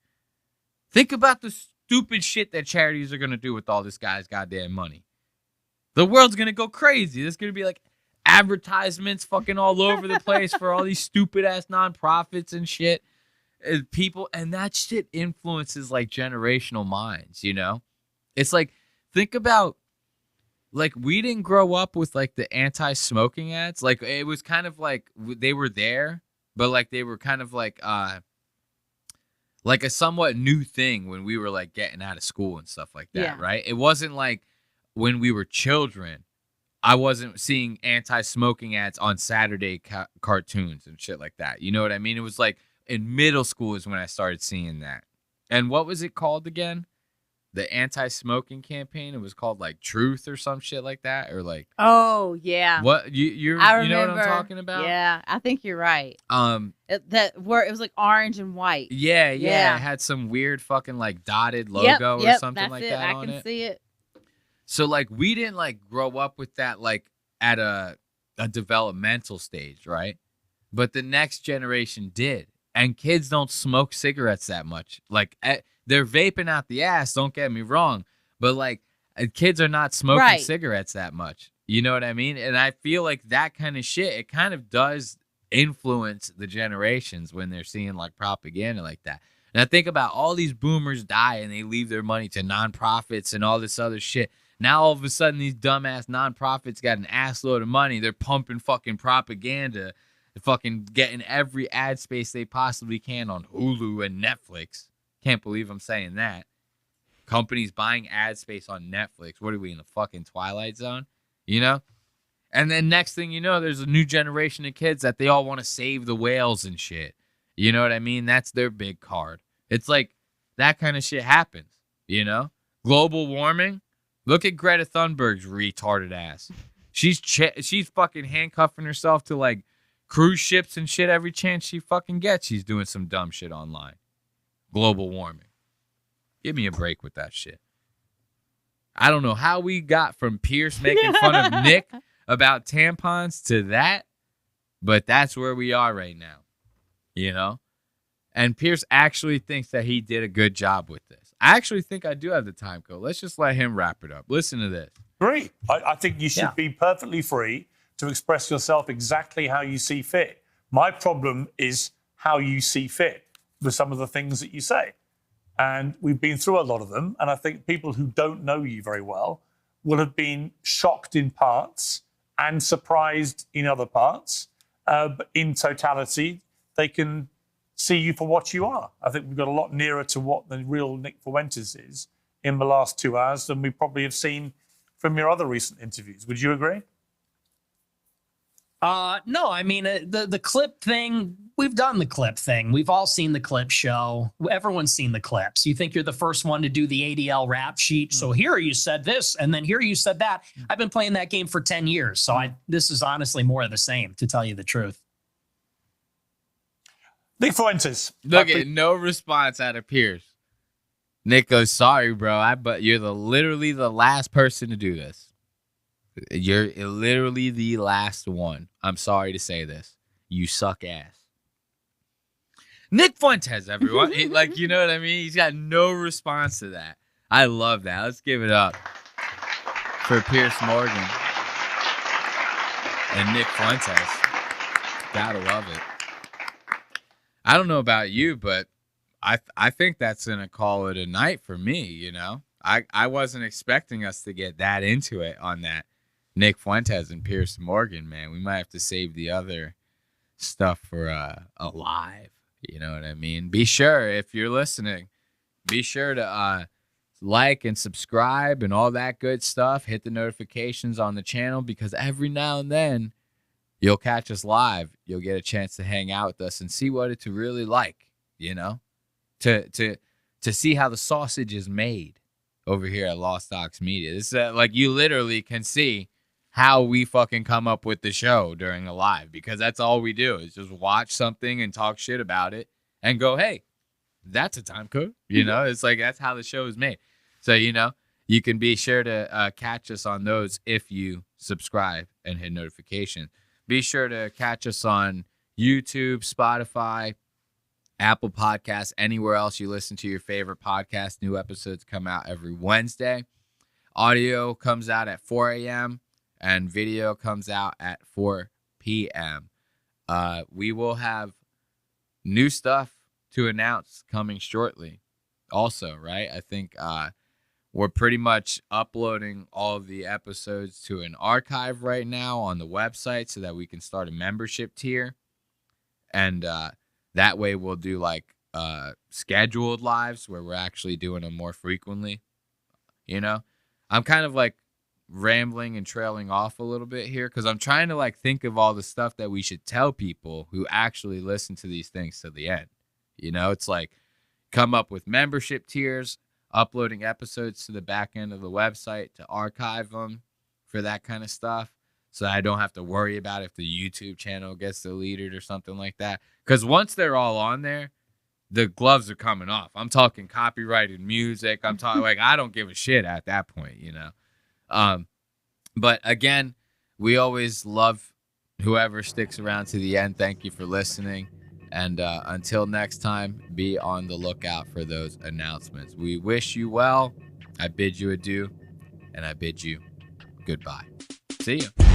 [SPEAKER 1] Think about the stupid shit that charities are going to do with all this guy's goddamn money. The world's going to go crazy. There's going to be like advertisements fucking all over the place for all these stupid ass nonprofits and shit. People, and that shit influences like generational minds, you know? It's like, think about, like, we didn't grow up with, like, the anti-smoking ads. Like, it was kind of like they were there, but, like, they were kind of like a somewhat new thing when we were, like, getting out of school and stuff like that, right? It wasn't like when we were children, I wasn't seeing anti-smoking ads on Saturday cartoons and shit like that. You know what I mean? It was, like, in middle school is when I started seeing that. And what was it called again? The anti-smoking campaign. It was called like Truth or some shit like that, or like.
[SPEAKER 2] Oh yeah.
[SPEAKER 1] What you know what I'm talking about?
[SPEAKER 2] Yeah, I think you're right. It was like orange and white.
[SPEAKER 1] Yeah. It had some weird fucking like dotted logo or something like that on it.
[SPEAKER 2] I can see it.
[SPEAKER 1] So like we didn't like grow up with that like at a developmental stage, right? But the next generation did, and kids don't smoke cigarettes that much. Like. They're vaping out the ass, don't get me wrong. But, like, kids are not smoking cigarettes that much. You know what I mean? And I feel like that kind of shit, it kind of does influence the generations when they're seeing, like, propaganda like that. And I think about all these boomers die and they leave their money to nonprofits and all this other shit. Now, all of a sudden, these dumbass nonprofits got an ass load of money. They're pumping fucking propaganda, fucking getting every ad space they possibly can on Hulu and Netflix. Can't believe I'm saying that. Companies buying ad space on Netflix. What are we, in the fucking Twilight Zone? You know? And then next thing you know, there's a new generation of kids that they all want to save the whales and shit. You know what I mean? That's their big card. It's like that kind of shit happens. You know, global warming. Look at Greta Thunberg's retarded ass. She's fucking handcuffing herself to like cruise ships and shit every chance she fucking gets. She's doing some dumb shit online. Global warming. Give me a break with that shit. I don't know how we got from Piers making fun of Nick about tampons to that, but that's where we are right now. You know? And Piers actually thinks that he did a good job with this. I actually think I do have the time code. Let's just let him wrap it up. Listen to this.
[SPEAKER 3] Agree. I think you should be perfectly free to express yourself exactly how you see fit. My problem is how you see fit with some of the things that you say. And we've been through a lot of them. And I think people who don't know you very well will have been shocked in parts and surprised in other parts. But in totality, they can see you for what you are. I think we've got a lot nearer to what the real Nick Fuentes is in the last 2 hours than we probably have seen from your other recent interviews. Would you agree?
[SPEAKER 4] No, I mean, the clip thing, we've done the clip thing. We've all seen the clip show. Everyone's seen the clips. You think you're the first one to do the ADL rap sheet. So here you said this, and then here you said that. I've been playing that game for 10 years. So this is honestly more of the same, to tell you the truth.
[SPEAKER 3] Nick Fuentes.
[SPEAKER 1] Look at no response out of Piers. Nick goes, sorry, bro, but you're literally the last person to do this. You're literally the last one. I'm sorry to say this. You suck ass. Nick Fuentes, everyone. You know what I mean? He's got no response to that. I love that. Let's give it up for Piers Morgan and Nick Fuentes. Gotta love it. I don't know about you, but I think that's going to call it a night for me, you know? I wasn't expecting us to get that into it on that Nick Fuentes and Piers Morgan, man. We might have to save the other stuff for a live, you know what I mean? Be sure, if you're listening, be sure to like and subscribe and all that good stuff. Hit the notifications on the channel because every now and then you'll catch us live. You'll get a chance to hang out with us and see what it's really like, you know, to see how the sausage is made over here at Lost Docs Media. This is like you literally can see how we fucking come up with the show during a live because that's all we do is just watch something and talk shit about it and go, hey, that's a time code. You know, it's like that's how the show is made. So, you know, you can be sure to catch us on those if you subscribe and hit notifications. Be sure to catch us on YouTube, Spotify, Apple Podcasts, anywhere else you listen to your favorite podcast. New episodes come out every Wednesday. Audio comes out at 4 a.m. and video comes out at 4 p.m. We will have new stuff to announce coming shortly also, right? I think we're pretty much uploading all of the episodes to an archive right now on the website so that we can start a membership tier. And that way we'll do like scheduled lives where we're actually doing them more frequently. You know, I'm kind of like rambling and trailing off a little bit here because I'm trying to like think of all the stuff that we should tell people who actually listen to these things to the end. You know, it's like come up with membership tiers, uploading episodes to the back end of the website to archive them for that kind of stuff. So I don't have to worry about if the YouTube channel gets deleted or something like that. Because once they're all on there, the gloves are coming off. I'm talking copyrighted music. I'm talking like I don't give a shit at that point, you know. But again, we always love whoever sticks around to the end. Thank you for listening. And until next time, be on the lookout for those announcements. We wish you well. I bid you adieu, and I bid you goodbye. See you.